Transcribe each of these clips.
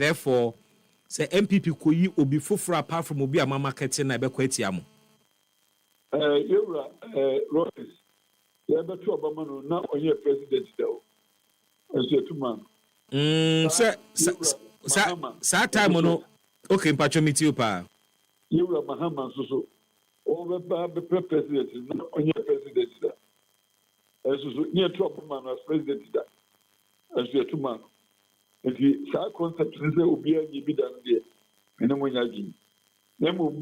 therefore say MPP koyi obi foforo apart from obi ama marketing na be kwatia mo. Royce, the better Obama no now on your president though. As you two man. Sa time no. Okay, mpacho meet you pa. You were Mahama so. Over the president is not on your president. As near trouble man as president. As you two man. If you say concept will be a be done there. And when you Nemo,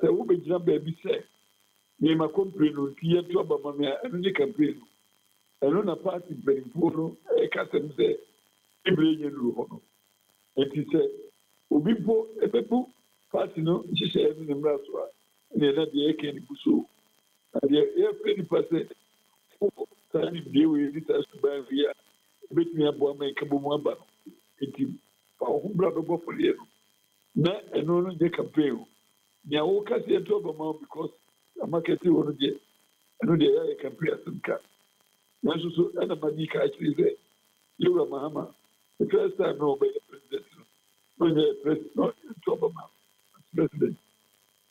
say, who be jump baby say, me my complain with Pierre trouble, mamma, and you campaign. And on a party, very poor, a custom say, every year, and he said, Ubipo, a people, party, no, she said in the Braswa, and then the AK and Busu. And the 20%, time deal with it as to buy via, make me a boy, make a bomba. It is our home brother for you. Na eno no je campaign nya wo ka se to ba because amaketi wo no je eno de ya campaign asimka na so ana mani ka actually say you were Mahama the first time no be president no the president no to ba president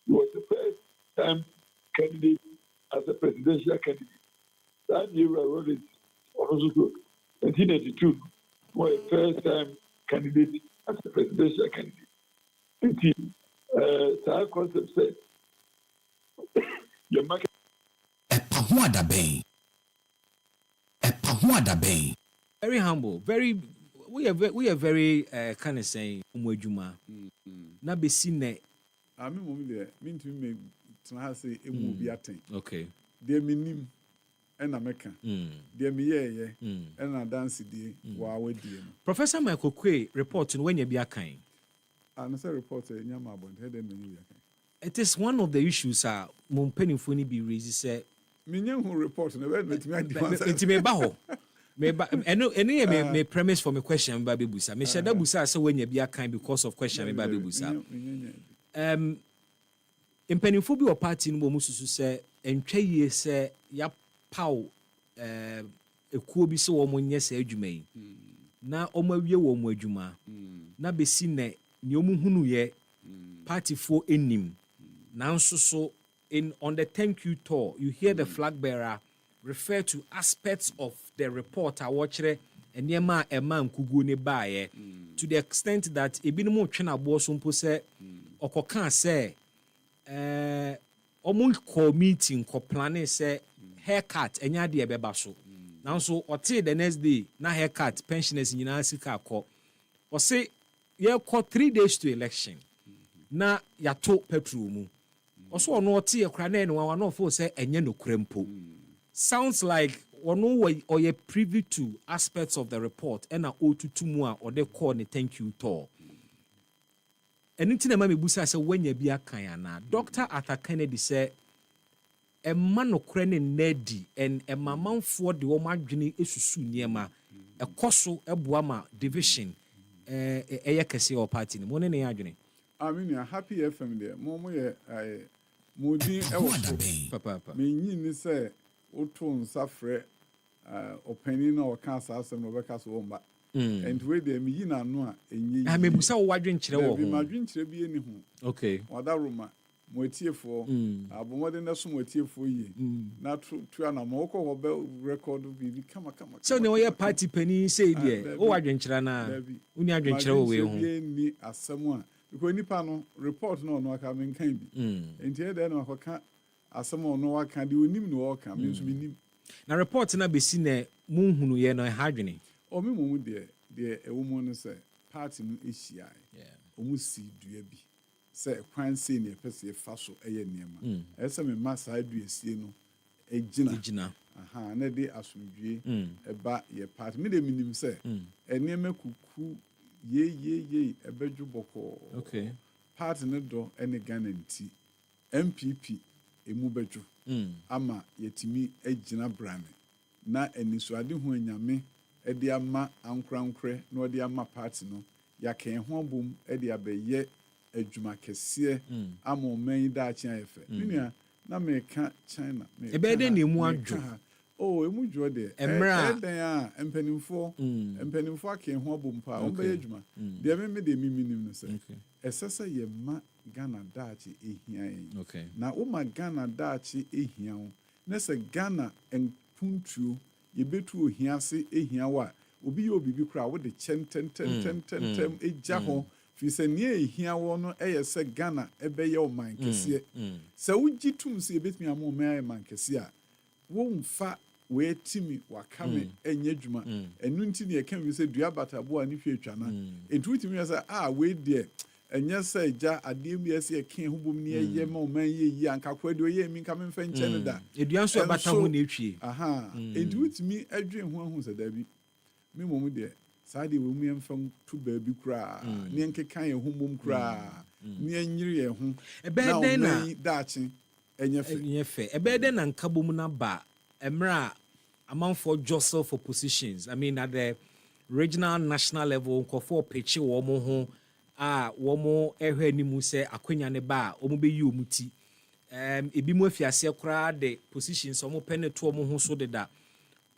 he was the first time candidate as a presidential candidate that year was also 1992 was the first time candidate as a presidential candidate. Our concept said, your market. Very humble, very. We are very kind of saying umwejuma. Na be seen. I mean, there. Mean to me, to say it will be a thing. Okay. Dear minim, and American. Dear me, and I dance the wow, dear. Professor Michael Quay reporting when you be a kind. And I reporter in Yamabon, head and it is one of the issues mon penny funny be raised say Minion who report no word with me baho me premise for my question baby busa me shada busa say when you be a kind because of question me baby busa impenifo bi o party no mo susu say entwa yie say ya paw ekuo bi se wo mo nye say adwuma yi na o ma wie wo mo adwuma na be si ne ni omu hunu ye party for enim nanso so in on the thank you tour you hear the flag bearer refer to aspects of the report awochere enema ema nkugu ne baaye to the extent that ebinum twena bo so mpo se okoka se omo meeting ko plan se haircut enya de ebeba so nanso ote the next day na haircut pensioners nyina sika akọ o se ye ko 3 days to election na yato petrol mu also ono ote ye kra na no wa no fo say enye no krempo sounds like ono or ye privy to aspects of the report and otutu mu a or they call ne thank you tour anything na me busa say when ye bia kan na Dr. Arthur Kennedy say e ma no kra ne nadi and e mamanfo de wo madwene esusu niema e koso e boa ma division ye kese o party ni mo ne ne adwene I mean happy FM there mo ye modin e wo papa me nyi ni say oto nsafre opinion na o kan asem no be ka so mba and we dey me yi na no a enyi me busa wo wadwen kire wo ho me madwen kire bi eni ho okay wada roma mo etiefo abomode na so mo etiefo yi na tu na mo ko ho be record bi kama so ne wo ye party pani say there wo wadwen kire na uni adwen kire wo we ho ni asem a because nipa no report no aka men kan bi enti dey na akoka asem no aka de onim no aka me so binim na report na besi na munhunu ye no hadwene o me mo de ewo mo no say party no ehia o mu si dua bi say kwan sei ne pese fa so eye niema ese me masa dua sie no egina aha na de asomdwie eba ye party me de minim say eniema kuku ye ebedwu boko okay party no do ene Ghana nti MPP emu bedwu ama yetimi egina brane na enisuade ho anyame ede ama ankrankre na ode ama party no yaken ho bom ede abeye adwuma kese ama oman da achen ayefe dunia na meka China ebede ne mu adwo Oh, emu dwo de. Emra. Den a empanimfo ake ho abompa. Ombe adwuma. De me de miminim no se. Esese ye ma Ghana dachi ehia yen. Okay. Na wo ma Ghana dachi ehia wo. Na se Ghana enpuntuo ye betu ohia se ehia wa. Obi ye obibi kra wo de chentem eja ho. Fi se ne ehia wo no eye se Ghana ebe ye o man kese. Se wo gitum se betumi am o man kese a wo mfa we timi wakame enye dwuma enu nti ne yeka wi se dua batabo a ne hwe atwa na etu timi ya se we de enye se ja ade mi ese eke ho bom ne ye ma o man ye yi anka kwa de ye mi nka me mfa nche ne da edua nso abata ho na etwie etu timi adwen ho ahu se da bi me mom de saa de wo mu yemfa tu ba bi kura ne nkeka ye ho bom kura ne anyiri ye ho ebe den na daachi enye fe ebe den na nka bom na ba emra amount for jostle for positions. I mean, at the regional, national level, for pitch, womo ho, womo ni mu se akwenya ne ba, omo be yi omuti. Ebi mo fiase kra the positions, omo pene to omo ho so de da.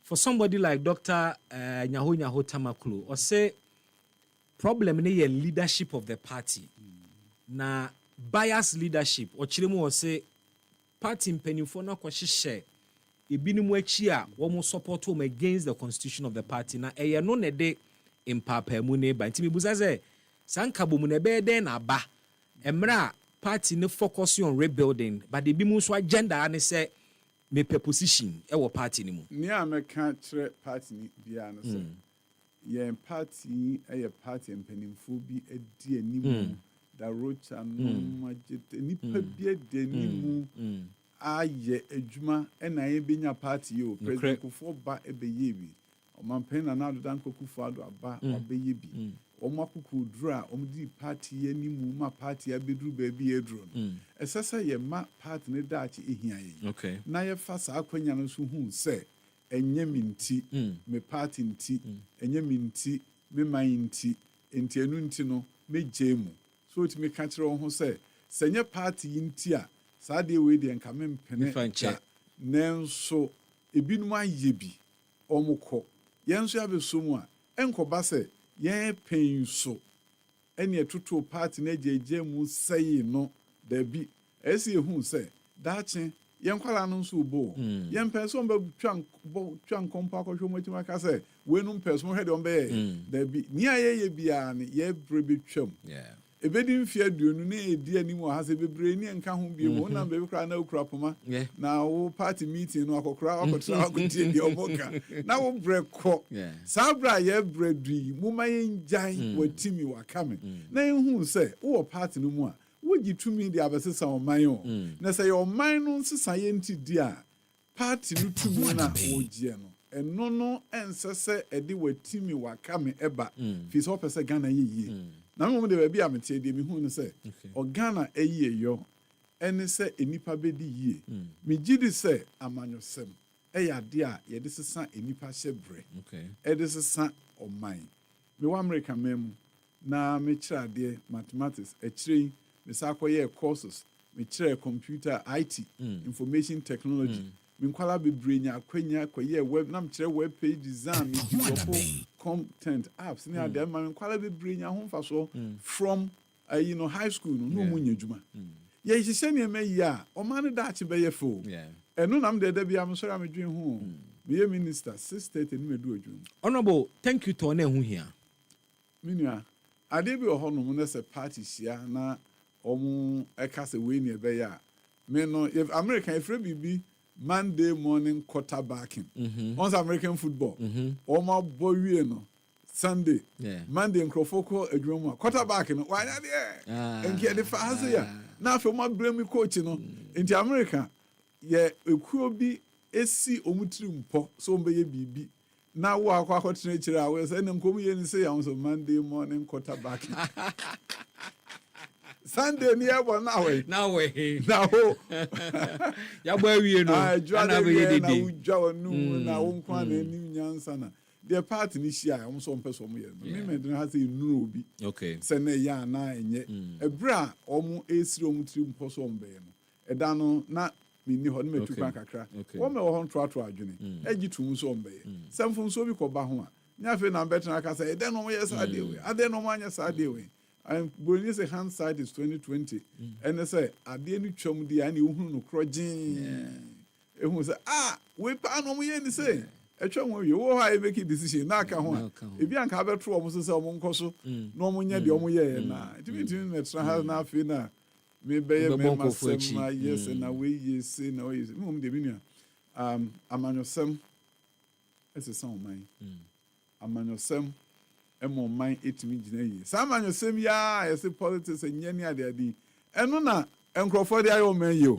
For somebody like Dr. Nyaho Tamaklo, or say problem ne ye leadership of the party. Na bias leadership, or chiremu or say party mpenifo na kwa shishe. Ebinimu echi a womo support him against the constitution of the party na eye no ne de impapa mu ne ba ntimi buza ze sanka bomu ne be den na ba emra party ne focus on rebuilding but the bimu so agenda ne se me position e wo party ni mu ni ameka kire party ni bia no se ye party e party empanimfo bi edi animu da rocha no magete ni pa bi edi animu aye adwuma na ye benya party yo president kufo ba ebeye bi omampen na adodan kokufo ado aba obeye bi omakuku dura omdi party ye ni mu ma party abeduru ba bi eduru esese ye ma party ne daachi ehia ye na ye fa sa akwanya no so hu se enye minti me party nti enye minti me man nti enti enu nti no me jemu so otimi ka kire ho se senye party nti a Sade we de nka me mpene cha nenso ebinum aye bi omukọ yenso abeso mu a enkoba se ye pen so ene etoto party na jeje mu sei no da bi esi ehun se daache yenkwala no nso bo yen person ba twan kompa akọhwo mu tima ka se we nu person hwede ombe da bi ni aye bia ne ye brebe twam ebedi mfia duonu na edi animu ha se bebre ni nka ho bie mo na be kra na okra poma na wo party meeting no akokra akotra akotie di oboka na wo breko sabra ye bredui mo mayen jan watimi wakame na ehun se wo party no mu a wo gitumi di abesesa o man o na se your man no sesa ye nti di a party no tumi na wo gie no eno no ensese edi watimi wakame eba fi so pese Ghana ye na mo de bia metie de mi hu ne se Ghana eyi yo ene se enipa bedi yie me gidi se amanyosem eya de a ye de sesa enipa hyebre e de sesa oman me wa America mem na me kira de mathematics e kire me sa akoye courses me kira computer IT information technology me kwala bebrenya akwanya akoye web na me kira web page design me develop content apps ni ade ma me kwala bebrenya ho fa so from high school no mu nyadwuma ye hihye ne ma yi a o ma ne da ache be ye fo eno na me de bia me sori amedwen ho me ye minister 630 ni me do adwum honorable thank you to na hu hia minua ade bi ho no mo na se party hia na omu ekase we ni ebe ya me no if American if bibi Monday morning quarterbacking on American football oma bowie no Sunday Monday nkrofoko adwuma quarterbacking wa ya de enke de fa haze ya na afa ma blame coach no enti America ye ekuo bi esi omutiri mpo so mbe ye bibi na wo akwa akotene kire a we say na nkomu ye ni say ya so Monday morning quarterbacking Sunday ni ebo na we na ho ya bo awie no na be ye na udwa onu na wo nkwa na ni nyansa na the party ni shia am so mpeso mo ye me me de ha say nuru obi se na ya na enye ebra omu esiri omu tiri mposo mbe no eda no na minni hɔ no metu kwan kakra wɔn mɛ wɔ hɔ ntoato adwene ɛgye tum so ɔmbɛyɛ sɛmfo nso bi kɔba ho a nya afei na mbɛtena aka sɛ ɛdɛn na ɔmoyɛ saa adeɛ wei adɛn na ɔmoanyɛ saa adeɛ wei buroni sɛ hindsight is 2020 ɛne sɛ adeɛ no twam deɛ ane wohunu no korɔ gyee ɛhu sɛ wei paa na ɔmoyɛ ni sɛ ɛtwa mu awie wo ha ɛbɛki decision na aka ho a ebi anka abɛto ɔmo so sɛ ɔmo nkɔ so na ɔmo nyɛ deɛ ɔmo yɛɛ na tumi mɛtena ha na afei na mebɛyɛ mɛma sɛm na yɛ sɛ na weyɛ se na ɔyɛ sɛ mmom deɛ bi nua amanyɔsɛm ɛsesa ɔman amanyɔsɛm ɛma ɔman ɛtumi gyina yie saa amanyɔsɛm yi a yɛsɛ politics ɛnyɛ ne adeade ɛno na nkurɔfoɔ de ayɛ ɔman yi o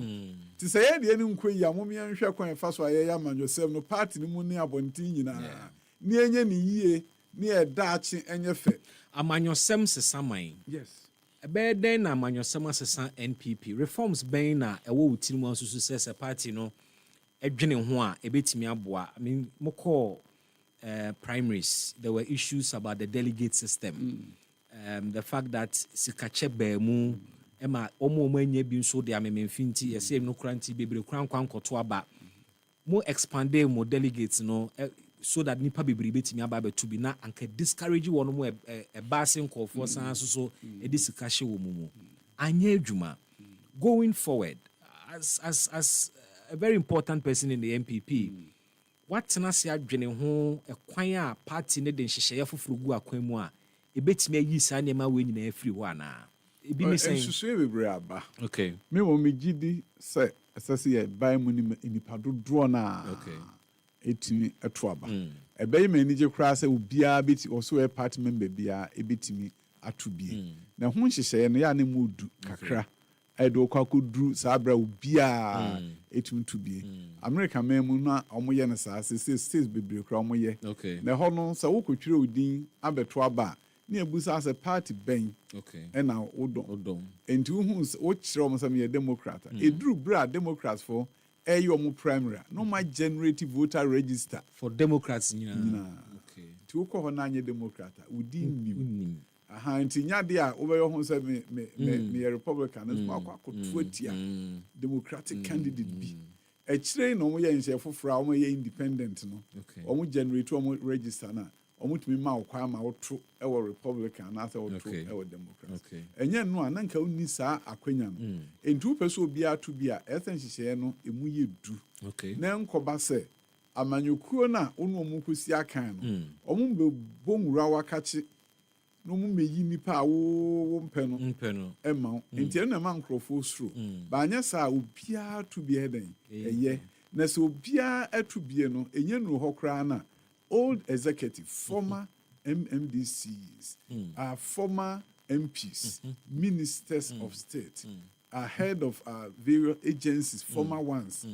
ti sɛ yɛ deɛ ne nkɔ yi a momyɛ nhwɛ kwan ɛfa so a yɛyɛ amanyɔsɛm no party no mu ne abɔnten nyinaa ne ɛnyɛ ne yie ne ɛdaakye ɛnyɛ fɛ amanyɔsɛm sesa man yes ɛbɛyɛ dɛn na amanyɔsɛm asesa NPP reforms bɛn na ɛwɔ wo tirim asusu sɛ party no ɛdwene ho a ɛbɛtumi aboa I mean mokɔ primaries there were issues about the delegate system the fact that sikakyɛ baamu ɛma ɔmo anya bi nso de amememfi nti yɛsɛ no kora nti bebree kora nkwa nkɔto aba mo expande mo delegates no so that nipa bebree betumi aba abɛto bi na anka discourage wɔn mo ɛbaase nkɔfoɔ san so ɛde sika hyɛ wɔ mu anyɛ adwuma going forward as a very important person in the NPP watena se adwene ho ɛkwan a party ne de nhyehyɛeɛ foforɔ gu akwan mu a ɛbɛtumi ayi saa nneɛma wɔ nyinaa afiri hɔ anaa ebi mi sɛn nsusuɛ bebree aba okay me wɔ me gidi sɛ ɛsɛ sɛ yɛ ban mu nipa dodoɔ na ɛtumi ɛto aba ɛbɛyɛ ma anigye koraa sɛ obiara bɛti ɔso yɛ party member biara ɛbɛtumi ato bie na ho nhyehyɛeɛ no yɛ a ne mu du kakra ɛde ɔkɔ akɔduru saa berɛ obiara ɛtumi to bie America man mu na ɔmoyɛ no saa sɛ states bebree koraa ɔmoyɛ na ɛhɔ no sɛ wokɔtwerɛ odin abɛto aba ne abusa sɛ party bɛn ɛna wodɔn enti wohu wokyerɛ ɔmo sɛ meyɛ democrat ɛduru berɛ a democrats fo ɛyɛ ɔmo primary na ɔma generate voter register for democrats nyinaa nti wokɔ hɔ na anyɛ democrat a wodi nnim nti nyade a wobɛyɛ ho sɛ meyɛ republican no akɔ akɔto atia democratic candidate bi ɛkyerɛ na ɔmo yɛ nhyɛ foforɔ a ɔmo yɛ independent no ɔmo generate ɔmo register na ɔmo tumi ma ɔkwa ama woto ɛwɔ republican anaasɛ woto ɛwɔ democrat ɛnyɛ no a na nka wonni saa akwanya no enti wopɛ sɛ obiara to bi a ɛsɛ nhyehyɛeɛ no ɛmu yɛ du na nkɔba sɛ amanyokuo no a wo ne ɔmo kɔsi akan no ɔmo mbɛbɔ nwura wakakye na ɔmo mɛyi nnipa a wo mpɛ no ɛma wo enti ɛno na ɛma nkurɔfoɔ suro baanyɛ saa obiara to bi ɛyɛ na sɛ obiara ato bie no ɛnyɛ nnuro hɔ koraa no a old executive, former MMDCs, former MPs, ministers of state, head of various agencies, former ones,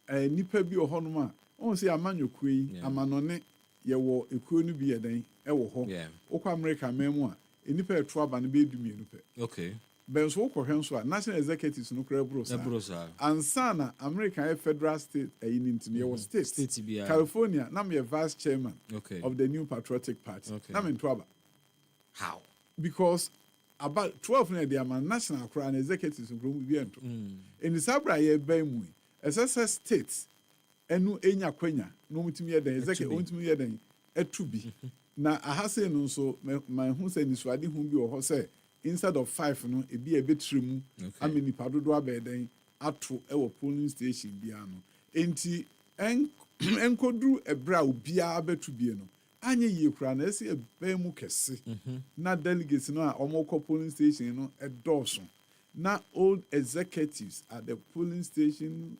nipa bi ohonoma. On say amanyokwe yi, amanone ye wo ekuo no bi yeden e wo ho. Okwa America memu a nipa eto aba no be edumienu pe. Okay. Ben so wokɔ hwɛ nso a national executives no kora brosa ansa na American federal state ayinintini yɛwɔ state California na me vice chairman of the New Patriotic Party na me nto aba how because about 12 na the national kora and executives no bi ento in the sabra yɛ ban mu ɛsɛ state ɛnu enya kwanya no mutimi yɛ den executive mutimi yɛ den etu bi na ahase no nso ma hu sɛ nisuade hu bi wɔ hɔ sɛ instead of 5 no ebi ebetrem ame nipa dodo abɛden ato ɛwɔ polling station bia no enti enkodru ebra obia abetu bie no anye yie kura na ese ebe mu kese na delegates no a ɔmɔkɔ polling station no ɛdɔɔso na old executives at the polling station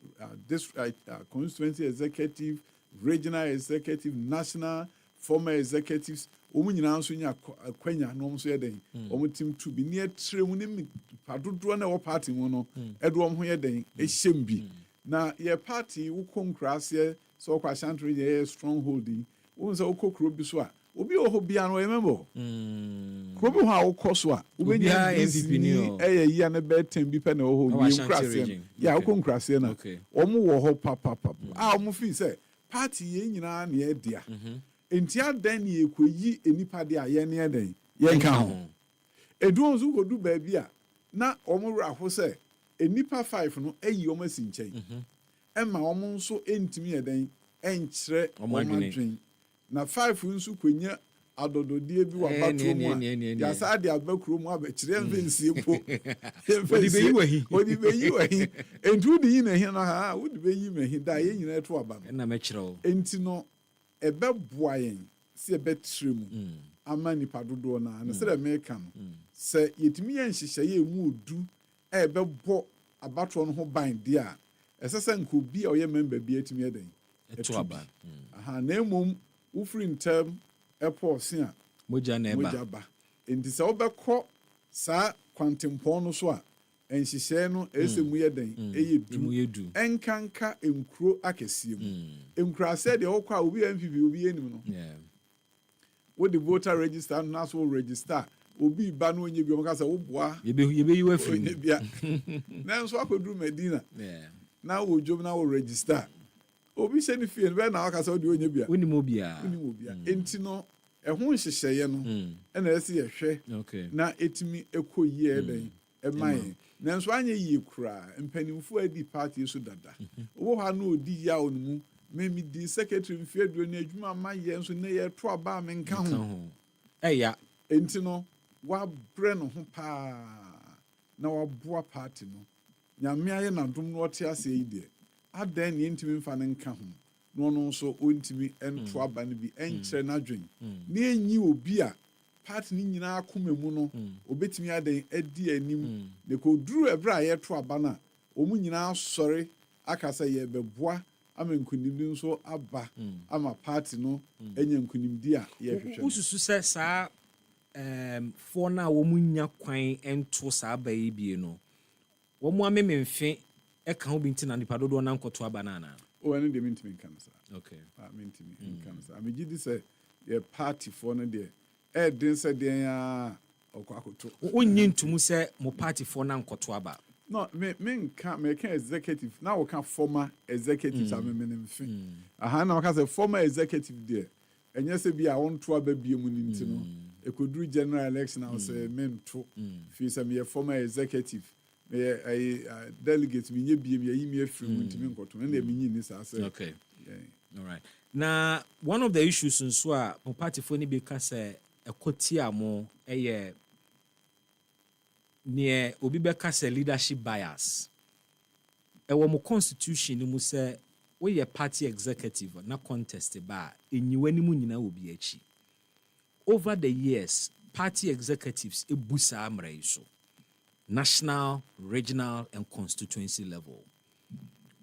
district constituency executive regional executive national former executives omu nyina nso nya kwanya no nso yɛ den omu team to bi ne atrem ne padodo na wɔ party mu no ɛdo ɔmo yɛ den ehyem bi na yɛ party wo konkrase so kwa chantre yɛ stronghold wo nso wo kokro bi so a obi wɔ hɔ bia no remember kro bi ho a wo kɔ so a wo benya NPP ni ɛyɛ yia ne bɛ 10 bi pɛ na wɔ hɔ bi nkrase ya wo konkrase na ɔmo wɔ hɔ papa a ɔmo fi sɛ party yɛ nyina na yɛ dia enti adan ne ekoyi enipa de a yɛ ne ɛden yɛ nka ho eduon so kodu baabi a na ɔmo wura ho sɛ enipa 5 no eyi omo asi nkyɛn ɛma omo nso entimi yɛden ɛnkyerɛ omo adwen na 5 nso konya adododie bi wa bato mu ya sa de abakuro mu abɛkyerɛ mfensie mpo odi beyi wahi entu di yi na hi na ha wodi beyi ma hi da ye nyina to aba na mɛkyerɛw enti no ɛbɛboa yɛn sɛ ɛbɛkyerɛ mu ama nipa dodo na na sɛ dɛ meka no sɛ yɛtumi yɛn hyehyɛ yɛ mu odu ɛbɛbɔ abato no ho ban de a ɛsɛ sɛ nkobi a ɔyɛ member bi atumi yɛden to aba aha na emom wofiri ntam ɛpɔɔse a moja ba enti sɛ wobɛkɔ saa kwantempɔn no so a nhyehyɛe no ɛsɛ mu yɛden ɛyɛ du ɛnkanka nkuro akɛseɛ mu nkurasɛ deɛ wokɔ a obi MPP obi anim no wode voter register no so register obi ba no onye bi omka sɛ woboa yɛbɛyi wafiri bia na nso akɔduru Medina na wo dwom na wo register obi hyɛ ne fie no bɛ na aka sɛ wode onye bia wonim obia enti no ɛho nhyehyɛeɛ no ɛna ɛsɛ yɛhwɛ na etimi ɛkɔ yie ɛdɛn ɛman nanso anya yie kura mpanimfo adi party so dada wo ha no odi ya onmu memi di secretary mfie do na adwuma ma yɛ nso na yɛ to aba me nka ho ɛya enti no wabrɛ no ho paa na waboa party no nyame ayɛ na dom no ɔte ase yi de adan ne ntimi mfa ne nka ho no no nso ontimi ento aba no bi enkyerɛ n'adwen na enyi obi a party ni nyinaa akoma mu no obetimi adan adi anim ne ko duru ebra a yɛto aba na omu nyinaa sɔre akasa yɛ bɛboa ama nkunimdi nso aba ama party no enya nkunimdi a yɛhwehwɛ ususu sɛ saa for na wo munya kwan ento saa ba yi bie no wo mu amememfe ɛka ho bi ntina nipa dodo na nkoto aba na na o ene de mintimi kan sa okay mintimi kan sa amegidi sɛ yɛ party for no de den sɛ den a ɔkɔ akoto onyi ntumu sɛ mo party for na nkoto aba no me can executive now we can former executives amememfe aha na we can say former executive there enye se bi a wonto aba bie mu ni ntino ekoduru general election now say mento fi say me former executive me delegate me nye bie me yi me afiri mu ntimi nkoto na me nyi ni sa say okay all right na one of the issues nso a mo party for ni be ka say ekotia mo eye near obi bɛka sɛ leadership bias ɛwɔ mo constitution ni mu sɛ woyɛ party executive na contest ba enyiwani mu nyina obi akyi over the years party executives ebu saa mmara yi so national regional and constituency level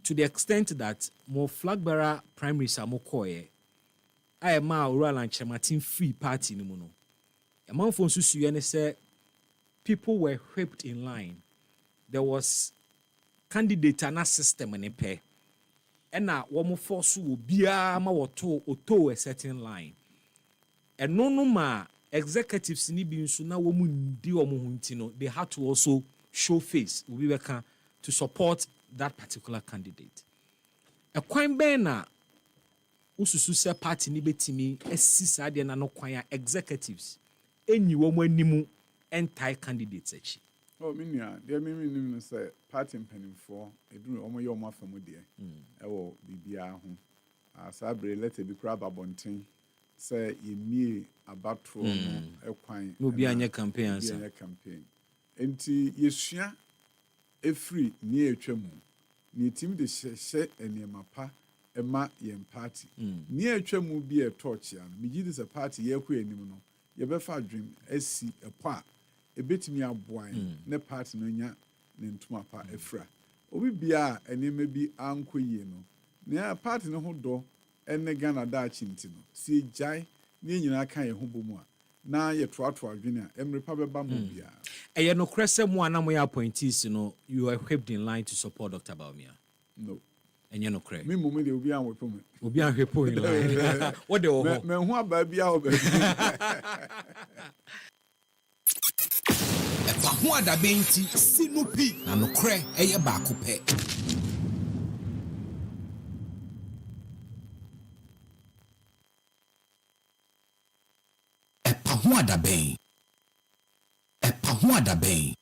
to the extent that mo flag bearer primaries a mo kɔɛ a ɛma oral and chematin free party ni mu no ɛmanfo nso suye ne sɛ people were whipped in line. There was candidate and a system in a pair. And now one more force will be a certain line. And no ma executives ni bi so na woman di omuhuntino, they had to also show face to support that particular candidate. A coin bena ususu se party ni betimi esisa de na no kwan executives enyi woman nimu anti-candidates actually. Oh, minya, there meaning say party mpanimfo eduru omo ye omo afamu de ewo bibia ho asabre let be crab abonten say yemie abatro no ekwan no bi anya campaign enti yesua efri ni etwamu ni tim de hye enema pa ema yem party ni etwamu bi e torch ya migi this party ye kɔ anim no ye be fa dream asi epo a ebetimi aboan ne party no nya ne ntoma pa efra obi bia enema bi ankoyie no ne party no ho do ene Ghana da chinti no si jai ne nyina kan ye ho bomu a na ye toato adwene a emre pa beba mo bia eye no krese mu ana mo ya appointees no you are equipped in line to support Dr. Baumia no enye no kre me mo de obi an wepo me obi an hwepo in line what the ho me ho aba bia oba fa ho adabenti sinupi na no kre eye baako pɛ Epa ho adaben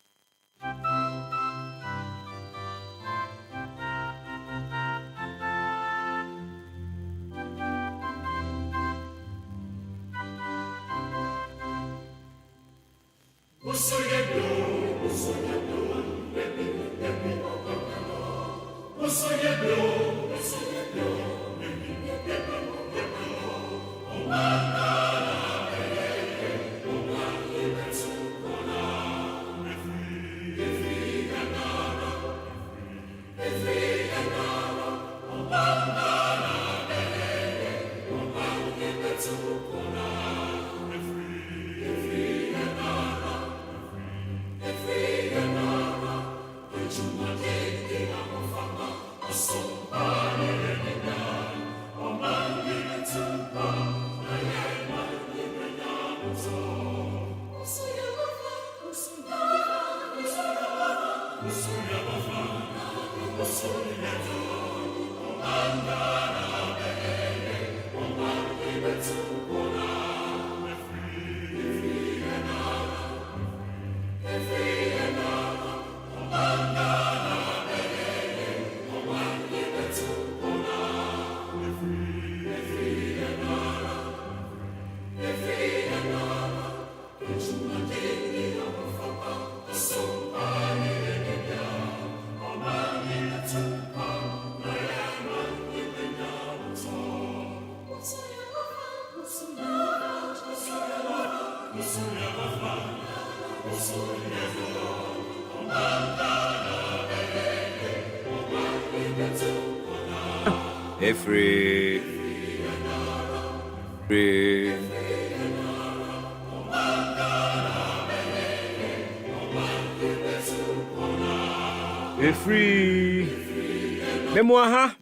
Free.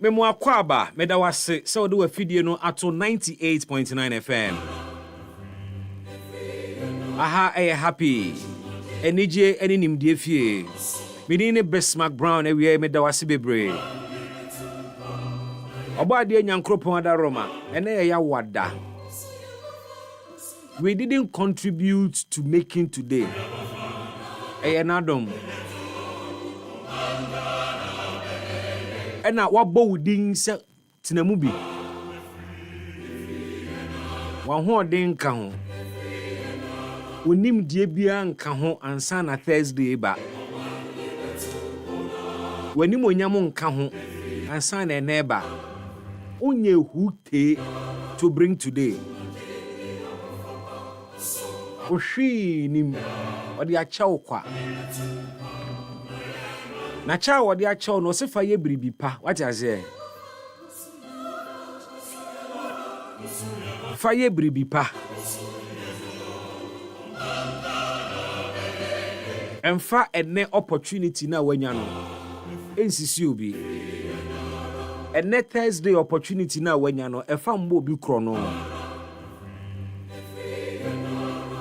Memoa kwaba medawase se ode wa fidie no ato 98.9 FM. Aha happy. Enije eni nimdie fie. Medine Bismarck Brown ewie medawase bebre. Obade nyankropon ada Roma ene ya wada. We didn't contribute to making today. Enadom. Ena wabo wudin se tenamu bi. Wan ho den ka ho. Onim die bia nka ho ansa na Thursday ba. Wanim onyam nka ho ansa na eneba. Unye hute to bring today. Oshi nim odi achaw kwa. Na cha odi achaw no se fa ye biribi pa. What you say? Fa ye biribi pa. Emfa ene opportunity na wanya no. Ensisi obi. Ene Thursday opportunity na wanya no efa mbo obi kro no.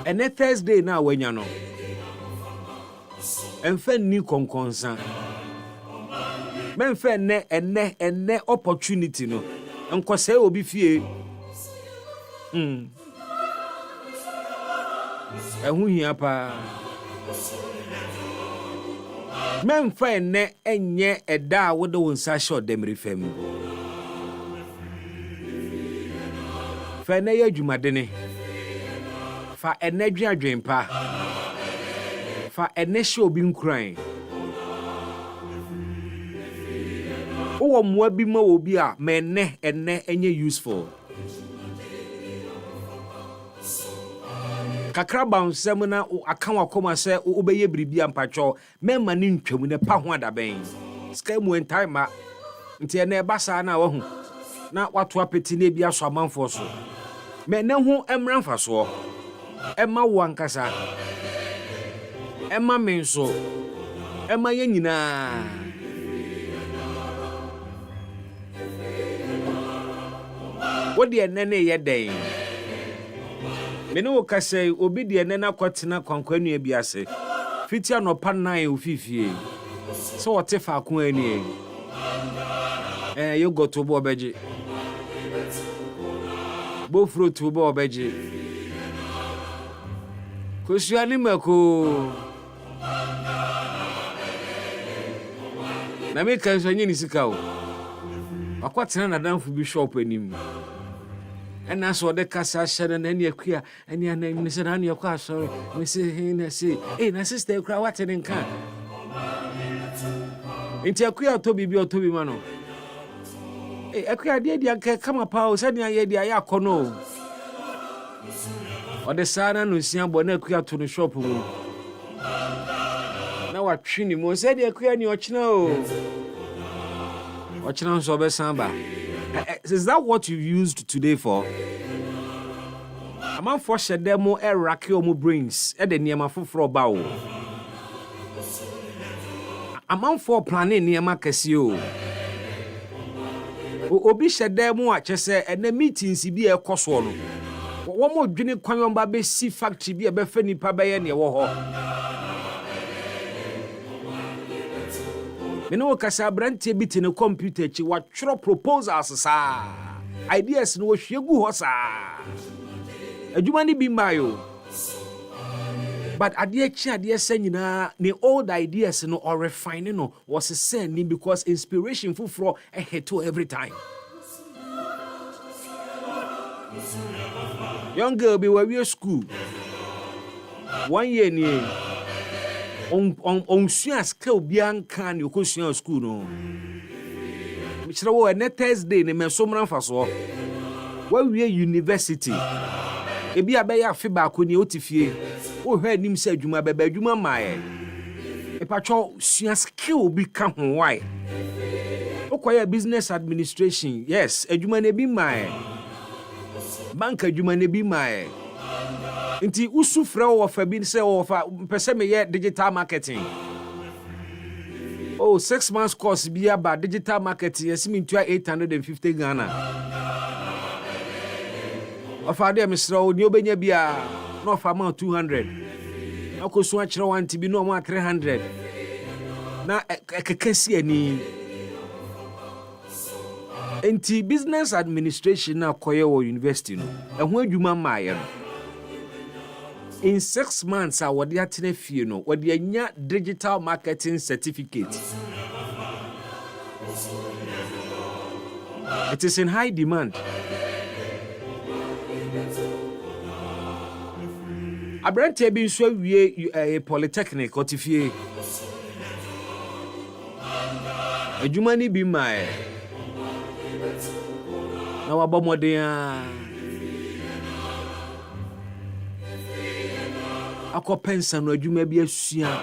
Ene Thursday na wanya no. Emfa ni konkonsa. Menfa ene opportunity no. Enkose obi fie. Ehu hia pa. Menfa ene enye eda wo de wonsa short demri fam. Fa ene ye adwumadene. Fa ene dwadwenpa. Fa ene hye obi nkran. Owo moa bi ma obi a me ene enye useful. Kakra bounsem na aka wakoma se obeye biribi ampacho memma ni ntwam ne pa ho adaben sky mu entire ma nti ene eba sa na wahu na watu apeti na bia so amanfo so me ne ho emranfa so ema wo ankasa ema menso ema ye nyina wodi ene ne ye den Mene kase obi de ene na kwatena kwankwanu bi ase. Fiti anopa nan ofifie. So wote fa ko ani. You go to bo beje. Bo fruit bo beje. Kosuani mako. Na me kan so nyi ni sika o. Akwatena na danfo bi shop anim. And that's what the Casa said, and then you queer, and your name is on your car. Sorry, Mrs. Say, hey, my sister, cry what and can. Into a queer Toby be or Toby Mano. Hey, a queer dear can come up house, and I the Ayacono. Or the son and Lucian Bonnet queer to the shop. Now what Trini Mo said, you're queer in your chino. Watch now, Sobe Samba. Is that what you used today for? A man for Shademo air Rakio brains at the Niamafu for a bow. A man for planning Niama Casio. Obi Shademo at Chese and the meetings be a coswallow. One more Guinea Quayom Baby Sea Factory be a Befeni Pabay and Yawaho. No Kaseɛbɔ bit in a computer, chi what proposals, sir. Ideas no shegu hosa. A jumani be mayo. But idea saying the old ideas no or refining no was a saying because inspiration for a head to every time. Young girl be where we school. 1 year near. On sua skill bianca you go sua school no. Which wo na Thursday ne mesomran faso. Where we university. E bia be ya fe ba ko ni otifie. Wo hwe anim se adwuma beba adwuma mae. E patcho sua skill bi ka ho why. Okoya business administration. Yes, adwuma ne bi mae. Bank adwuma ne bi mae. Inti usufra wo fa bi se wo fa pese me ye digital marketing. Oh, 6 months course bi about digital marketing yes me 850 Ghana. Ofa de me sra ni obenya bia no fa ma 200. Akoso a kire wan ti bi no ma 300. Na ekekesi ani. Inti business administration na koye wo university no. Eho adwuma maaye no. In 6 months, I would get in a few no, what the digital marketing certificate. It is in high demand. I brand be so we a polytechnic or tifie. A Jumani be my now about modern. Akọ pension no adwuma bi asua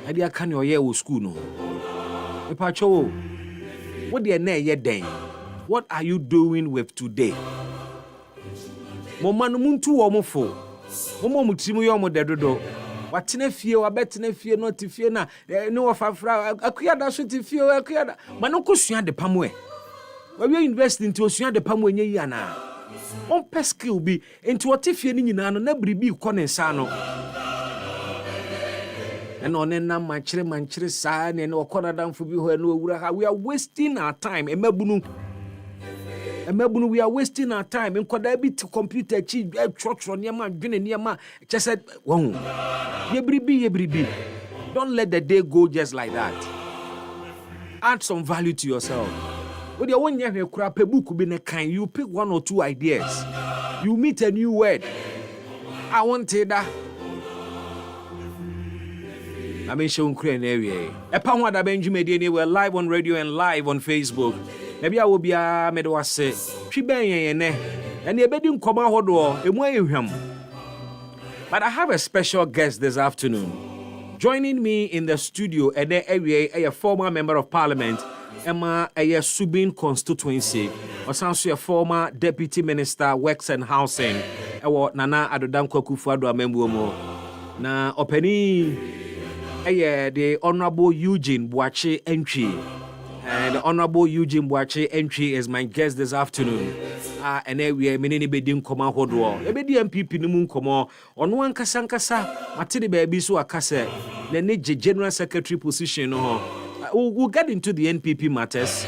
ade aka ne oye wo school no e pa cho wo de na ye den what are you doing with today mo manu muntu wo mo fo mo mutimu yo mo dedodo watena fie wabetena fie no tifie na ne wo fafra akuya da so tifie akuya da manu ko sua de pamwe wa we university nti osua de pamwe nye yi ana on skill bi into what if you nyina no na bribi ko ne nsa no and on na manchire saa ne no koda damfo bi ho no owura ha we are wasting our time emabunu we are wasting our time in koda bi to computer chi trotro niam adwene niam che said won ye bribi don't let the day go just like that. Add some value to yourself. When you want to crap a book, you pick 1 or 2 ideas. You meet a new word. I want that. I mean, show Ukraine area. A pound that Benjamin we're live on radio and live on Facebook. Maybe I will be a medwase. Tribane and the bedding come out door. But I have a special guest this afternoon. Joining me in the studio at the area, a former member of parliament. Emma a Subin constituency, or sounds a former deputy minister, works and housing, or Nana Adodanko Kufuado Membuomo. Na openi the Honorable Eugene Boache Entry. And the Honorable Eugene Boache Entry is my guest this afternoon. And we are many bedding command hodor. A bedi MPP Numun Komo, on one Kasankasa, Matidi Baby so a Kase, the general secretary position. We'll get into the NPP matters.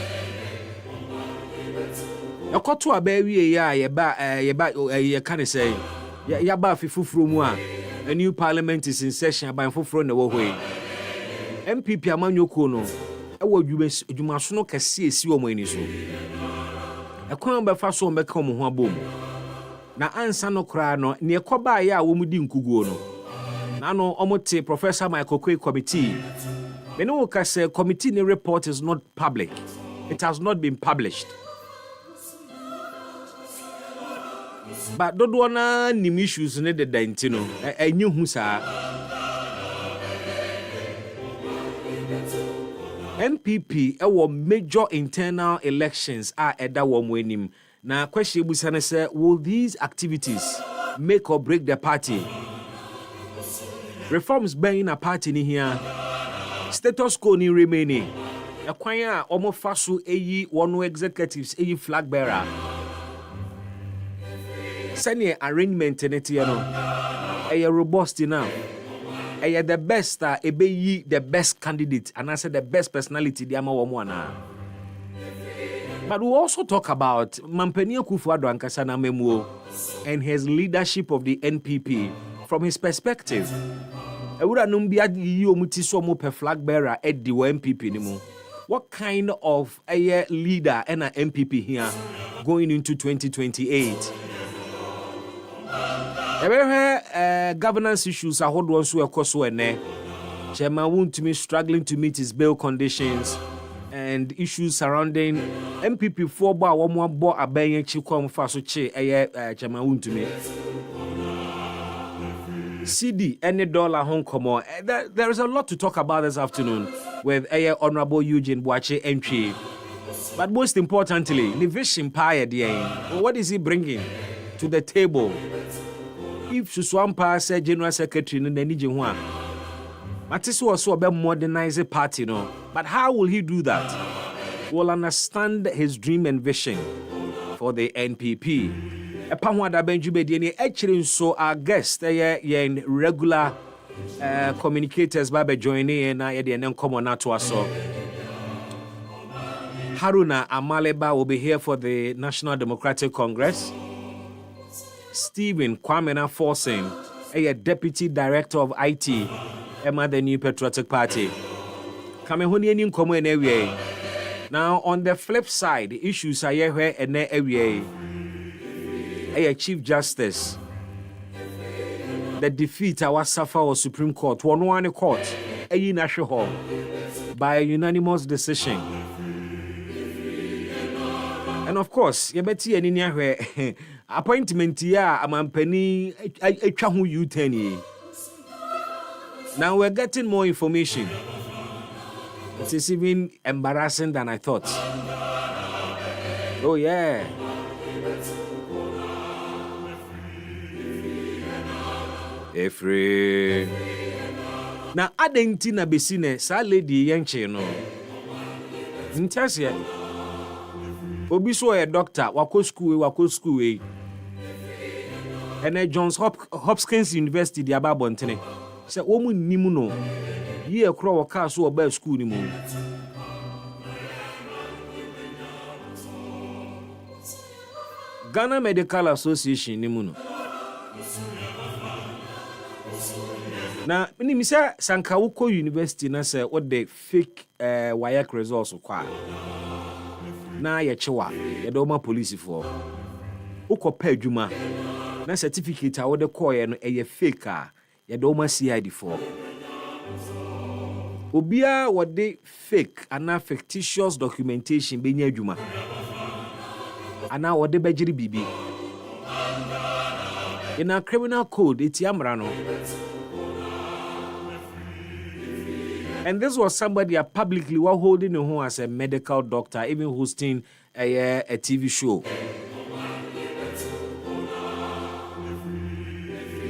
A koto abewi ya can say ya ba fifufuru mu a new parliament is in session about fufuru na wo hwe. MPP amanyoko no e wo dwuma so no kase esi wo mani so. ɛkwan bɛfa so mbɛka mo ho abom na ansa no kra no ne ekoba ya wo mu di nkuguo no na no omote Professor Michael Kwei committee me no ka say committee ne report is not public. It has not been published. But dodo na nim issues ne de danti no enyu hu saa. NPP ewo major internal elections are eda wo mo enim. Na question busa ne say, will these activities make or break the party? Reforms being a party ni here. Status quo ni remaining. A kwanya omo faso eyi one executives eyi flag bearer. Senior arrangement in it, you know. Eye robust now. Eye the best ebe the best candidate and I said the best personality di ama womo na. But we also talk about Mampeni Akufo-Addo ankasa na memuo and his leadership of the NPP from his perspective. Ewura no bia yi omuti so mo pe flag bearer edi wo NPP ni mu. What kind of a leader and an MPP here going into 2028? Governance issues are hot ones who are coso and Chairman Wontumi struggling to meet his bail conditions and issues surrounding MPP 4 bar 1 bar abenye chikwam faso che Chairman Wontumi. CD any dollar home come. There is a lot to talk about this afternoon with Honorable Eugene Boache entry. But most importantly, the vision pie what is he bringing to the table? If Suswampa said General Secretary in the Nijinwa, Matisu also about modernize the party, no. But how will he do that? We'll understand his dream and vision for the NPP. Epamwada Benjube ni actually so our guest in regular communicators babe joining and I then come on to us. Haruna Amaleba will be here for the National Democratic Congress. Stephen Kwamena Forsen, a deputy director of IT, Emma the New Patriotic Party. Kamehuni Nkomo in area. Now on the flip side, the issues are here and area. A Chief Justice, the defeat our suffer or Supreme Court, one court, a national hall, by a unanimous decision. And of course, you better any near appointment here, a man penny, a chahu U10. Now we're getting more information. It is even embarrassing than I thought. Oh, yeah. Efre. Na adenti na besine sa lady yenche no. Ntase. Obi so a doctor wako school we. Ene Johns Hopkins University di aba bontene. Se wo mu nimu no. Ye ekro waka so oba school ni mu. Ghana Medical Association ni mu no. Na mini say sanka woko university na say what the fake WAEC results kwa na ye chewa ye do ma police for ukopa adwuma na certificate a wo de call ye no ye fake a ye do ma CID for obia wo de fake ana fictitious documentation be nya adwuma ana wo de bejiri bibi in a criminal code eti amra no. And this was somebody publicly while holding him as a medical doctor, even hosting a TV show.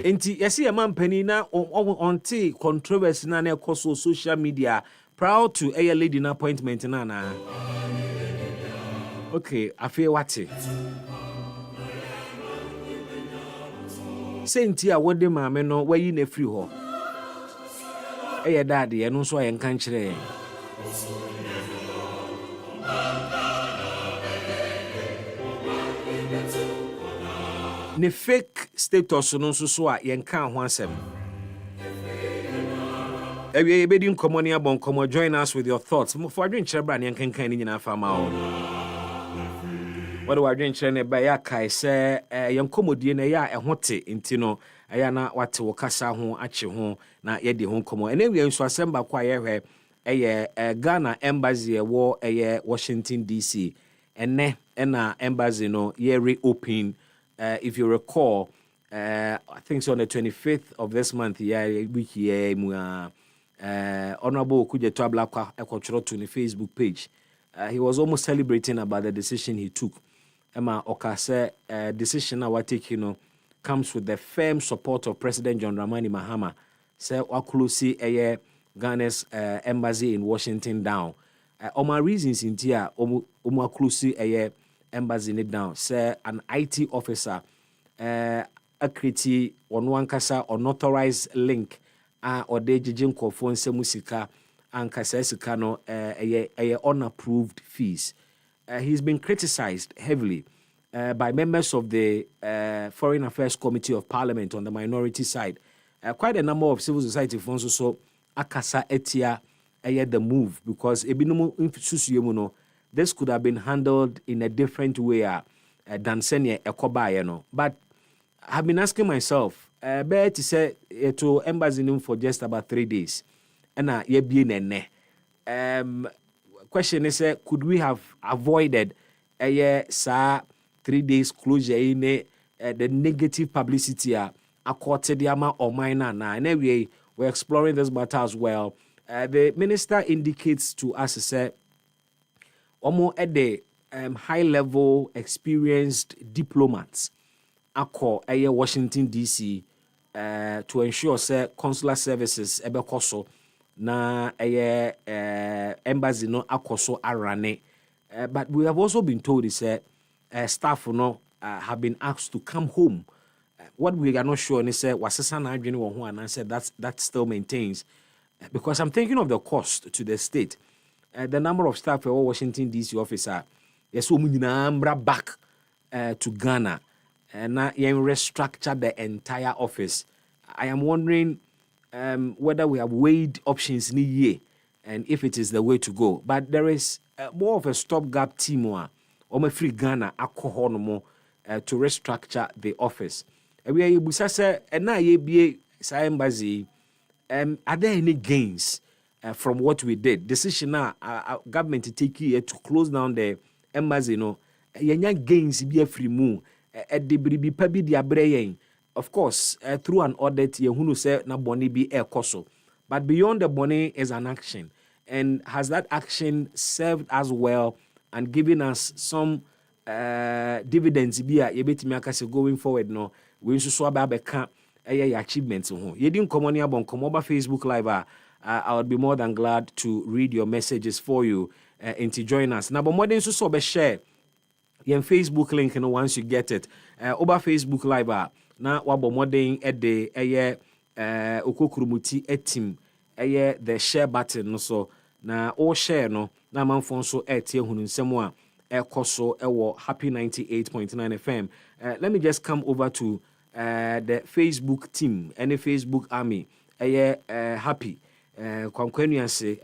Enti yesi a man penny na on controversy na na social media proud to a lady in appointment na. Okay, I feel what it. Senti a wode maame no wayi na free ho. Daddy, and also I encourage ne fake status no so a yenka ho asem. Ewe be din komo ne abon komo join us with your thoughts. Mo for adwen kyerɛ bra ne yenkan ni nyina fa ma wo. what do I drink training by ya kai say young comedy na ya hote intino ayana what wakasa ho achi ho na ye de ho komo and then we nso assemble kwa ye Ghana embassy wo Washington DC ene na embassy no ye reopen if you recall I think it's on the 25th of this month week here Honorable Kujeto Ablakwa ekochoro to the Facebook page. He was almost celebrating about the decision he took. Emma Okase decision now taking comes with the firm support of President John Dramani Mahama. Say wakulusi Ghana's embassy in Washington down. All my reasons in here wakulusi embassy in it down. Say an IT officer akriti one kasa unauthorized link or de jijin kofo nsemu sika ankasa sika no unapproved fees. He's been criticized heavily by members of the Foreign Affairs Committee of Parliament on the minority side. Quite a number of civil society funds so akasa etia the move because this could have been handled in a different way than senior ekoba but I've been asking myself, to say to embassy for just about 3 days. And ye be nene. Question is, could we have avoided a 3 days closure in the negative publicity a quarter diama or minor na? And anyway, we're exploring this matter as well. The minister indicates to us say almost at the high level experienced diplomats akọ Washington DC to ensure say consular services ebekoso na embassy no akoso arane but we have also been told is staff have been asked to come home. What we are not sure is wasesa na adwene wo ho and said that still maintains because I'm thinking of the cost to the state. The number of staff for Washington DC officer yes we nyina back to Ghana. Now you restructure the entire office. I am wondering whether we have weighed options in a year and if it is the way to go. But there is more of a stopgap team or free Ghana to restructure the office. We are able to say, and now you be embassy. Are there any gains from what we did? Decision now, government to take here to close down the embassy. No, gains be a free move. Of course, through an audit, you say na boni be air koso. But beyond the boni is an action. And has that action served us well and given us some dividends be going forward? No, we should swap back achievements. You didn't come on over Facebook Live. I would be more than glad to read your messages for you and to join us. Now, but more than so share. Your Facebook link, once you get it, over Facebook Live, na wabo modern the okokurumuti team, the share button, so na all share no, na manfon so tie hunun semwa, koso ewo happy 98.9 FM. Let me just come over to the Facebook team, any Facebook army, happy, kwankwanuanse,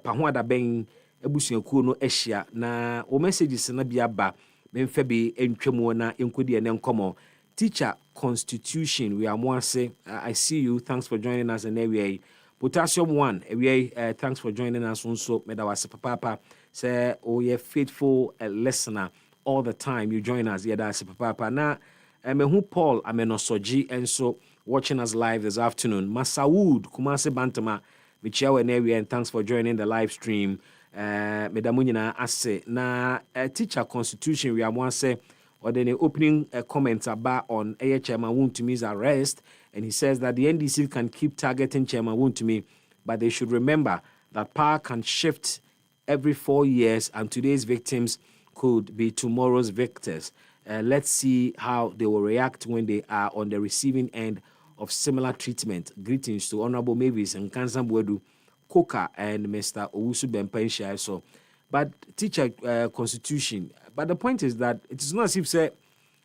pahwada ben, ebusuakuo no ehia, na o messages na biaba. Benfebi entwemu na enkodi ene nkomo teacher constitution we are more say I see you, thanks for joining us. And we potassium 1 thanks for joining us also medawase papa say oh yeah faithful listener all the time you join us that's papa na mehu Paul amenosoji and so watching us live this afternoon Masawood Kumase Bantama Michiawe Newe and thanks for joining the live stream. Medamunyina ase na teacher constitution we are one say or then opening comments about on Chairman Wuntumi's arrest, and he says that the NDC can keep targeting Chairman Wuntumi, but they should remember that power can shift every 4 years and today's victims could be tomorrow's victors. Let's see how they will react when they are on the receiving end of similar treatment. Greetings to Honorable Mavis and Kansan Bwedu Koka and Mr. Owusu Bempensha. So, but teacher constitution. But the point is that it is not as if say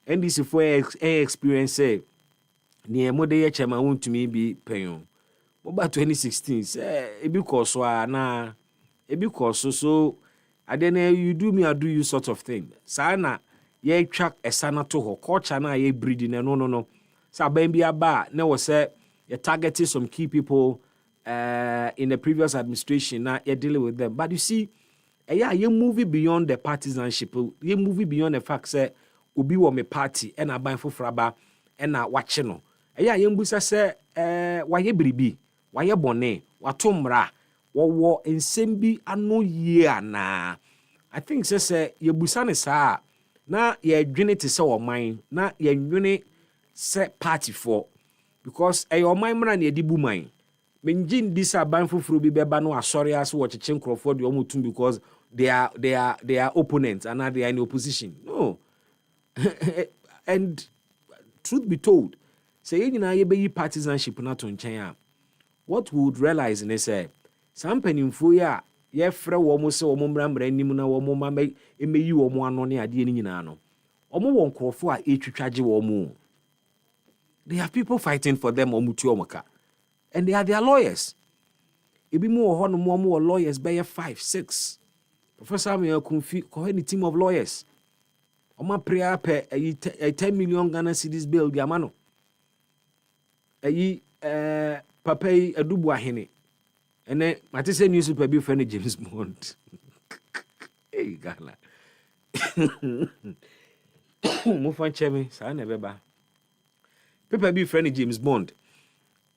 NDC for experience say near modern chairman want to me be paying. About 2016, say it because na it because so I don't know you do me I do you sort of thing. Sana ye twa esana to ho culture na ye breeding no so aban bi aba na wo say you targeted some key people in the previous administration na you dealing with them, but you see you moving beyond the partisanship, you moving beyond the fact say obi wo me party and aban fofraba and na watch no you mbusa say waye bribi waye bone watomra wo ensem bi ano yie ana. I think say ye busa ne saa na ye dwene te say oman na ye dwene say party for because oman mra na ye di bu man menjin this aban foforo bi beba no asori as wo cheche nkrofo de omutum because they are opponents and now they are in opposition. No. And truth be told, say you know be partisanship na to nchen. What we would realize in say some penimfo ya ye frɛ wo mo se wo mo mra nim na wo mo ma emeyi wo mo ano ne ade ni nyina no. Omo won nkrofo a etwitwaje wo mo. They have people fighting for them omutu omoka. And they are their lawyers. Ebi mo ho no mo lawyers be 5, 6. Professor me konfi ko any team of lawyers. Oma prayer pe 10 million Ghana cedis bill di amano. Papa adubu ahene. Ene mate say newspaper bi friend James Bond. Hey Ghana. Mo fan chemi sa na beba. Paper bi friend James Bond.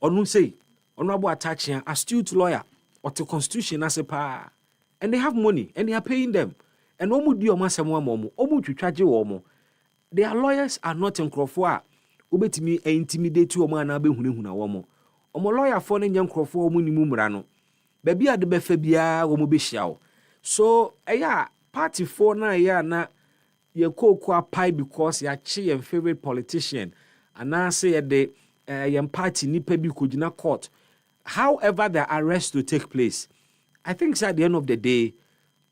Onu say honorable attaching astute lawyer or the constitution as a pa. And they have money and they are paying them. And omu di omo asemo amomo, omu twitwaje omo. Their lawyers are not nkrofo a obetimi intimidate omo ana be hunehuna omo. Omo lawyer for ne nkrofo omo ni mumra no. Ba bia de be fa bia omo be hia o. So party for na na ye koku apai because ya che your favorite politician and na say the your party nipa bi kujina court. However the arrest to take place, I think at the end of the day,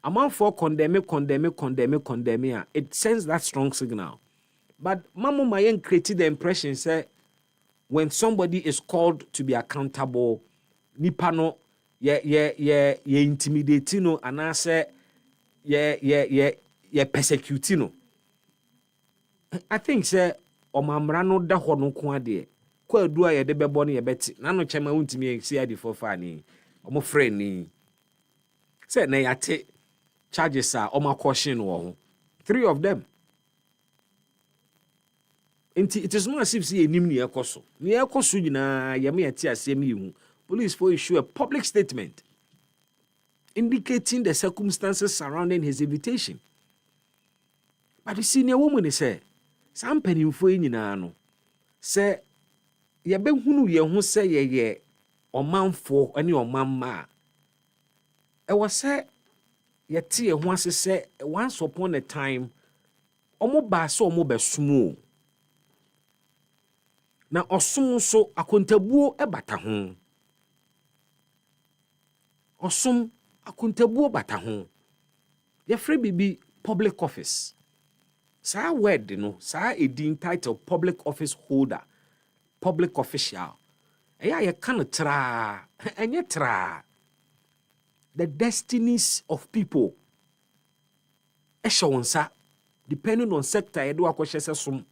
amount for condemn, it sends that strong signal. But Mamu Mayen created the impression say when somebody is called to be accountable, nipano ye intimidatino and I say ye persecutino. I think say omamrano da hono kwa de kwa dua ye de bebo ne ye beti na no chema untimi see ade for fani omo friend ni say na yate charges are omo caution wo 3 of them. It is not as if see enim ne ekoso nyina ye me yate asem yi. Police for issue a public statement indicating the circumstances surrounding his invitation. But the senior woman say some penimfo nyina no say ye be hunu ye hu say ye omanfo ani omamma e was say ye tie hu ase say once upon a time omo ba so omo besumo na osom so akontabuo e bata ho osom akontabuo bata ho ye free bibi public office sa word no sa edin title public office holder public official ye kan tra enye tra the destinies of people eshonsa depending on sector ye do akohye som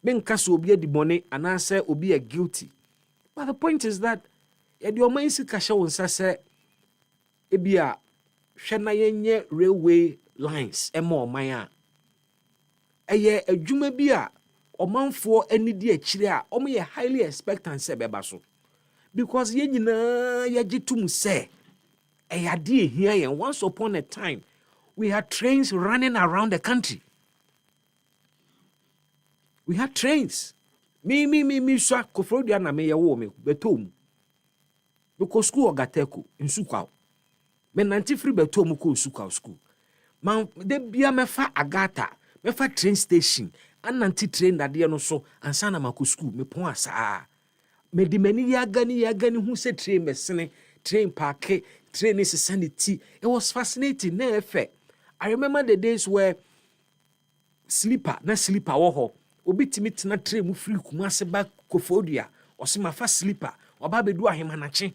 benka so obi adi bone anase obi are guilty, but the point is that ye de oman sika hye wonsa se ebia hwe na yenye railway lines ema oman a eye adwuma bi a omanfo anidi akire a omo ye highly expectant se beba so because ye nyina ye gitum se eyade ehia yen. Once upon a time we had trains running around the country. We had trains. Me so kofrodia na me ye wo me betom because school ogateko nsukwa me nanti free betom ko nsukwa school man de bia mefa agata mefa train station ananti train that dey no so ansa na mako school me pon asa me di mani ya gani hu se train mesene train park train is sanity. It was fascinating na efe. I remember the days where sleeper wo ho obi timi tena train mu free Kumase ba Kofodia o se mafa sleeper oba bedu ahemanache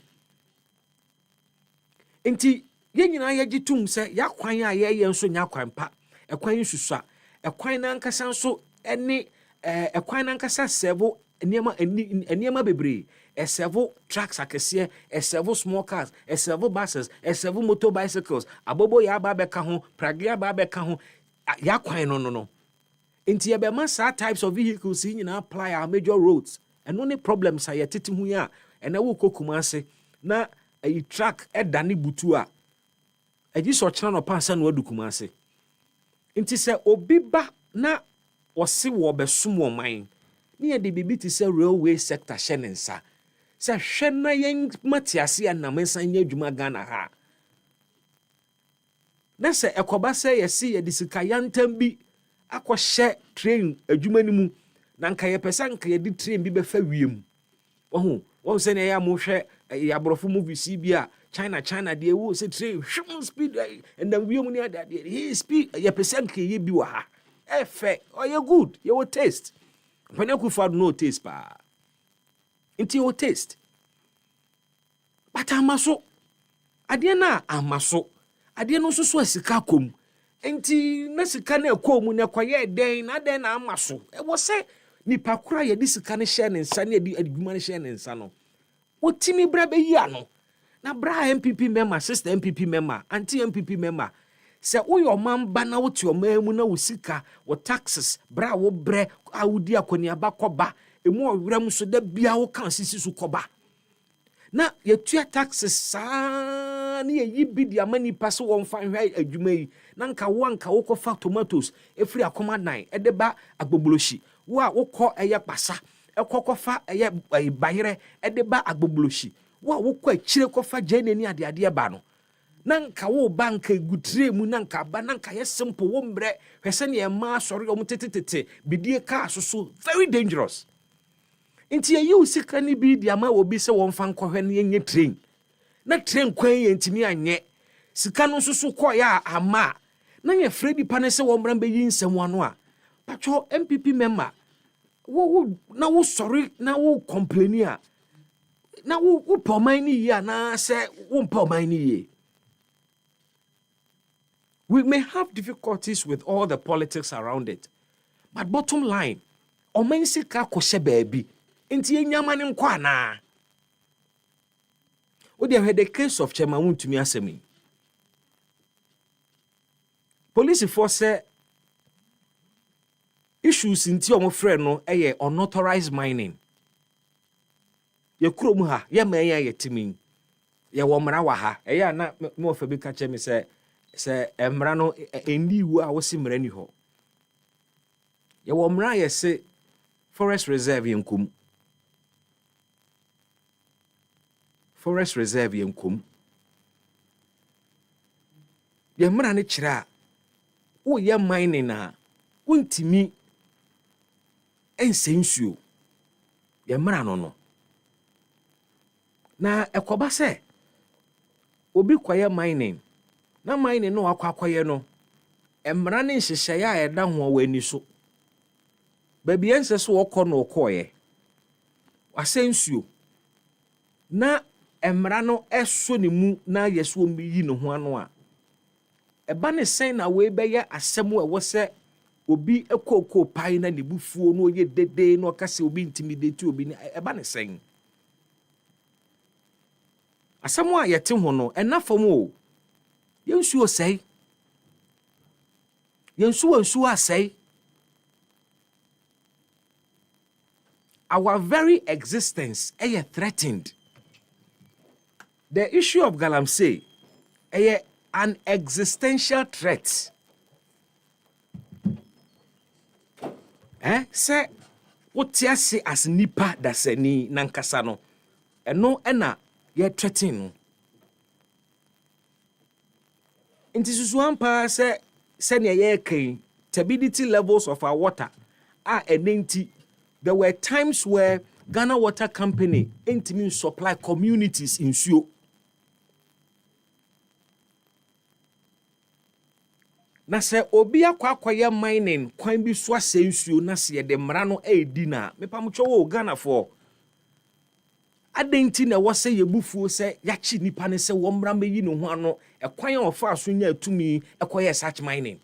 enti ye nyina ye gitum se ya kwan a ye nso nya kwan pa ɛkwan susua ɛkwan na nkasa nso ɛne ɛkwan na nkasa servo nneɛma bebree servo trucks akɛseɛ servo small cars servo buses servo motor bicycles abobo ya aba bɛka ho pragea aba bɛka ho ya kwan no nti yɛbɛma saa types of vehicles yi nyinaa apply our major roads ɛno ne problems a yɛtete ho yi a ɛna wo kokuma ase na ayi truck ɛdane butu a ɛgye sɛ ɔkyena no pansa no adu kuma ase nti sɛ obi ba na ɔse wɔ bɛsom wɔ man ne yɛde biribi te sɛ railway sector hyɛ ne nsa sɛ hwɛ na yɛn mate ase a nam nsa nyɛ adwuma Ghana ha na sɛ ɛkɔba sɛ yɛse yɛde sika yantam bi akɔhyɛ train adwuma no mu na nka yɛpɛ sɛ nka yɛde train bi bɛfa wiem wɔn sɛ ne ɛyɛ amohwɛ yɛaborɔfo movies bi a China deɛ wo sɛ train hwom speed ɛnam wiem ne adeɛ he speed yɛpɛ sɛ nka yɛ bi wɔ ha ɛfɛ ɔyɛ good yɛwɔ taste mpanya Akufo-Addo no taste pa nti yɛwɔ taste but amaso adeɛ na amaso adeɛ no nso so asika kom nti na sika na ɛkɔ mu na kɔyɛ den na den na amaso ɛwɔ sɛ nipa kora yɛde sika no hyɛ ne nsa ne yɛde adwuma no hyɛ ne nsa no wotimi bra bɛyi ano na bra MPP member sister MPP member anti MPP member sɛ woyɛ ɔman ba na wote ɔman mu na wo sika wo taxes bra wo brɛ a wodi akɔniaba kɔba emu ɔwerɛm so da bia wo kan sisi so kɔba na yɛtua taxes saa ne yɛyi bi di ama nipa sɛ wɔmfa nhwɛ adwuma yi na nka wokɔfa tomatoes ɛfiri akɔma nan ɛde ba agbobolohyi wo a wokɔ ɛyɛ kpasa ɛkɔkɔfa ɛyɛ bayerɛ ɛde ba agbobolohyi wo a wokɔ akyire kɔfa gyene ni adeadeɛ ba no na nka wo ba nka egutire mu na nka ba na nka yɛ simple wo mbrɛ hwɛ sɛ ne ɛma asɔre ɔmo tetetete bidie kaa so very dangerous nti yɛyi wo sika ne bi di ama obi sɛ wɔmfa nkɔhwɛ ne yɛnyɛ train na train kwan yɛ ntimi anyɛ sika no nso so kɔɔ yɛ ama na yɛ Freddy pa ne sɛ wɔmmra bɛyi nsɛm ano a patwɔ MPP member wo na wo sorry na wo complain a na wo pɔman ni yie na sɛ wo pɔman ni yie. We may have difficulties with all the politics around it, but bottom line ɔman sika kɔhyɛ baabi nti enyama ne nkɔ ana o dey had the case of Chairman Wontumi Asemi. Police force say issues nti omo frɛ no ɛyɛ unauthorized mining. Ye kurom ha ye ma ye yetimi ye wo mra wa ha ɛyɛ na me ofa bi ka kyɛ me sɛ emra no endi wu a wo si mra ni hɔ. Ye wo mra ye se forest reserve yenkum. Forest reserve yenkum. Ye mra ne kyerɛ a wo ye mining na wontimi ensensuo. Ye mra no. Na ekoba sɛ obi kwaye mining na mining no akwaye no emra ne nhyehyɛ a ɛda ho wani so baabi ense so wɔkɔ no kɔye wasensuo na emra no ɛso ne mu na yeso mi yi ne ho ano a ɛba ne sɛn na we bɛyɛ asɛm a ɛwɔ sɛ obi ekoko pai na ne bufuo no ye dede no kase obi intimidate obi ɛba ne sɛn asɛm a yɛte ho no ɛnafam o yensuo sɛe yensuo asɛe. Our very existence is threatened. The issue of Galamsey is an existential threat. Say what you say as nipa daseni nankasa no eno ena ye threatening. Inti susuampa say ne ye kan turbidity levels of our water are enenti. There were times where Ghana Water Company intimi supply communities in Suo. Na se obi akwaye mining kwan bi so asensuo na se de mra no edi na mepamcho wo Ghana for adenti na wo se yebufuo se yachi nipa ne se wo mra meyi ne ho ano e kwan a ofa so nya atumi ekoye search mining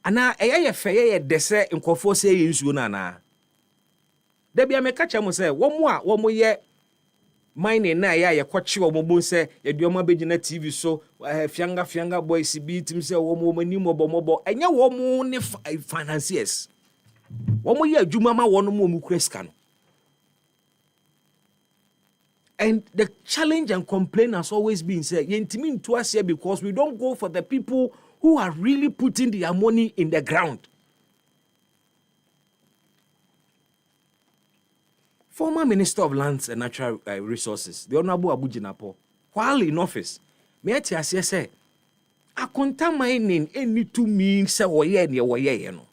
ana ɛyɛ fɛyɛ yɛ dese nkɔfo sɛ yɛ nsuo na na da bia me ka kyɛ mo sɛ wɔn yɛ mining na yɛ kɔkye wɔn bo sɛ yɛde wɔn abɛgyina TV so fianga boys bi tim sɛ wɔn ani mɔbɔ ɛnyɛ wɔn ne financiers wɔn yɛ adwuma ma wɔn mu kura sika no. And the challenge and complaint has always been said, yentimi to us here because we don't go for the people who are really putting their money in the ground. Former Minister of Lands and Natural Resources, the Honorable Abu Jinapo, while in office, me ati ase say, akonta mining any to mean say woye ne woye no.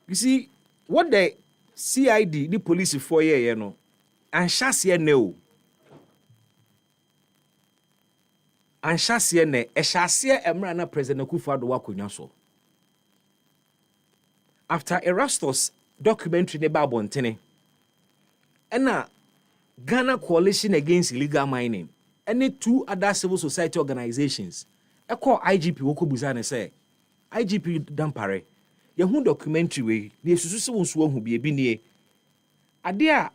You see, what the CID, the police for ye no, and shasiye ne o. And shasiye ne, e shasiye emra na President Akufo-Addo wakonya so. After Erastus documentary ne ba bontene, ena Ghana Coalition Against Illegal Mining, and 2 other civil society organizations, e call IGP woko buzane say, IGP Dampare, yehu documentary we, the susu wonso hu bi nie. Ade a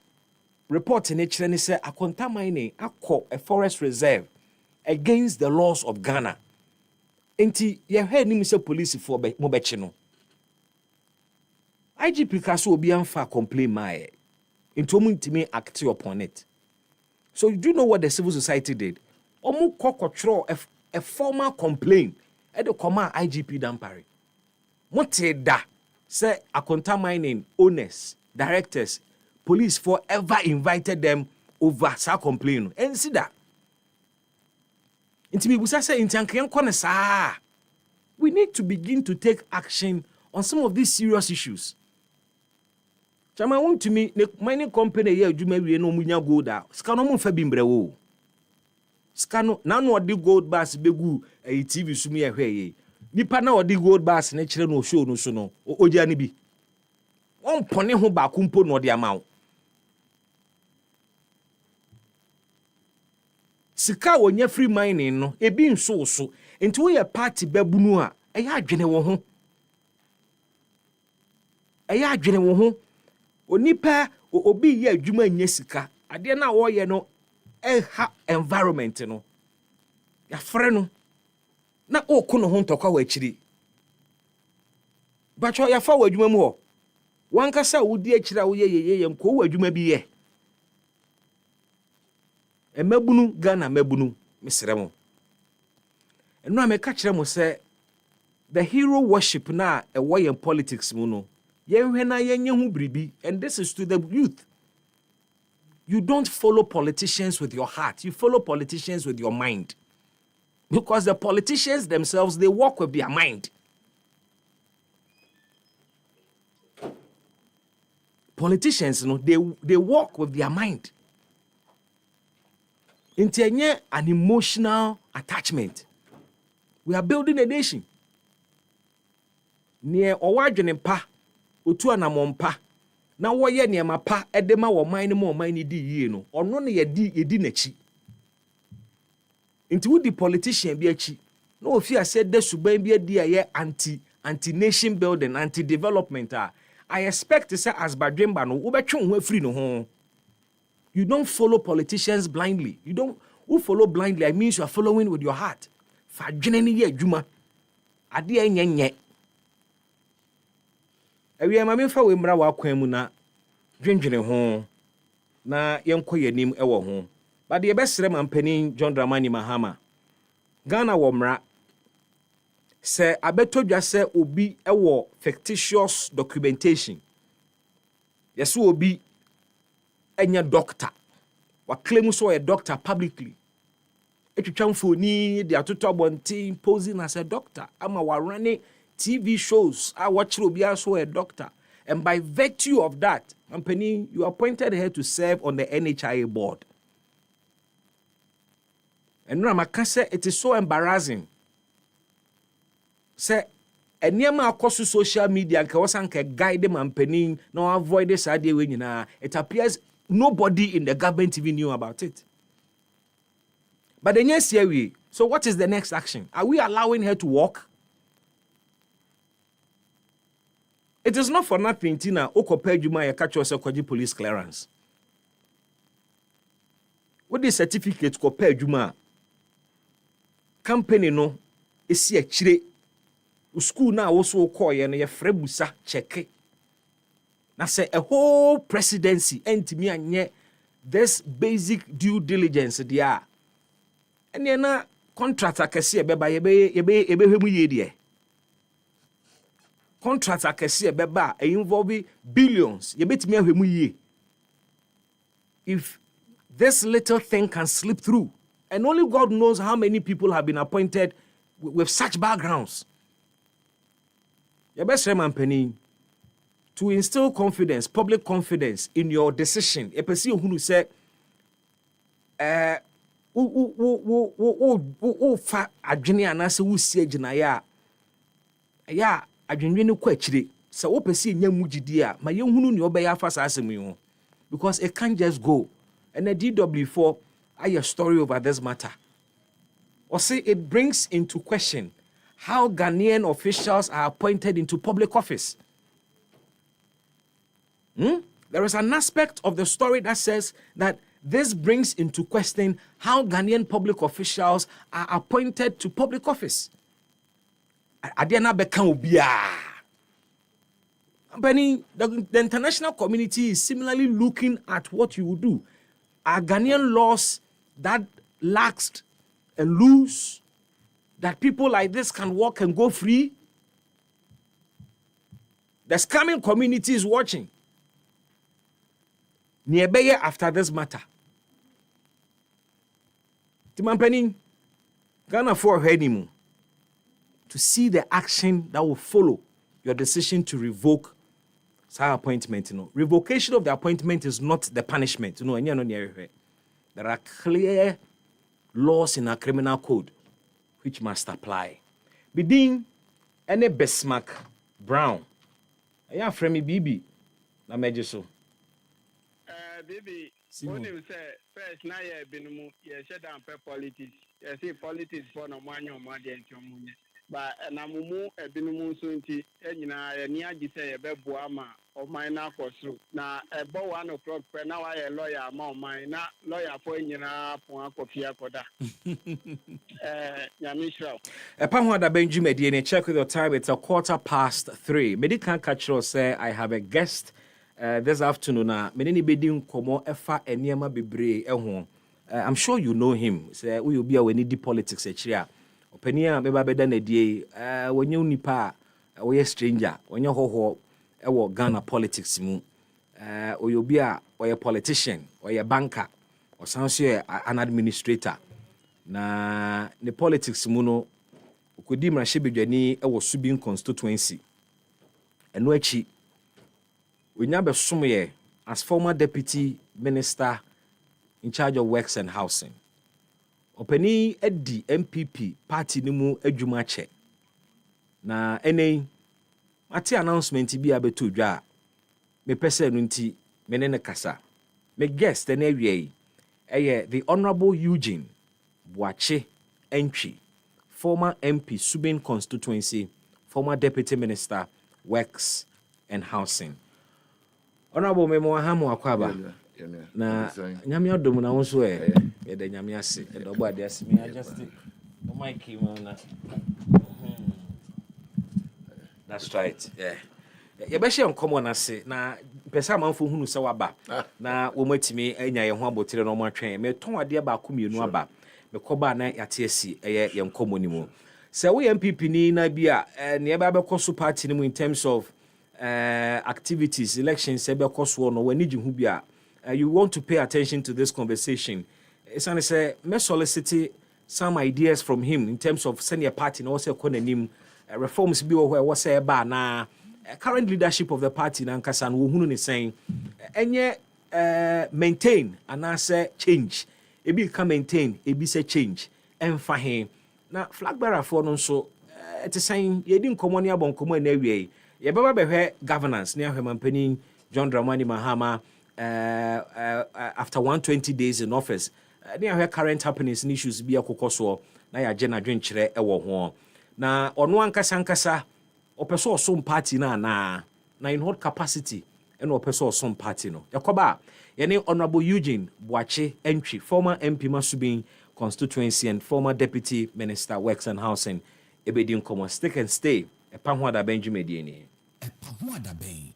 report ne kire ne say akonta mining akọ a forest reserve against the laws of Ghana. Enti ye hwe ni say police for mo bechi no. IGP ka so obi amfa complain my into ntimi act upon it. So you do know what the civil society did? Omu kokotro a formal complaint at the command IGP Dampare. Mote da say akonta mining owners, directors, police forever invited them over sa complaint. And see that. Intimi busa say intanken kone sa. We need to begin to take action on some of these serious issues. Chama want to me mining company here adwuma wie no munya gold a ska no mfa bimbre wo. Ska no na no odi gold bars begu TV sum ye hwe ye. Nipa na odi gold bars na kire no show no so no ogya ni bi. Won pone ho ba kumpo no odi amawo. Sika wonya free mining no ebi nso so enti wo ye party babunu a eya adwene wo ho. Eya adwene wo ho. Onipa obi ye adwuma nya sika ade na wo ye no ha environment no ya frɛ no na okuno ho ntokwa wa akiri bacho ya fa wa adwuma mu ho wanka sa wodi akira wo ye mko wa adwuma bi ye emabunu Ghana mabunu mesrɛ mo eno ameka kire mo sɛ the hero worship na ɛwɔ yɛn politics mu no and this is to the youth. You don't follow politicians with your heart. You follow politicians with your mind. Because the politicians themselves, they work with their mind. Politicians, you know, they work with their mind. It's an emotional attachment. We are building a nation. Near Owadjene pa. Otu anamompa na woye niema pa edema wo man mo man di yie no ono ne yedi nachi nti wudi politician bi achi na ofi ase da suban bi adi aye anti nation building anti development I expect to say as badwemba no wo betwe ho afiri no ho. You don't follow politicians blindly. Who follow blindly, I mean you are following with your heart. Fa dwene ne ye adwuma ade enyenye. Ewe ma memfa we mra wa kwan mu na dwendwene ho na yenko yanim ewo ho. Ba de yebesere mampanin John Dramani Mahama. Ghana wo mra se abetodwa se obi ewo fictitious documentation. Yeso obi enya doctor. Wa claim so a doctor publicly. Etwetwamfo ni de atoto bontin posing as a doctor. Ama wa running TV shows, I watch Obi also a doctor. And by virtue of that, company, you appointed her to serve on the NHIA board. And Ramakase, it is so embarrassing. Say, and near my course social media, can guide them and penny, no avoid this idea when it appears nobody in the government even knew about it. But then yes, here So what is the next action? Are we allowing her to walk? It is not for nothing, Tina. Okope Juma ya catch yourself police clearance. What the certificate Kope Juma? Company no, isi a chire. School now also call ya frebusa check. Na say a whole presidency enti me anye this basic due diligence dia. Ene na contractor Kaseɛbɔ yebe hwemu ye die. Contractor Kaseɛbɔ involve billions. Yebetimi ahwemu ye. If this little thing can slip through, and only God knows how many people have been appointed with such backgrounds. Your best friend to instill confidence, public confidence in your decision. A person who say, fa adwene anase wo sie gina ya adwene no kwachire se wo pese nya mugidi a ma yehunu ne obeya fa sa asem yi because it can't just go. And the DW4 a story over this matter. Or say it brings into question how Ghanaian officials are appointed into public office. There is an aspect of the story that says that this brings into question how Ghanaian public officials are appointed to public office. Adiana beka obia. The international community is similarly looking at what you would do. Are Ghanaian laws that laxed and loose, that people like this can walk and go free? The scamming community is watching. Niebeye after this matter. Timampeni, Ghana for henimu to see the action that will follow your decision to revoke sa appointment. Revocation of the appointment is not the punishment. There are clear laws in our criminal code which must apply. Bidin any Besmack Brown. Aya frame Bibi na meje so. Bibi, when you say first na ye binumu ye shut down politics. You see politics for no money or money and money. But na mumu e binumu so nti enyina ye ni agi say ye bebo ama o man na koso na ebo 1 o'clock pe na wa ye lawyer ama o man na lawyer for enyina pon akofia koda nyamishra epa ho ada benjume die ne check with your time. It's 3:15. Medical catcher say I have a guest this afternoon na me ni bedi nkomo efa eniema bebre eho. I'm sure you know him. Say we will be a we need politics here. Openia beba beda na die wonye unipa we stranger wonye hoho ewo Ghana politics mu oyobi a oye politician oye banker or sounds an administrator na the politics mu no okodi mrahye ewo Subin constituency eno achi onya besom ye as former deputy minister in charge of works and housing. Openi edi MPP party ni mu adwuma che na ene ati announcement bi abeto dwa me pese no nti me ne kasa me guest na awie the Honorable Eugene Boache Entry, former MP Subin constituency, former deputy minister works and housing. Honorable Memo Hamu Akwaba na nyame odom na wo so ye de nyame ase e do body ase me adjust the mic na that's right yeah ye be share nkomo na ase na pesa manfo hunu se waba na wo matimi anya ye ho abotire no matwen me ton ade ba ko mienu aba me koba na yate asi ye nkomo ni mu se wo MPP ni na bia ne ba be koso party ni mu in terms of activities elections se be koso no wani ji hu bia you want to pay attention to this conversation. It's only say me solicit some ideas from him in terms of senior party and also economy reforms be where was say ba na current leadership of the party na nkasa no hunu ni saying enye maintain and I say change ebi can maintain ebi say change emfa he na flag bearer for no so it is saying ye di nkomo ni abon nkomo na awie ye baba behwe governance ne ahwemampani John Dramani Mahama after 120 days in office, there are current happenings and issues be a kokoso na yɛagye n'adwenkyerɛ ɛwɔ ho na ɔno ankasa ɔpɛ sɛ ɔsom party no anaa na in what capacity ɛna ɔpɛ sɛ ɔsom party no yɛkɔba yɛne Honorable Eugene Boakye Entry, former MP Masubin constituency and former Deputy Minister Works and Housing ebedi nkɔmmɔ stick and stay ɛpa ho ada Benjamin Dieni ɛpa ho ada bɛn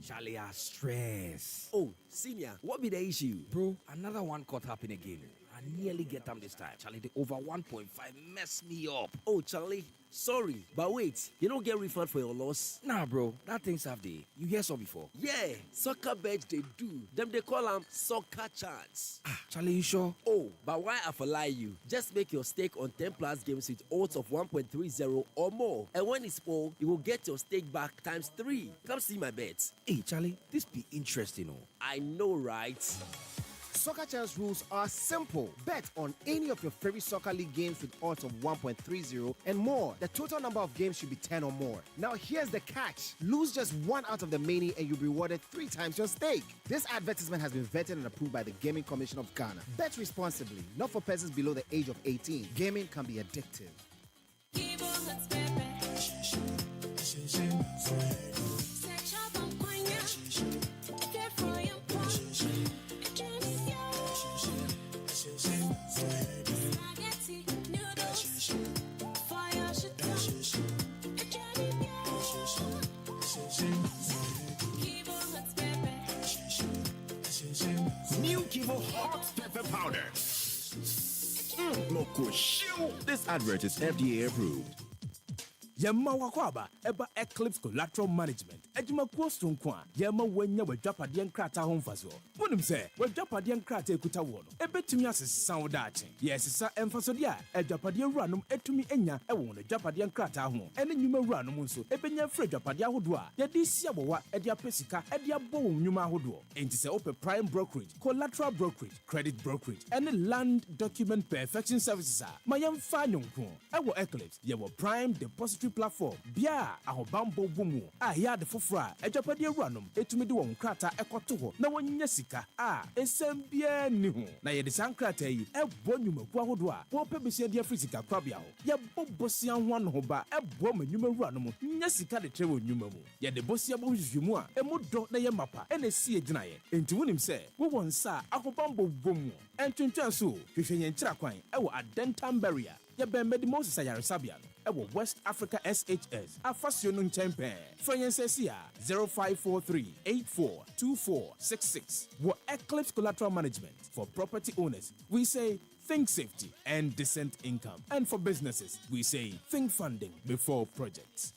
Charlie, I stress. Oh, senior, what be the issue? Bro, another one caught up in again. I nearly get them this time. Charlie, the over 1.5 messed me up. Oh, Charlie, sorry, but wait, you don't get refund for your loss? Nah, bro, that thing's half day. You hear so before? Yeah, soccer bets they do. Them they call them soccer chance. Ah, Charlie, you sure? Oh, but why I for lie you? Just make your stake on 10 plus games with odds of 1.30 or more. And when it's full, you will get your stake back times 3. Come see my bets. Hey, Charlie, this be interesting, oh. I know, right? Soccer Chance rules are simple. Bet on any of your favorite soccer league games with odds of 1.30 and more. The total number of games should be 10 or more. Now here's the catch. Lose just one out of the many and you'll be rewarded 3 times your stake. This advertisement has been vetted and approved by the Gaming Commission of Ghana. Bet responsibly, not for persons below the age of 18. Gaming can be addictive. New Kivo hot pepper powder. Loco shoe. This advert is FDA approved. Yemma wakwaba eba Eclipse Collateral Management. Ejima kuostro nkwa yemma wanya wadwapade nkrata ho mfaso. Wonim se wadwapade nkrata ekuta wo no. Ebetumi asesa wo daache. Yesesa emfasode a adwapade awuranom etumi enya ewo no adwapade nkrata ho. Ene nyuma awuranom nso ebenya frɛ adwapade ahodo a yede sia bowa ede apesika ede abo wo nyuma ahodo. Enti se ope prime brokerage, collateral brokerage, credit brokerage, ene land document perfection services a mayemfa nyonko. Ewo Eclipse yewo prime depository platform bia ahobambo bomu a ya de foforo a adwapade awuranom etumi de won krata ekoto ho na wonya sika a esem bia ni ho na ye de sankrata yi ebo nyumaku ahodo a wo pe besia de afrisika kwabia ho ye bobosia ho no ho ba ebo manyuma awuranom nya sika de trewo nyuma mu ye de bosia bo hwehwemu a emu do na ye mapa ena sie gina ye enti wonim se wo wonsa ahobambo bomu entwentwen so hwehwenye nkyira kwan ewo adentam barrier ye bembe Moses ayaresabia ewo West Africa SHS afasio no nchempe frenyensesia 0543842466 wo Eclipse Collateral Management. For property owners we say think safety and decent income, and for businesses we say think funding before projects.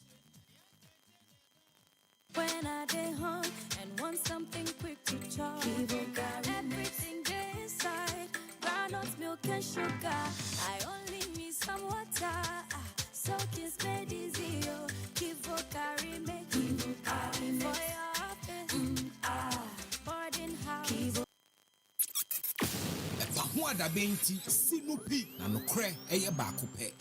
When I get home and want something quick to chop, everything there inside, groundnut milk and sugar. I only need some water, so kiss made easy. Kivo carry me, Kivo carry me for your office, boarding house. ɛpa ho ada bɛnti sinupi na nokorɛ ɛyɛ baako pɛ.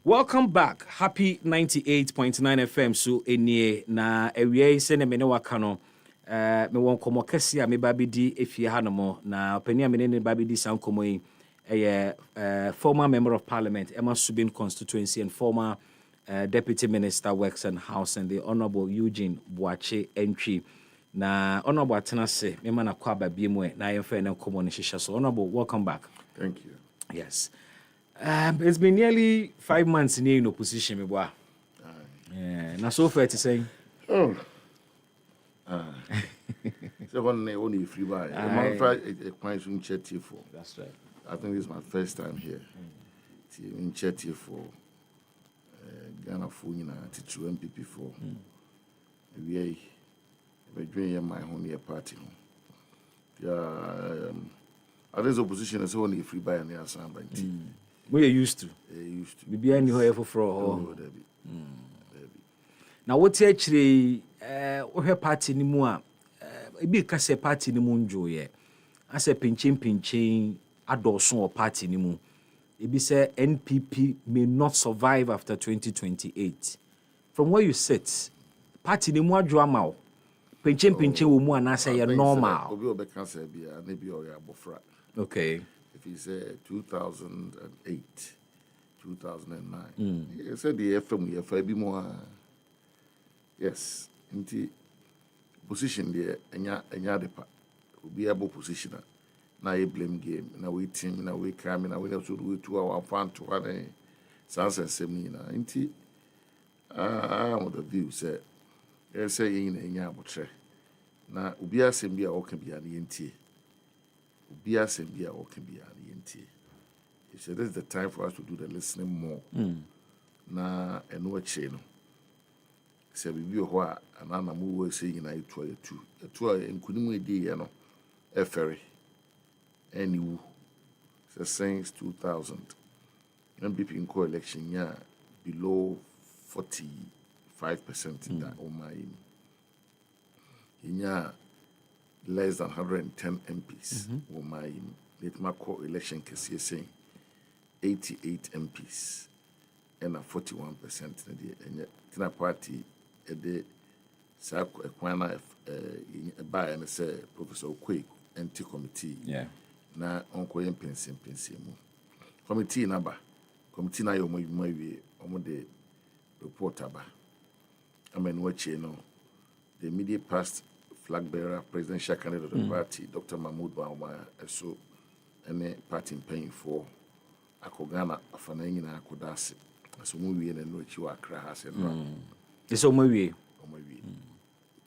Welcome back. Happy 98.9 FM. So, enie na ewie se ne mene waka no. Me won komo kese a me ba bidi efie ha no mo na opani a me ne ba bidi san komo yi former member of parliament Emma Subin constituency and former deputy minister works and housing, the Honorable Eugene Boakye Entry. Na Honorable Atenase me ma na kwa ba biemu na yemfa ne komo ne hihye so. Honorable, welcome back. Thank you. Yes. It's been nearly 5 months in opposition, me boy. Yeah, now so far to say. Oh. So only free buy. A quite in Chetty for. That's right. I think this is my first time here. In Chetty for Ghana for to MPP for. We doing my own party. Yeah, others opposition is only free buy and they are signed by team. We are used to. Used to. We be any however for. Now what actually we party ni mu a e bi ka se party ni mu njo ye. Ase pinchin adoso or party ni mu. E bi say NPP may not survive after 2028. From where you sit, party ni mu adwo ama o. pinche wo mu anase ye normal. Obi obe cancer bia na bi o ya bofra. Okay. If he said 2008, 2009. He said the FM ye fa bi mo. Yes. Nti position there enya depa. Obi able positioner. Na ye blame game, na we team, na we crime, na we have to do 2 hour fan to one sunset seminar. Nti I am the view say in enya abotre. Na obi asem bia o kan bia na yentie. Obi asem bia o kan bia na yentie. He said this is the time for us to do the listening more. Na eno ache no. Se bibi ho a anana mu wo se nyina etu enkunimu edi ye no efere wu since 2000 MPP in co-election yeah below 45% in that yeah less than 110 MPs let my co-election case saying 88 MPs and a 41% in the party the Sakwana by and say Professor Quick NT committee na onko yen pensim mu committee na yo mo wie omo de report aba amen wache no the immediate past flag bearer presidential candidate of the party Dr. Mahmoud Bawumia so ene party paying for akogana afana nyina akodase so mo wie na no achi wa akra ha se no eso mo wie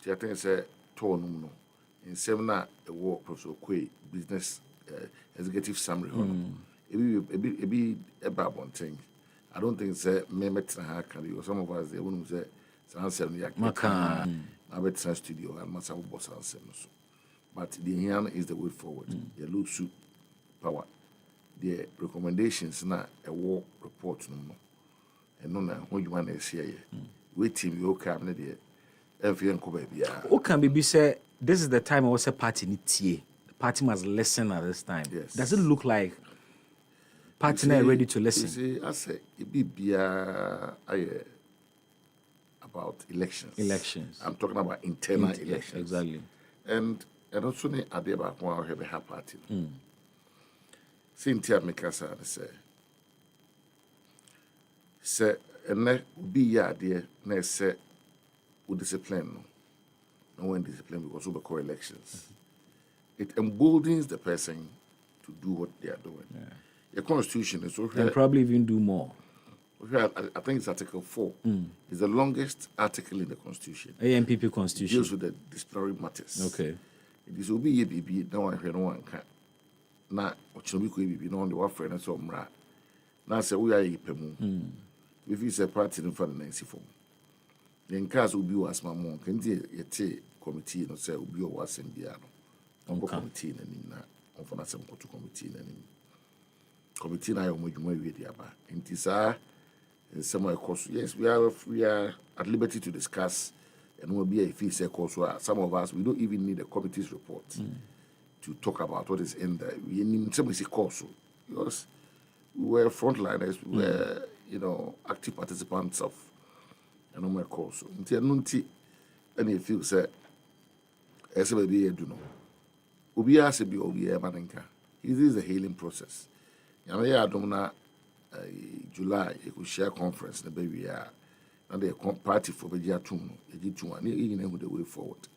I think say tone no in seminar Professor Kwe business executive summary ebi about one thing. I don't think say me metra can you some of us they won't say answer no yak maka na betra studio and masa wo boss answer no so but the here is the way forward the lose power the recommendations na a war report no and no na ho you na share waiting you come na there every enko ba bia o can be say this is the time I was a party ni tie. The party must listen at this time. Yes. Does it look like party now ready to listen? You see, I say it be about elections. Elections. I'm talking about internal elections. Exactly. And also ni ade ba ko a have a party. Cynthia Mikasa say ene be ya de na say u discipline no. No one discipline because of the elections. It emboldens the person to do what they are doing. The constitution is and probably even do more. I think it's Article 4. It's the longest article in the constitution. AMPP constitution. It deals with the disciplinary matters. Okay. It is obi BB, no one can. Na ochinobi BB, no one the friend and so mra. Na say we are yipemu. If it's a party in front of Nancy form. In case ubi was my mom, can yete committee no say ubi was in biano. On committee na nim na on for na sem to committee na nim. Committee na yo modwuma wie dia ba. Nti sa some course yes we are at liberty to discuss and will be a fee say course some of us we don't even need a committee's report to talk about what is in there. We need some course because we were frontliners, we were active participants of and on my course. Until any feel say as a baby do know. Ubi as a be obi manenka. It is a healing process. Yamaya domna July you could share conference the baby and the party for Beja Tum, the way forward.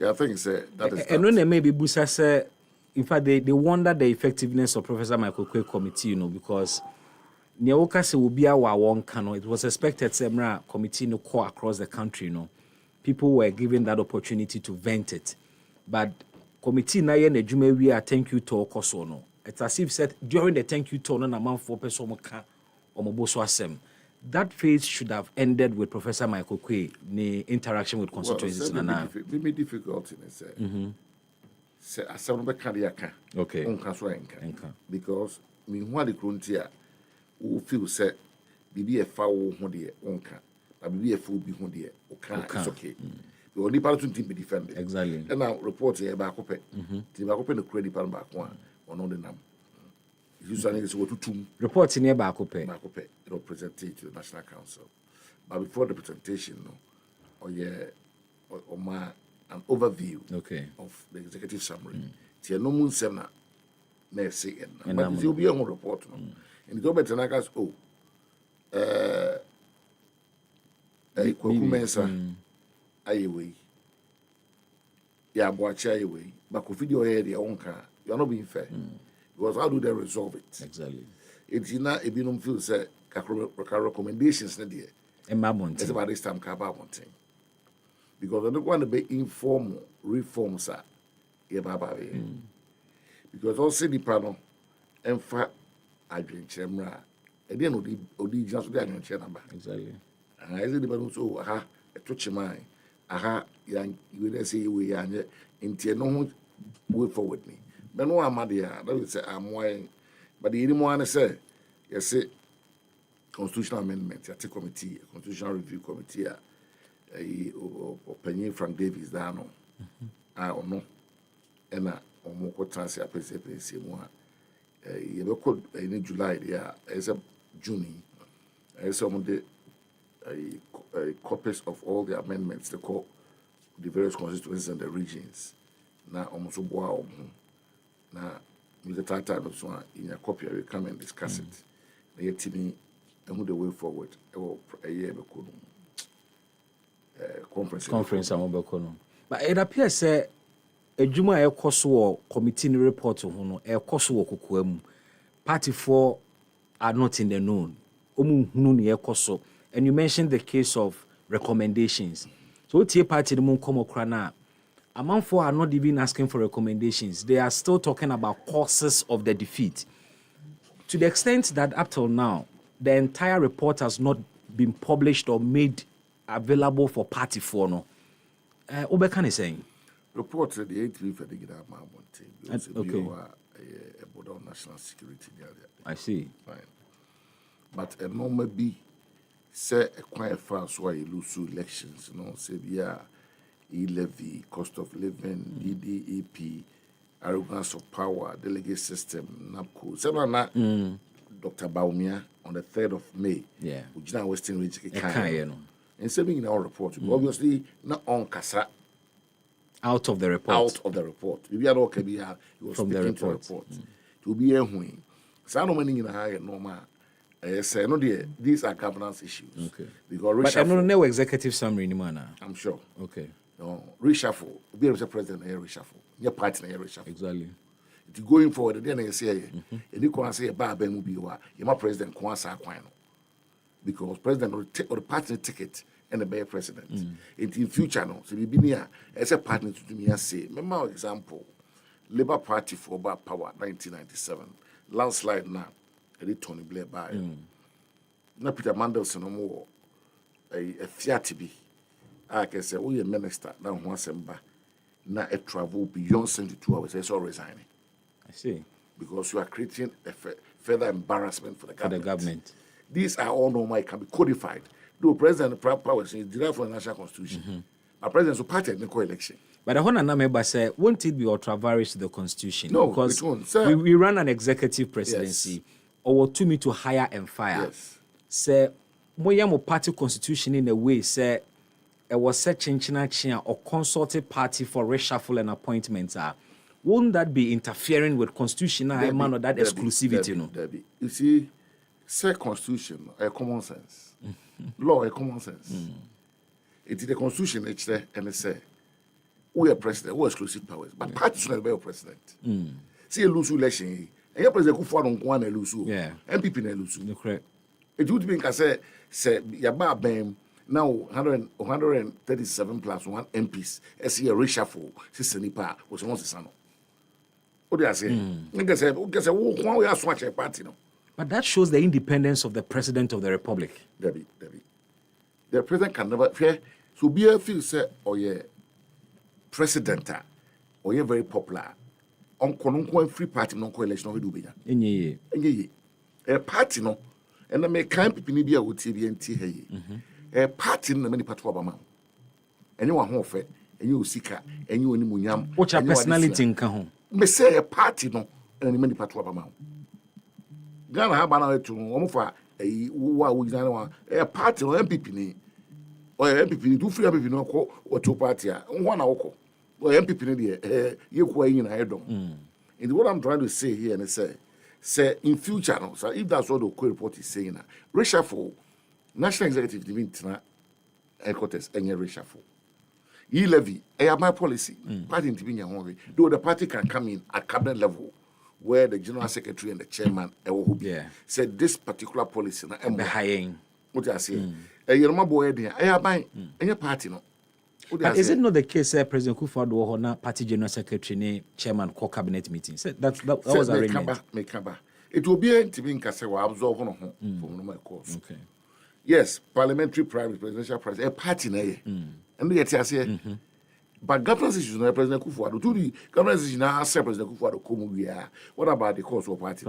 I think that is and when they maybe Busa say in fact they wonder the effectiveness of Professor Michael Quay committee, because Nyawoka se will be our one cano. It was expected Semra committee no call across the country, people were given that opportunity to vent it. But committee na ye na jume we are thank you talk also no. It's as if said during the thank you talk na man for person ka omoboso asem. That phase should have ended with Professor Michael Quay the interaction with constituencies na. It be difficult in say. Say asem be kan okay. Onka so enka. Because me hu ade krontia who feel say bibi e fa wo ho de onka. But bibi e fa obi ho de oka it's okay. The only person to be defended. Exactly. And now report here back up. The back up in the credit pan back one or no the name. Usually it's what to two reports in here back up. Back up present it to the National Council. But before the presentation, or yeah, or my an overview of the executive summary. Tia no mun semna na say and but you be a report no. And go better na gas kwaku mensa ayewe. Ya boacha ayewe. But ko video here the onka. You are not being fair. Because how do they resolve it? Exactly. It's not a binum feel say recommendations na there. It's about this time kaba one thing. Because I don't want to be informal reforms sir. Because also the panel emfa adwenche mra. E dey no odi just dey adwenche number. Exactly. And I say the panel so aha etouch mine. Aha you will say we anye ntie no way forward me. But no amadia that will say I'm why but the anyone say yes say constitutional amendment at committee constitutional review committee opinion Frank Davis dano no and omoko transi apese mu ye be called in July there as a June as some of the copies of all the amendments they call the various constituencies and the regions na almost boa na the title so in a copy we come and discuss it na yet me the way forward a year conference but it appears say adwuma e koso committee report ho no e koso kokoam party for are not in the known omu hunu ne e koso and you mentioned the case of recommendations so tie party no mon come okra na amanfo are not even asking for recommendations they are still talking about causes of the defeat to the extent that up till now the entire report has not been published or made available for party for no. Obeka is saying report the 8th for the okay. About national security. I see. Fine. But a normal be say a quiet fast why you lose elections, you know, say yeah, levy, cost of living, DDEP, arrogance of power, delegate system, NAPCO. Several Dr. Baumia on the 3rd of May. Yeah. Ujina Western Region. And saying in our report, obviously not on Kasa. Out of the report. Out of the report. Maybe I don't care. He was from speaking the report. To be a wing. So I don't mean in a higher normal. Say no, these are governance issues. Okay. Because but I don't know executive summary anymore now. I'm sure. Okay. No, reshuffle. Be a president and reshuffle. Your party and reshuffle. Exactly. If you going forward, then I say, and you can say, "Baba, mu biwa." You're my president. Kwansa kwano. Because president will take or the party ticket and the president. In future, no. So we be near as a partner to me. I say, remember example, Labour Party for about power, 1997. Landslide now. Tony Blair by. Na Peter Mandelson no more. A fiat be. I can say, we a minister now once and back. Now a travel beyond 72 hours. I saw resigning. I see. Because you are creating a further embarrassment for the government. For the government. These are all normal, it can be codified. Though president powers is derived from the national constitution. A president will party in the election. But I want to remember, say, won't it be ultra virus to the constitution? No, because it won't. Sir, we run an executive presidency, or to me to hire and fire. Yes. Say, mo party constitution in a way, say, it was such a or consulted party for reshuffle and appointments. Won't that be interfering with constitutional man or that exclusivity? No. You see, say constitution, a common sense. Law, a common sense. It is the constitution, it's there, and it say, we are president, we exclusive powers, but party should not be a president. See, a lose election, and your president could fall on one and lose. MPP and lose. Correct. It would be, say, Yaba Bam, now 137 plus 1 MPs, as a reshuffle, Sister Nipa was once a son. What do I say? Because one way I swatch a party now. But that shows the independence of the president of the republic. Debbie. The president can never fear. So be a feel say, oh yeah, president, or you're very popular. On free party, no coalition, we do be. Enye. A party no, and I make kind people be a would TV and tea. A party in the many part of a man. And you are home fair, and you seek her, and you and Munyam. What's your personality in Kahon? Me say a party no, and many part of a man. Ghana have an to almost a party or MPP. or MPP do free MPP no ko or two party one oko or MPP no dey you kwa yin I don't. And what I'm trying to say here and say in future no, so if that's what the report is saying, reshuffle national executive divinity headquarters any reshuffle. E-levy, my policy. Party to be though the party can come in at cabinet level where the general secretary and the chairman said this particular policy na what I say. You're my boy there. I buy any party no. But is it not the case, President Kufuor or na party general secretary ne chairman call cabinet meetings? That was arrangement. It will be to be in Kaseɛbɔ absorb on from my course. Okay. Yes, parliamentary primary, presidential primary, a party na and yet I say, but governance is not President Kufuor. To the governance is now President Kufuor come. What about the course of party?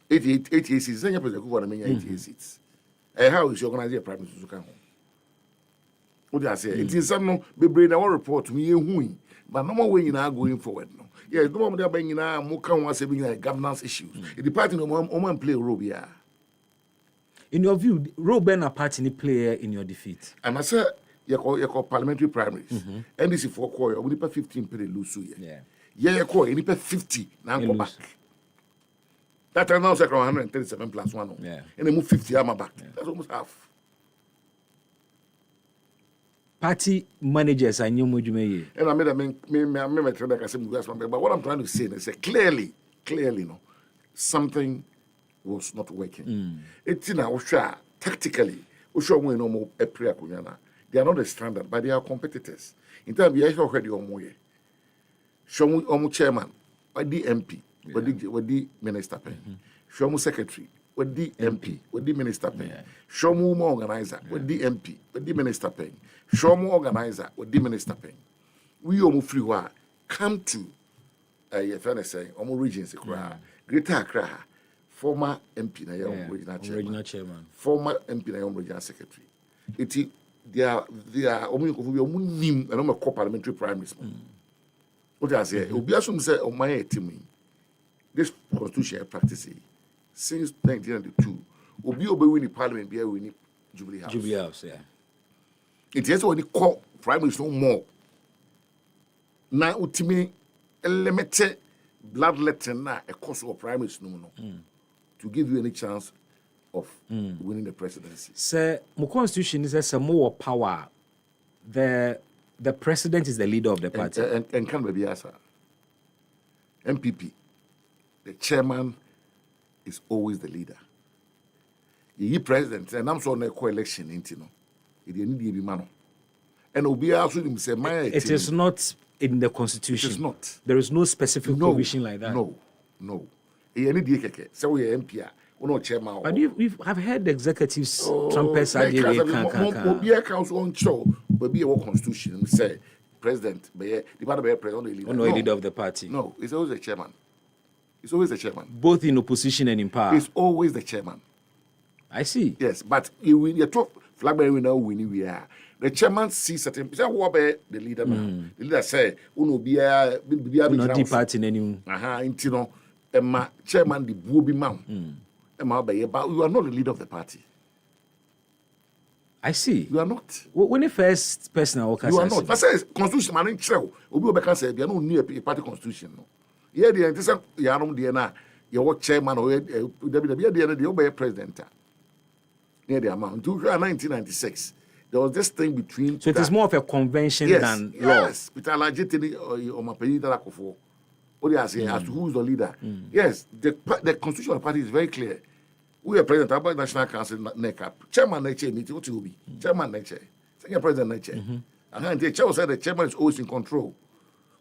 88 seats. Then President Kufuor mean 88 seats. How is organizing a prime minister to come home? What do I say? It is some no be bring our report to me who, but no more way in our going forward. No, yes, no more they are bringing now more can was having governance issues. The party no more play a role here. In your view, role Ben a party player in your defeat. And I said. You call parliamentary primaries. NDC for call we need 15 per lose here. Yeah, you call you need 50 now go back. That now is 137 plus 1. Yeah. And they move 50 am back. That's almost half. Party managers I knew Mujume. And I made a trade like I said, but what I'm trying to say is clearly, no, something was not working. It's in our share tactically. We show we no more a prayer. They are not the standard, but they are competitors. In terms of the already on show me chairman, with the MP, with the minister pen. Show me secretary, with the MP, with the minister pen. Show me organizer, with the MP, with the minister pen. Show me organizer, with the minister pen. We all free war come to a fairness saying, regions, Greater Accra, former MP, regional chairman, former MP, regional secretary. They are only and I'm a parliamentary primaries. What I say, Obiasum said on my team, this constitution practice since 1992. Obi obey the parliament, be winning Jubilee House. Jubilee House, yeah. It is when the call primaries no more. Now, ultimately, limited bloodletting now a course of primaries no. To give you any chance of winning the presidency. Sir, my constitution is a more power. The president is the leader of the party. And can be answer. MPP, the chairman is always the leader. The president, and I'm so on a co-election, it need to be man. And Obi also say, it is not in the constitution. It is not. There is no specific provision like that. No. Any DKK, so we are MP. No chairman. But I've heard the executives trumpets idea can council on show, but be a constitution say president, the president, no leader of the party. No, it's always the chairman. It's always the chairman. Both in opposition and in power. It's always the chairman. I see. Yes, but you talk flag bearing we know we are. The chairman sees certain people. What about the leader now? The leader say, "Uno be a party anymore." Intino, and chairman the booby man. But you are not the leader of the party. I see. You are not. When the first person you are not. That's a constitution man in Chel. Obi Obeka said, "You are not near a party constitution." No. Yeah, the antisa yanom the na your chairman or the obey president. Near the amount. Until 1996, there was this thing between. So it is more of a convention than law. Yes, Peter Lajitini or Mapeni Dalakofo. What do I say as to who is the leader? Yes, the constitution of the party is very clear. We are president about National Council NECAP. Chairman nature meeting, what will be? Chairman nature. Second president nature. And the chair said the chairman is always in control.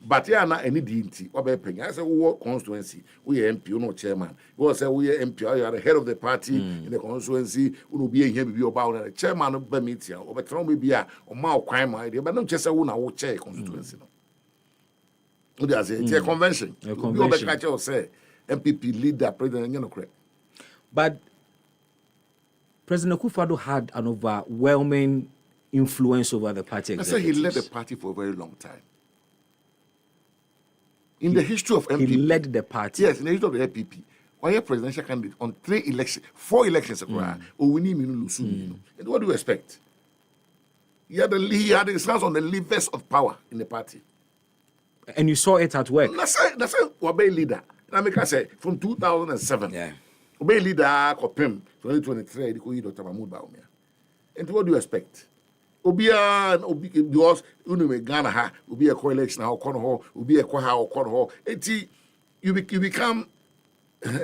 But yeah, not any dignity. What about paying? I said, what constituency? We are MP, no chairman. We say we are MP, you are the head of the party in the constituency. We will be here, be about the chairman of the meeting. Or the throne will be a mile crime idea, but not just a one hour chair constituency. What do I say? It's a convention. A convention. You say MPP leader, president, you know, correct. But President Kufuor had an overwhelming influence over the party executives. I said he led the party for a very long time. In the history of MPP. He led the party. Yes, in the history of the MPP. Why a presidential candidate on 4 elections, and what do you expect? He had his hands on the levers of power in the party. And you saw it at work. That's Obey leader. I make I say from 2007. Yeah. Obey leader Kopim 2023. Dr. Mahmoud Baumia. And what do you expect? Obia because Ghana ha Obi a co-election how corner Obi a corner. You become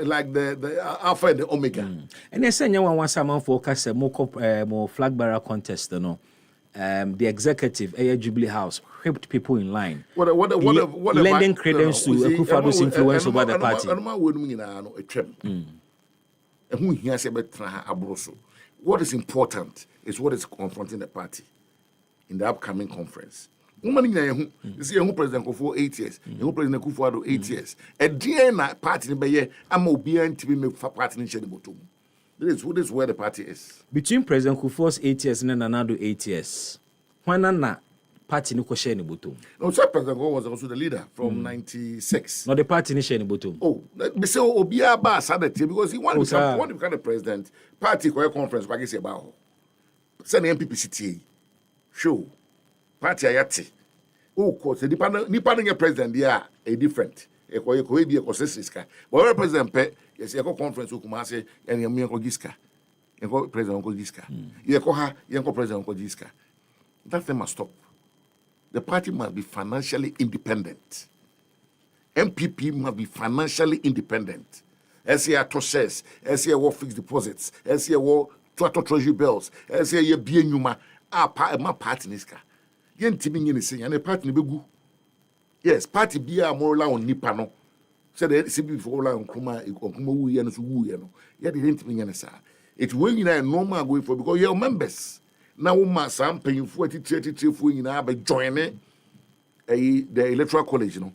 like the alpha and the omega. And they say you want someone focus more flag bearer contest, no. The executive, Jubilee House, whipped people in line. Lending credence to Akufo-Addo's influence over the party. What is important is what is confronting the party in the upcoming conference. You see, President Akufo 8 years, President Akufo-Addo 8 years. A DNA party in Baye, I'm obedient to be made for party in Shedibotum. This is where the party is. Between President Kufuor's 8 years and Nana-Addo 8 years, when Nana party no share ni bottom. No, so President Kufuor was also the leader from 96. No, the party no share ni bottom. Oh, me say Obia ba sadete because he wanted to become the president. Party ko conference kwa kisi ba ho. Send the MPP city. Show. Party ayati. Oh, course nipa no president there a different. Ko be ko sesiska. But president pe yes yeko conference ko kuma say en yemi ko giska. Yeko president ko giska. Yeko ha yeko president ko giska. That thing must stop. The party must be financially independent. MPP must be financially independent. SCA shares, SCA war fixed deposits, SCA war treasury bills, SCA ye bienuma. My party niska. Yen timi ni say and the party ni begu. Yes, party bia more la on nipa no. Said the CB for la on kuma wu ye no so wu ye no. Ye the timi ni sa. It when you normal going for because your members now ma sam paying for 33 for you na be join the electoral college no.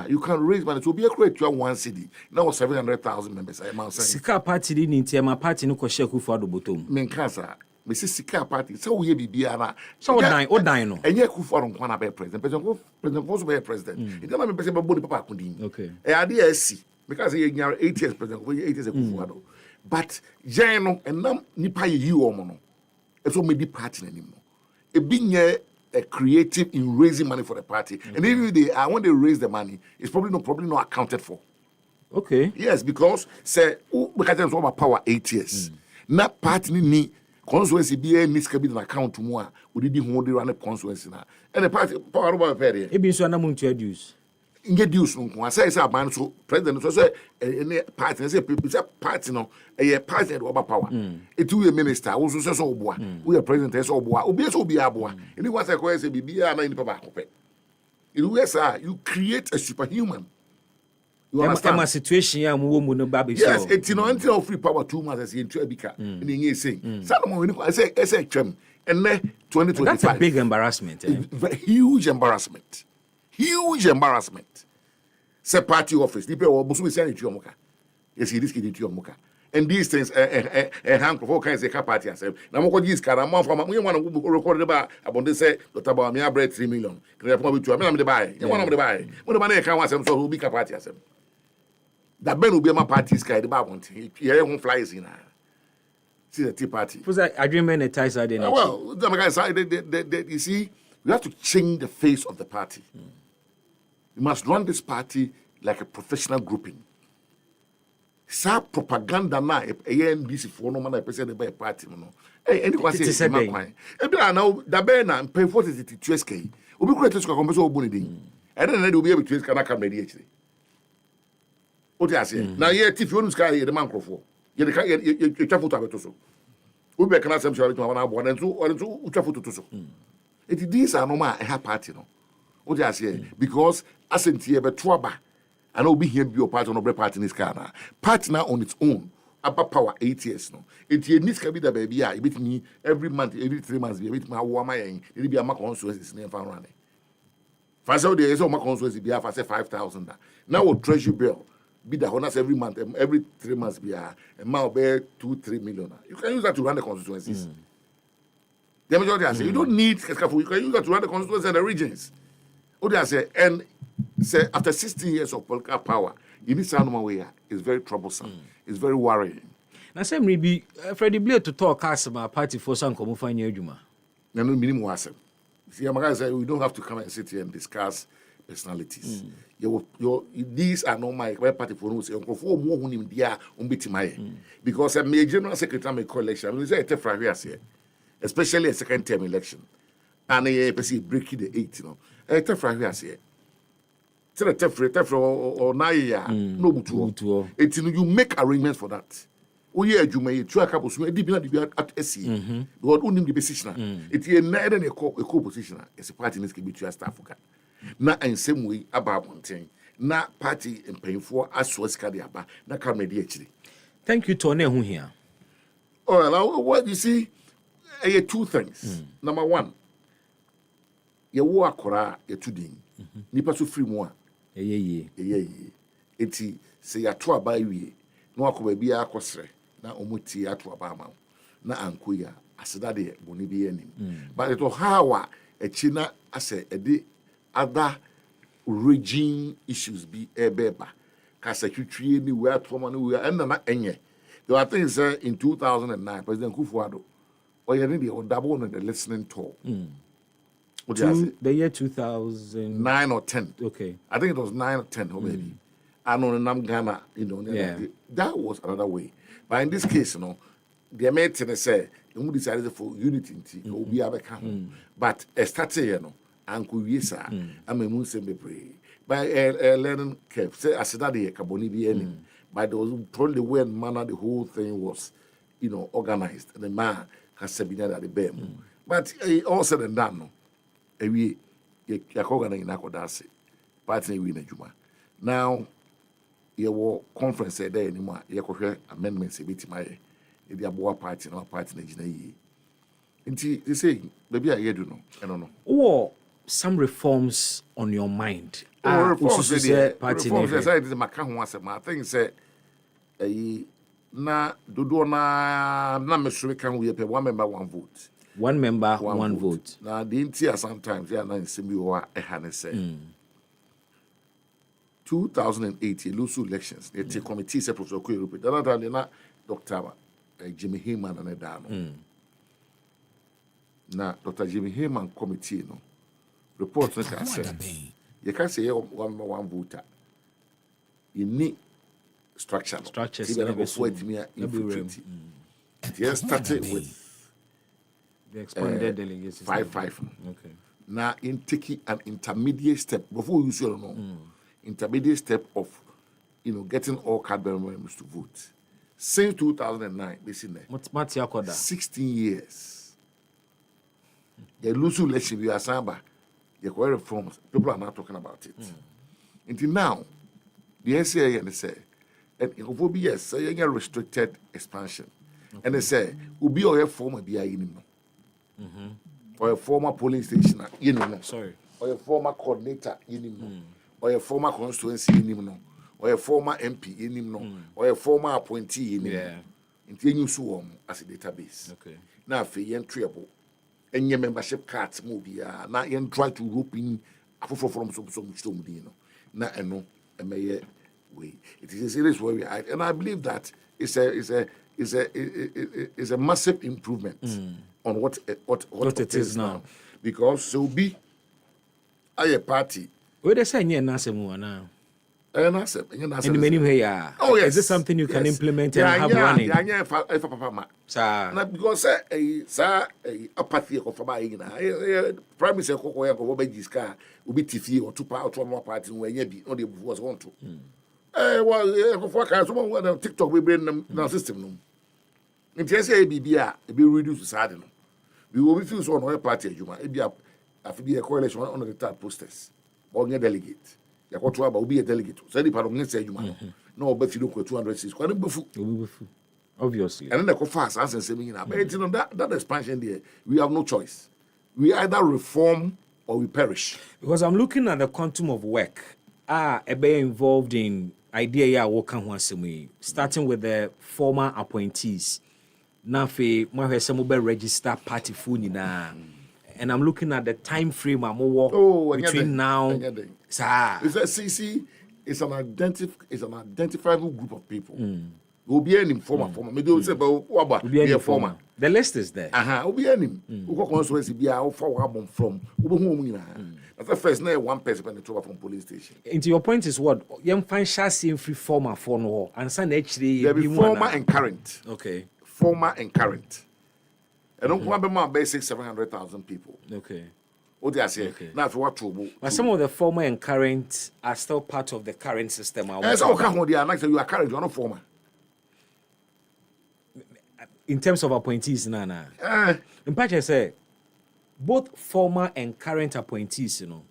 You can raise money to be a create you one city. Now 700,000 members I am saying. Sika party di ni ntia ma party no ko share Akufo-Addo bottom. Men kasa me say sika party so we be biara. So odan no. Enye Akufo-Addo nkwa na be president. President also be president. It don't mean person be body papa akundin. Okay. E ade asi because you are 8 years president, 8 years Akufo-Addo. But jen no enam nipa yi omo no. It's all made party anymore. It being a creative in raising money for the party. Okay. And even when they raise the money, it's probably not accounted for. Okay. Yes, because say because there's over power 8 years. Na party ni constituency be needs to be an account to more. We did hold the run constituency na. And the party power over period. E bin so na mun to reduce. Get dues no say ban so president so say any party say people say party no a party the over power it will a minister also say so oboa we a president say oboa obi so obi aboa any what say say bibia na ni papa akopɛ it will say you create a superhuman. You understand my situation ya mu no ba be yes it no until free power 2 months as into abika and you saying Salomon when I say twem and 2025 that's a big embarrassment. Huge embarrassment. Huge embarrassment. Say party office. The people will be saying to Yomuka. Yes, he is getting to Yomuka. And these things, hand of all kinds of party. I said, now, what is Karamon from we want to record about this say, Dr. Bamia bread 3 million. Can I probably to a the buy? You want to buy? When the money can want some so will be a party. I said, that Ben will be my party's guy. The Babont. He won't fly in. See the Tea Party. Was that agreement at ties? Well, you see, we have to change the face of the party. You must run this party like a professional grouping. Sa propaganda na NDC for no man I person the party no. Any one say na kwan. E bi na da be na pay 40 to 2SK. Obi create to come so obuni din. E dey na dey obi able to 2SK na come ready actually. O ti ase. Na ye tif you sky ye the man crofo. Ye the you twa photo abeto so. Obi be kana sem shawari to na abo na nso twa photo to so. It these are normal a party no. O ti ase because asenti e be to aba. And will be here be your party on a party in this car. Partner on its own, upper power 8 years. No, it needs to be the baby. Yeah, it me every month, every 3 months. Be with my woman. It be a mark on Suez name for running. First of the years, mark on Suez be a 5,000. Now will treasury bill be the honors every month, every 3 months be a amount bear 2-3 million. You can use that to run the constituencies. The majority I say you don't need you can use that to run the constituencies and the regions. What I say and. Say after 16 years of political power, you need some way. It's very troublesome. It's very worrying. Now, say maybe Freddie Blair to talk as my party for some come find your juma. No minimum was. See, my guy said we don't have to come and sit here and discuss personalities. These are not my party for who say for more who him dia because a major general secretary make election. We say a tefra especially a second term election. And a breaking the 8, you know. A tefra here. Tell a tefra or naya no butu. It's you make arrangements for that. Oh yeah, you may try a couple of at SC. God only the position. It's a neither a co-positioner as a party in this between staff. Not in same way about one thing. Not party and paying for as was Kadiaba, not come mediately. Thank you, Tony. Who here? Oh, what you see, two things. Number one, you walk or a 2 day. Nipa so free more. Eti say ya to aba wie. No akoba bia akosre. Na omuti ato aba ma. Na ankoya aseda de boni bi anim. But it was how a china ase ede other raging issues be ebeba. Ka secretary ni we atoma no we and na enye. There are things in 2009 President Kufuor or you need the double on the listening tour. The year 2009 or 10. Okay. I think it was 9 or 10 or maybe. I know in Ghana, you know, that was another way. But in this case, you know, the American say you decided for unity will be able to but a started, you know, Uncle Yesa, I'm a Muslim be by a learning curve. Say I said that the Caboni be any. But there was probably the way and manner the whole thing was, you know, organized. And the man has said at the bear. But all said and done, no. We Yakoga in Akodase, party win a Juma. Now, your conference there anymore, Yakoka amendments a bit my Yaboa party, no party in Jina. And they say, maybe I do know, I don't know. Or some reforms on your mind. Reforms, the Macan was a my thing said, na Dudona, Namasuri can we pay 1 member 1 vote. 1 member, 1 vote. Now, the Intia sometimes they are not in Simbiwa, a Hannah 2008, Lusu elections, they take committee set Professor Kurupi. They're not Dr. Jimmy Heyman and a Dano. Now, Dr. Jimmy Heyman committee, no reports like I said, you can't say 1 voter. You need structures. They started with the expanded delegates. 5-5. Okay. Now, in taking an intermediate step, before you should know, intermediate step of, you know, getting all card members to vote. Since 2009, listen there. 16 years. The Lusu election, we are samba. The reforms, people are not talking about it. Until now, the NCA and they say, and it will be yes, a restricted expansion. And they say, will be a former BI in or a former polling station, you know, or a former coordinator, you know, or a former constituency, you know, or a former MP, you know, or a former appointee, you know, until you swarm as a database. Okay. Now, for young treble, and your membership cards, movie, now you try to rope in from some stone, you know, now I know a mayor way. It is a serious way, and I believe that it's a massive improvement. On what it is now, because so be a party. Where they say now. In many ways, oh yes, is this something you can implement and have running? Because apathy of Prime Minister Koko Jiska will be TV or 2 power to more party when you or the was want to. Well, TikTok we bring them in our system. In TSA, be reduced to sadden. We will refuse on our party, Juma. It be a coalition on the third posters or a delegate. You want to be a delegate. So, the parliament say, Juma, no, but you look at 206. Obviously. And then they go fast as and saying, but you know, that expansion there, we have no choice. We either reform or we perish. Because I'm looking at the quantum of work. Ebe involved in idea starting with the former appointees. Now, register party phone and I'm looking at the time frame I'm between now. It's an identifiable group of people Obi any former. Me do say, but what be a former. The list is there. Obi any. Who constituency be a for album from. That's the first name one person in the trouble from police station. Into your point is what? Young fan chassis free former for no and son actually. There be former and current. Okay. Former and current. I don't want to be more basic 700,000 people. Okay. What do I say? Now for what trouble? But some of the former and current are still part of the current system. Yes, okay, you are current, you are not former. In terms of appointees, Nana. In fact, I say both former and current appointees, you know,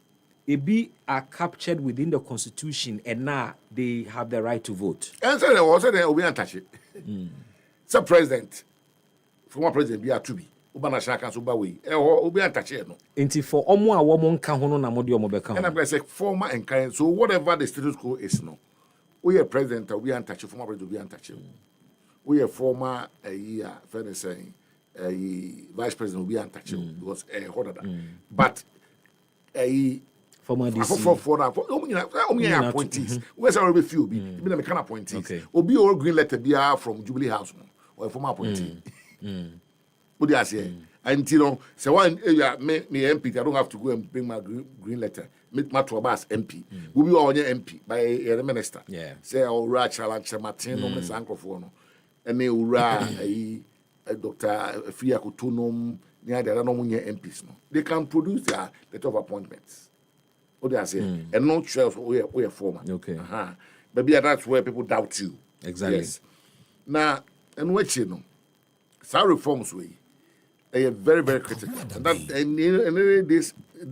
are captured within the constitution and now they have the right to vote. And so they also they will be untouched. So president, former president, be a to be. National Council Bawi, or be untouched. Until for Omo a woman can hold on a modio mobile. And I'm going to say former and current. So whatever the status quo is, no, we are president, we are untouched, former president, we are untouched. We are former fairness saying vice president will be untouchable because but former DC appointees. Where's already few be the kind of appointees. Will be all green letter be from Jubilee House or a former appointee. What do I say? And you know, so one me MP, I don't have to go and bring my green letter. Meet my Trobas MP. Will be all your MP by a minister. Yeah. Say all right, challenge Martin, no Miss Uncle for and they ura Dr. Fia Kutunum, near the other MPs. No, they can produce their letter of appointments. What do I say? And not sure we are former. Okay. Maybe that's where people doubt you. Exactly. Yes. Now, and what you know, some reforms they are very, very critical. And that and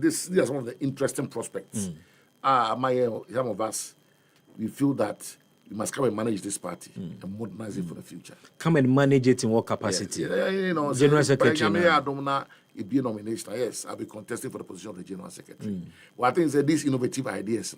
this is one of the interesting prospects. Some of us we feel that you must come and manage this party and modernize it for the future. Come and manage it in what capacity? Yes. You know, General Secretary. I don't know if be a nomination. Yes, I'll be contesting for the position of the General Secretary. Well, I think that these innovative ideas,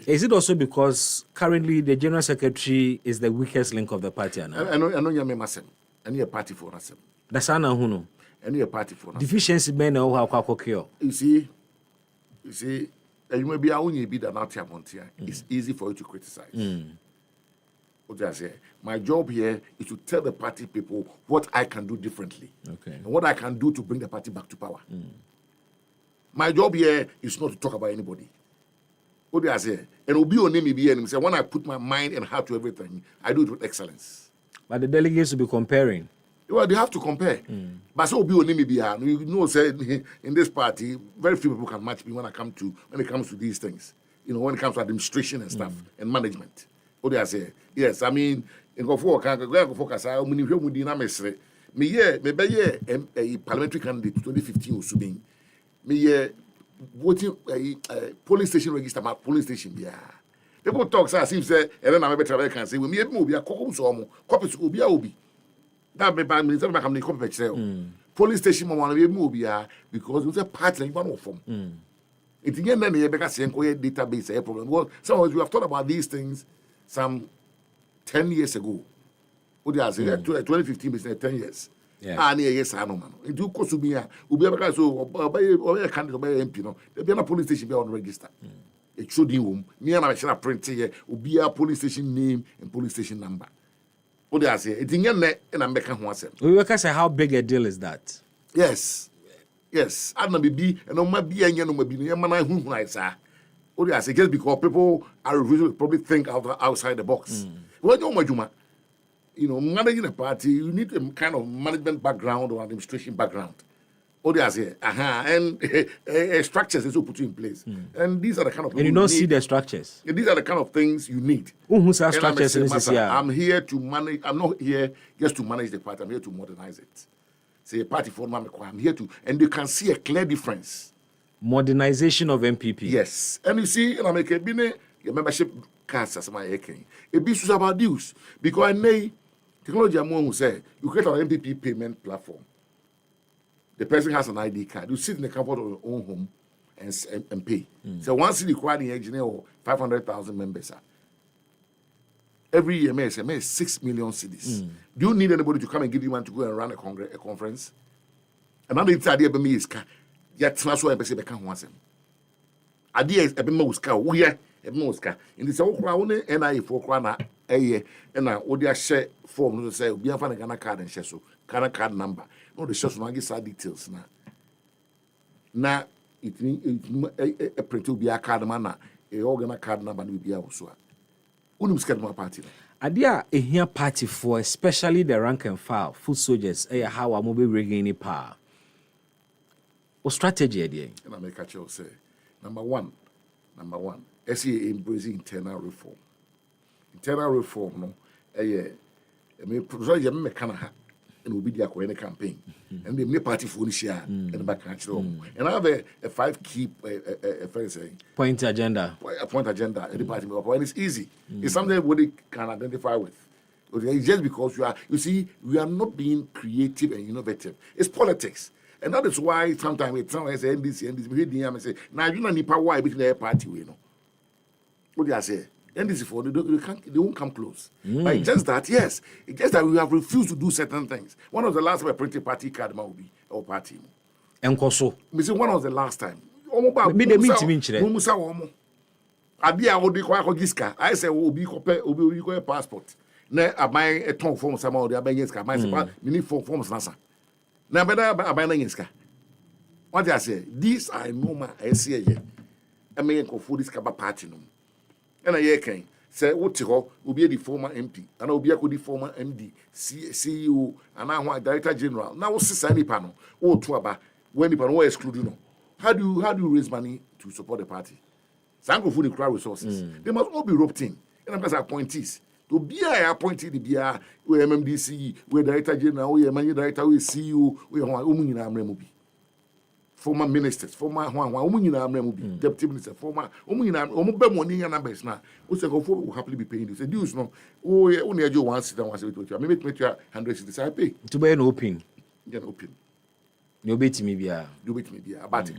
is it also because currently the General Secretary is the weakest link of the party now? I know you may myself. I need a party for us. That's Anna Huno. I need a party for us. Deficiency men know how to You see, you may be a only bid an out it's easy for you to criticize. What I say? My job here is to tell the party people what I can do differently. Okay. And what I can do to bring the party back to power. My job here is not to talk about anybody. What do I say? And will be on me and say when I put my mind and heart to everything, I do it with excellence. But the delegates will be comparing. Well, they have to compare. But so be on me you know, say in this party, very few people can match me when it comes to these things. You know, when it comes to administration and stuff and management. What do I say? Yes, I mean, in go focus. I mean, a parliamentary candidate 2015 was being me voting polling station register my polling station. Yeah, people talk as if say, and then I'm better can say, we may be a copies will be a obi. That be bad means I'm coming to police station want to be movie because it's a partner one of them. It's again then the database a problem. Well, some of you have thought about these things some 10 years ago. What do I say? 2015 business 10 years. Yeah. Yes, I know, man. It do cost me will be able so a candidate by MP. No, there be a police station be on register. It should you me and I shall print here will be a police station name and police station number. What do I say? It's in and I'm making one set. We work say how big a deal is that? Yes. I don't be and no be any no be man who like sir. What do I say? Just because people are probably think outside the box. Well, you know, managing a party, you need a kind of management background or administration background. What do I say? And structures is put in place. And these are the kind of and you don't see the structures. These are the kind of things you need. Structures I'm here to manage. I'm not here just to manage the party. I'm here to modernize it. Say a party for Mama, I'm here to, and you can see a clear difference. Modernization of MPP. Yes, and you see, and I make a membership cards as my aking. It be about dues because I know technology. I'm one who say you create an MPP payment platform. The person has an ID card. You sit in the comfort of your own home and pay. So once you require the engineer or 500,000 members, every year, may 6 million cedis. Do you need anybody to come and give you one to go and run a conference? Another idea by me is yet transfer and person become once. Idea is a bit more scout. We are no ska in this okra one NIA for kwana eye na wo dia share form no say obi afa na Ghana card and share so Ghana card number no the share so no give sa details na it mean a print obi a card man na e Ghana card number no be a so a unum ska no party Adia a here party for especially the rank and file foot soldiers how am be rigging any power or strategy idea and I make a choice say number one SE embracing internal reform no me producer je me kana ha and obi dia ko any campaign and the party for share and back catch them and I have a 5 key point agenda in the party and it's easy it's something everybody can identify with. It's just because we are not being creative and innovative. It's politics. And that is why sometimes we say NDC, and say, now you know nipa why between their party we know. What do I say? NDC for they won't come close. But it's just that, yes, it's just that we have refused to do certain things. One of the last time I printed party card will be our party. And Koso. Me say one of the last time. Me the meet me chire. Musa omo. Adia odi kwa giska. I say obi ko passport. Na aban eton form sama odi aban giska. Aban say mini forms nasa. Na beda aban na giska. What I say? These are normal I see here. I mean ko for this kaba party no. And I can say what to will be the former MP and I'll be a former MD, CEO, and now Director General. Now what's the panel? Oh, to about when the panel excluded. How do you raise money to support the party? Sanko for the crowd resources. They must all be roped in. And I'm as appointees. To be appointed the BR, we MMDC, we Director General, we Managing Director, we CEO, we are former ministers, former deputy minister, former money and numbers now. We say will happily be paying this. The dues no. Oh yeah, only you once sit down once with you. Maybe 100 cities I pay. To buy an open. Get open. You bet me be about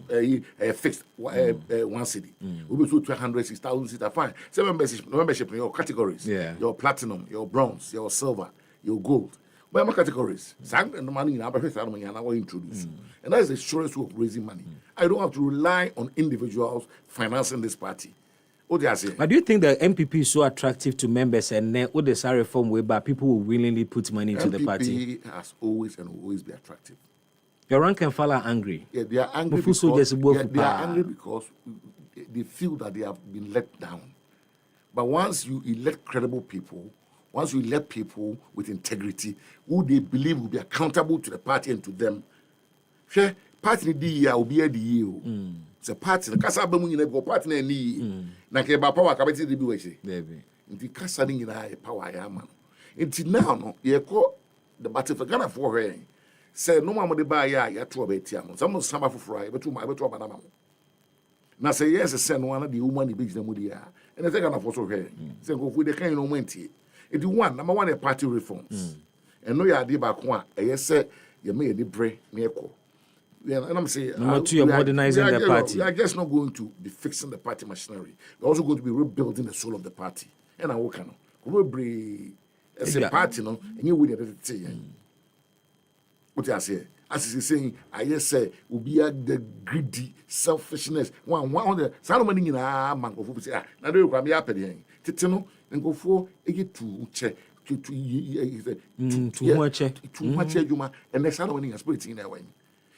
a fixed 1 city. We be 200,000 cities fine. Some membership in your categories. Yeah. Your platinum, your bronze, your silver, your gold. But my categories, sang and the money in our money and I will introduce. And that is the surest way of raising money. I don't have to rely on individuals financing this party. What do I say? But do you think the MPP is so attractive to members and then with the reform whereby people will willingly put money into the party? MPP has always and will always be attractive. Your rank and file are angry. Yeah, they are angry they are angry because they feel that they have been let down. But once you elect credible people, once you elect people with integrity, who they believe will be accountable to the party and to them, party will be the year. It's a party. The Casa Bamu party na keba power kabeti de bi weche. Baby. Nti Casa ni na power ya man. Nti now no ye call the battle for Ghana for her. Say no mama de ba ya to obeti am. Some samba foforo ya betu banama. Na say yes say no one the woman the big na mu dia. And say Ghana for so her. Say go for the kind no menti. It number one a party reforms. And no ya de ba ko a say you may the bre na ekọ. And I'm saying number two, you're modernizing the party. We are just not going to be fixing the party machinery. We're also going to be rebuilding the soul of the party. And I work on as a party, no, and you will say what I say. As he's saying, I just say will be the greedy selfishness. One the Salomon in a man of say, now do you up at the end? Titano and go for a get to check. Too much, and the Salomon is putting in that way.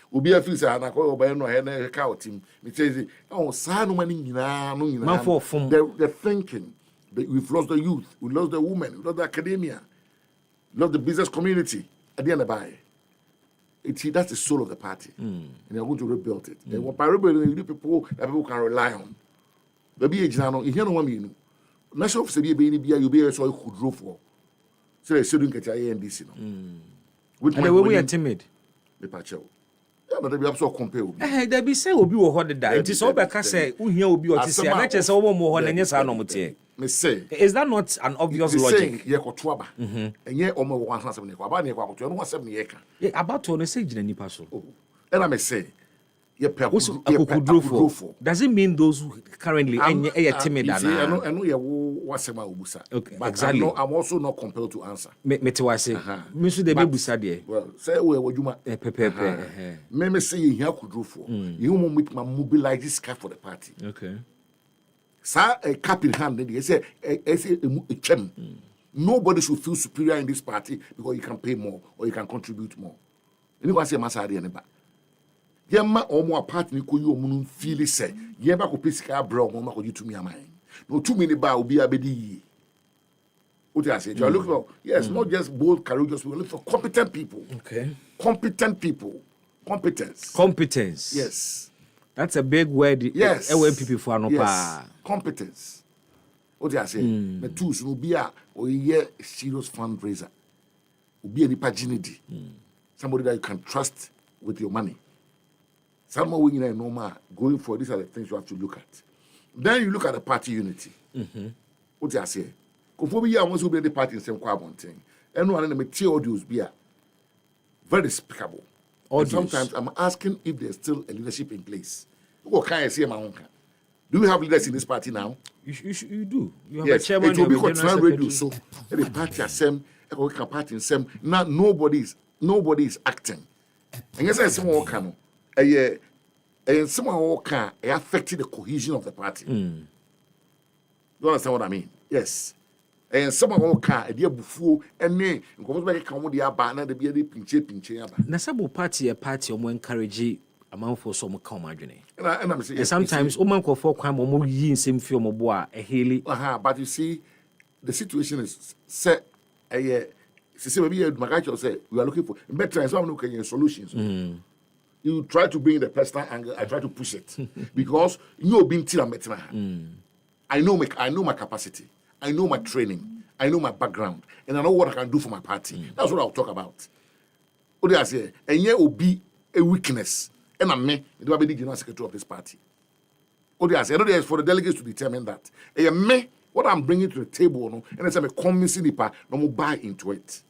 Obi afisa anakọ oba no he na ka otim me say oh sa no mani nyina no nyina the thinking we've lost the youth, we lost the women, we lost the academia, we lost the business community at the end of the day. That's the soul of the party, and they're going to rebuild it. And by rebuilding, you people that people can rely on. Baby age now, you no one mean national officer be you be so could draw for. So they shouldn't get NDC no. And the way we are timid. The pacho. Yeah, but they be so compare. They be say obi wo ho deda. It is obeka say uhia obi otisi na che say wo mo ho na nya sa no motie. Me say. Is that not an obvious logic? Ye koto aba. Enye omo wo answer me ko aba na ye ko akoto no wasem ne ye ka. Yeah, about to no say gina nipa so. And I may say ye pe akokudrofo. Does it mean those who currently enye timid and I know ye wo wasem a obusa. Okay, but exactly. I'm also not compelled to answer. Me te wase. Me so dey be busa there. Well, say we wadwuma. Me say ye hia kudrofo. You mo mobilize this car for the party. Okay. a cap in hand, they say a chem. Nobody should feel superior in this party because you can pay more or you can contribute more. You know, I say, Masari and Yama or more party, you will feel it say, Yama could pick a bro, Mama, you to me, a mine. No, too many bar will be a bedi. What I say, you are looking for, yes, not just bold, courageous people, look for competent people. Okay. Competent people. Competence. Competence. Yes. That's a big word. Yes. LMPP for no yes. Competence. What I say? The tools will be a serious fundraiser. Will be a paginity. Somebody that you can trust with your money. Someone when you know going for these are the things you have to look at. Then you look at the party unity. What I say? Conformity wants to be the party in some one thing. And one of the materials be very despicable. And sometimes I'm asking if there's still a leadership in place. What can I say, my own? Do we have leaders in this party now? You do. You have yes, a chairman. It will be controlled radio. So the party has some, a party in some. Now nobody is acting. And yes, someone can. And someone can affect the cohesion of the party. You understand what I mean? Yes. And someone can a dear buffo and name and go back come with the banner the be a pinche. Nasabo party a party or more encourage amount for some comedy. And I'm saying sometimes Oman call for crime or more yin same film or boy a haley. But you see, the situation is set a maybe Magacho say we are looking for better and some looking solutions. You try to bring the personal angle, I try to push it. Because you know being I know my capacity. I know my training. I know my background. And I know what I can do for my party. That's what I'll talk about. What do I say? And here will be a weakness. And I'm me, it will be the general secretary of this party. What do I say? I know there's for the delegates to determine that. And me, what I'm bringing to the table, no, and I'm convincing the party, no more buy into it.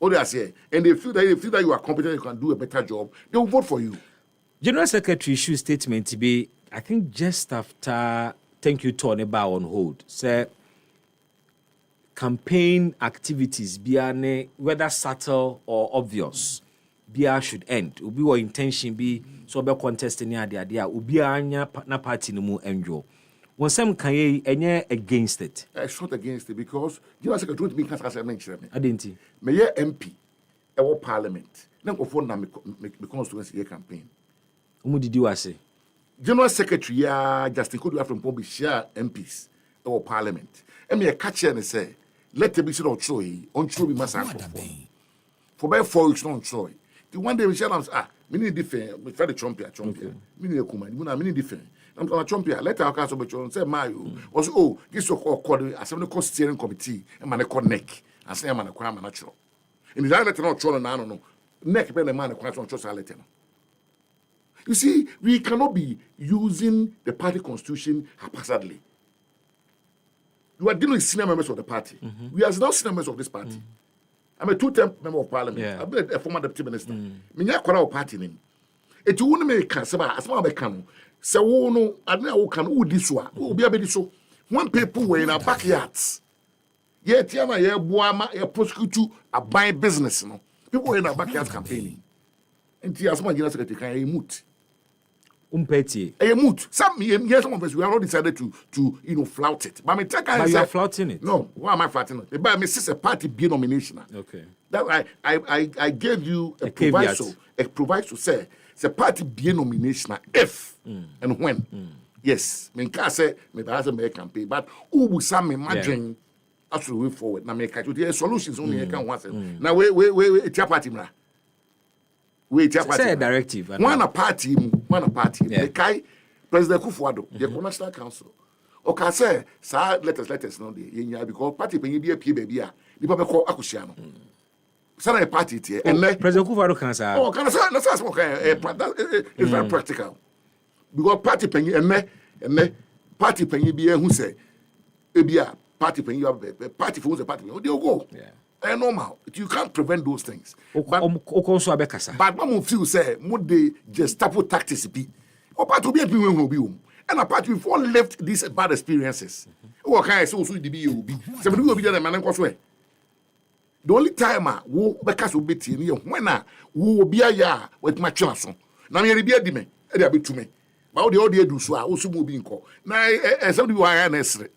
What do I say? And they feel that you are competent, you can do a better job, they will vote for you. General Secretary issued statement to be, I think just after thank you Tony Bar on hold. Say campaign activities, whether subtle or obvious, should end. Ubi or intention be so be contesting the idea. Ubi anya na party no more enjoy. When some can ye against it. It's not against it because you know secretary me can say mention me. I didn't. Me ye MP, e parliament. Then go for na me constituency campaign. Umu did you say? General Secretary Justin Kodu from Pombi share MPs or Parliament. And me a catcher and say, let the be said on Troy, on Troy be massacre. For by 4 weeks on Troy. The one day we shall answer, many different, we try the Trumpia, many a command, many different. I'm going to Trumpia, let our council be say, Mayo, also, this so called Assembly Cost Steering Committee, and man a called neck, and say, man a crime natural. In the letter not Troll and I don't know, neck ben a man a question on Troll letter. You see, we cannot be using the party constitution haphazardly. You are dealing with senior members of the party. We are now senior members of this party. I'm a two-term member of parliament. Yeah. I've been a former deputy minister. Me nya kwara party name. It won't make asema be kan. Se wo no adna wo kan wo di so a, wo bia be di so. One people were in our backyards. Yeah, tiama ye boama ye prosecute a buying business no. People were in our backyards campaigning. And the asema general secretary can mute. Umpeti. A moot. Some yes, some of us we are not decided to flout it. But you are flouting it. No, why am I flouting it? But my sister party be nomination. Okay. That I gave you a proviso. A proviso say the party be nomination if and when. Yes. Me can say me has a campaign, but who will some me imagine as we way forward. Now make the solutions only can once. Now we it's your party mra. Wait, say a directive. One party. The guy, President Kufuado, the National Council. Okay, say, sir, let us know the because party when be a PBB, the Papa call Akusiano. Sana a party here, and President Kufuado can say, oh, can I say, let's okay, it's very practical. Because party penny and me, party penny be who say, Ebia, party penny, party for the party, they go. Yeah. And normal, you can't prevent those things. But one feel say, would they just Gestapo tactics be? Or part to be a people will be and apart we've all left these bad experiences. What can I say? Also, the be somebody will be there, man. The only time who because will be when who will be a with my chance. Now, you'll be a dime, and they'll be to me. But the audio do so, also moving call. Now, somebody who I necessary.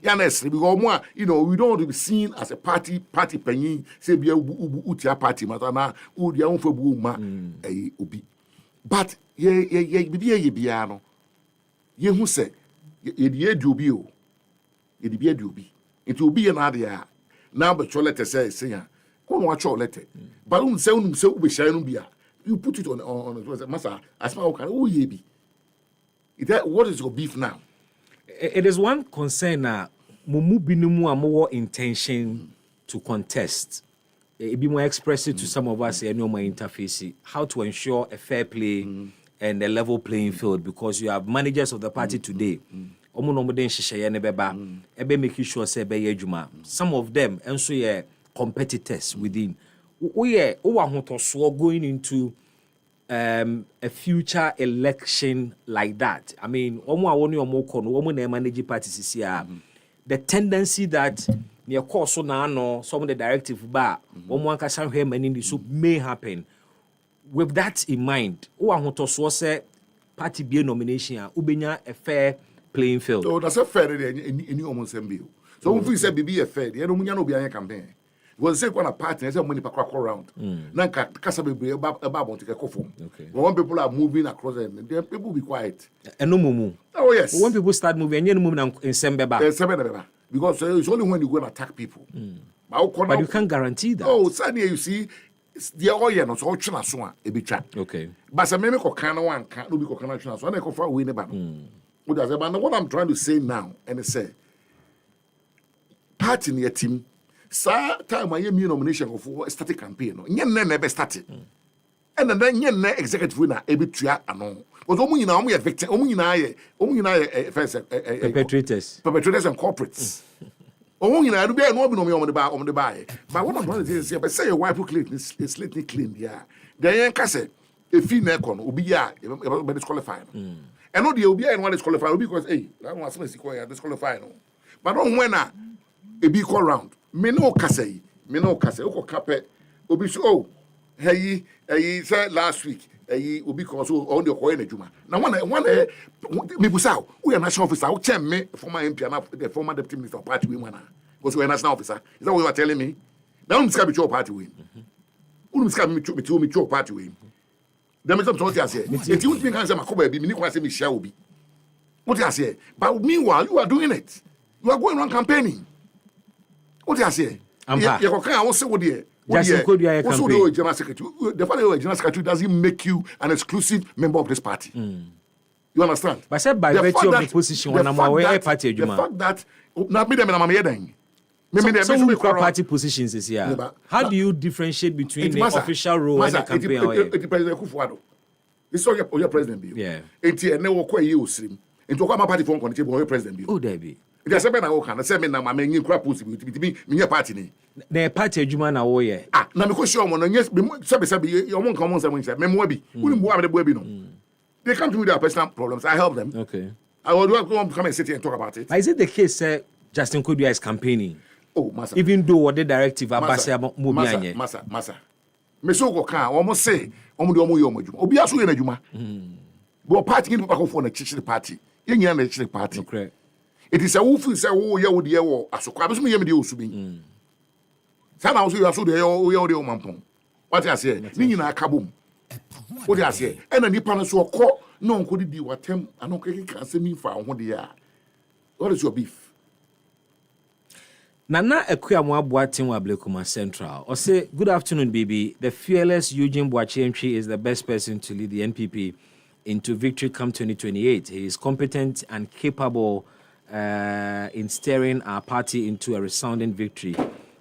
Because more, we don't want to be seen as a party penny, say be a utia party, matana, udia unfa buma, ubi. But ye biano. Ye who say, ye dubio, ye be a dubi. It will be an idea. Now, but your letter says, singer, go watch your letter. But so we shall be. You put it on Massa, as my can, oh, ye be. What is your beef now? It is one concern now. Mumu binumu are more intention to contest. It be more expressive to some of us and no more interface. How to ensure a fair play and a level playing field, because you have managers of the party today. Making sure say some of them and so competitors within. Going into a future election like that. I mean, manage parties here. The tendency that near course now some of the directive bar may happen. With that in mind, say party be nomination a fair playing field. Oh, that's a fair in almost MBO. So if we say be a fair, you don't be a campaign. Was say when a party has money per crack around. Nanka Kaseɛbɔ about to get form. But when people are moving across them, then people be quiet. And no mumu. Oh yes. When people start moving, and you move in Sembeba. Because it's only when you go and attack people. But you can't guarantee that. Oh, suddenly you see, the oil not all China swan a bit chat. Okay. But some maybe Kokana one can't be Kokana China, so I go for win about. What I'm trying to say now, and I say, party in your team, sir, time I am nomination for a static campaign. Yen never started. And then yen executive winner, a bit tria and all. Because only now we are victim, only perpetrators and corporates. Only now, be no on the buy. But what I'm trying to say, but say your wife who clean is lately cleaned, yeah. Then can say, a female con will be disqualified. And no, the OBI and one is qualified because, hey, that was disqualified. But on when a be call round, me no Kaseɛbɔ, Oko Cape, Obi so, hey, said last week. Obi because on the Koine Juma. Now one me busao, we are national officer, who chair me former MP and the former deputy minister of party women. Because we are national officer. Is that what you are telling me? Now I'm describing your party win. Who describing me to party win? There is something I say. If you think I'm a be me say Michelle be. What I say? But meanwhile, you are doing it. You are going around campaigning. What I say? You can also what the General Secretary. The fact that you are General Secretary doesn't make you an exclusive member of this party. You understand? But said by virtue of the position, when I'm aware party, the fact that not me them and I'm here some party positions is here. How do you differentiate between the official role and the campaign? It President Kufuor. It's all your president bill. Yeah. And ne wo kwa you slim. Into kwa party phone control your president bill. Oh, there be. It has been a can say me na ma me crap possibility to be me party ni. Na party adwuma na wo ye. Ah, na me ko show mo no yes sabi your mon come on say me mo bi. Woni mo am bi no. They come to me with their personal problems. I help them. Okay. I would want to come and sit here and talk about it. But is it the case Justin Kodua is campaigning? Oh, massa. Even though what the directive Abasa mo bianye. Massa. Me so go kan almost say omo de omo yo mo adwuma. Obi aso ye na adwuma. But party ni people for na chichi party. Ye nyina na chichi party. Okay. It is a wolf say wo ye wo de wo asokwa. Abeso me ye me de osubi. Sana also you aso de yo de o mampon. What I say? Ni nyina akabom. What I say? And a nipa so ko no nko di watem ano keke say me fa ho de ya. What is your beef? Nana Ekuamu Abuatin wa Blekuma Central. Or say, good afternoon, baby. The fearless Eugene Boachientri is the best person to lead the NPP into victory come 2028. He is competent and capable in steering our party into a resounding victory.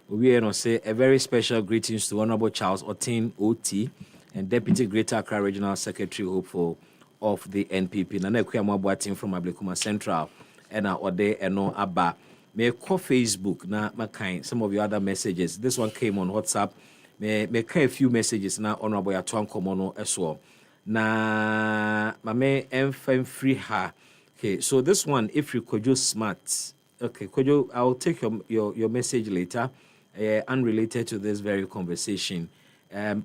We say a very special greetings to Honorable Charles Otin OT and Deputy Greater Accra Regional Secretary Hopeful of the NPP. Nana Ekuamu Abuatin from Ablekuma Central. And Ode Eno Abba. May call Facebook na makai some of your other messages. This one came on WhatsApp. May a few messages na honorable Atuan Komono as well. Na mame enfem free her. Okay, so this one, if you could just smart. Okay, could you? I'll take your message later. Unrelated to this very conversation.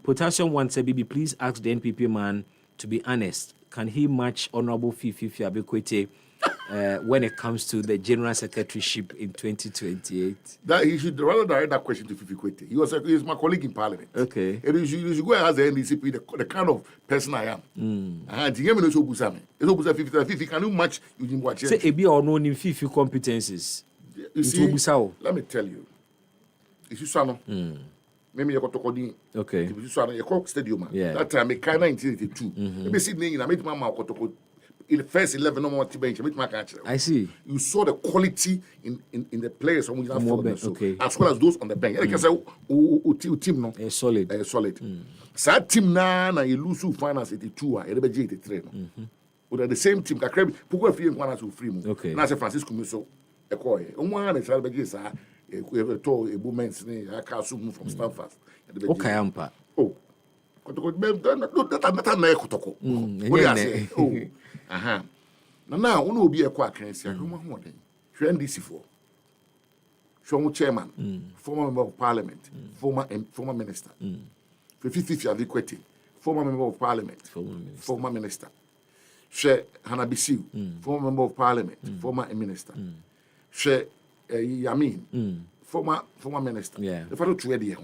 Potassium wants a BB. Please ask the NPP man to be honest, can he match Honorable Fifi Abekwete when it comes to the General Secretaryship in 2028? That he should rather direct that question to Fifi Kwete. He was my colleague in Parliament. Okay. And you should go and ask the NDCP the kind of person I am. And you know so Busami. So Fifi, can you match Eugene Boache? Say Ebi or no in Fifi competencies. You see, let me tell you. If you saw maybe you got to call the okay. If you saw you call stadium. Yeah. That time, I 1982. Maybe Sydney, I made my mouth in the first 11 no more bench. I see. You saw the quality in the players from which okay. as well as those on the bench. Like I said, team no solid. Solid. So team na you lose finance 82 you be 83 no. But the same team kakra poko free nkwana so free mu. Na say Francisco Miso e call e. Onwa na say be sa e to e movements ni aka so from Stanford. Okay ampa. Oh. Kotoko that na kotoko. What you say? Oh. Aha. Now, we will be a quack and say, NDC for. Show chairman, former member of parliament, former minister. 50 of equity, former member of parliament, former minister. She Hanabisiu, former member of parliament, former minister. She Yamin, former minister. Yeah. The father to Eddie.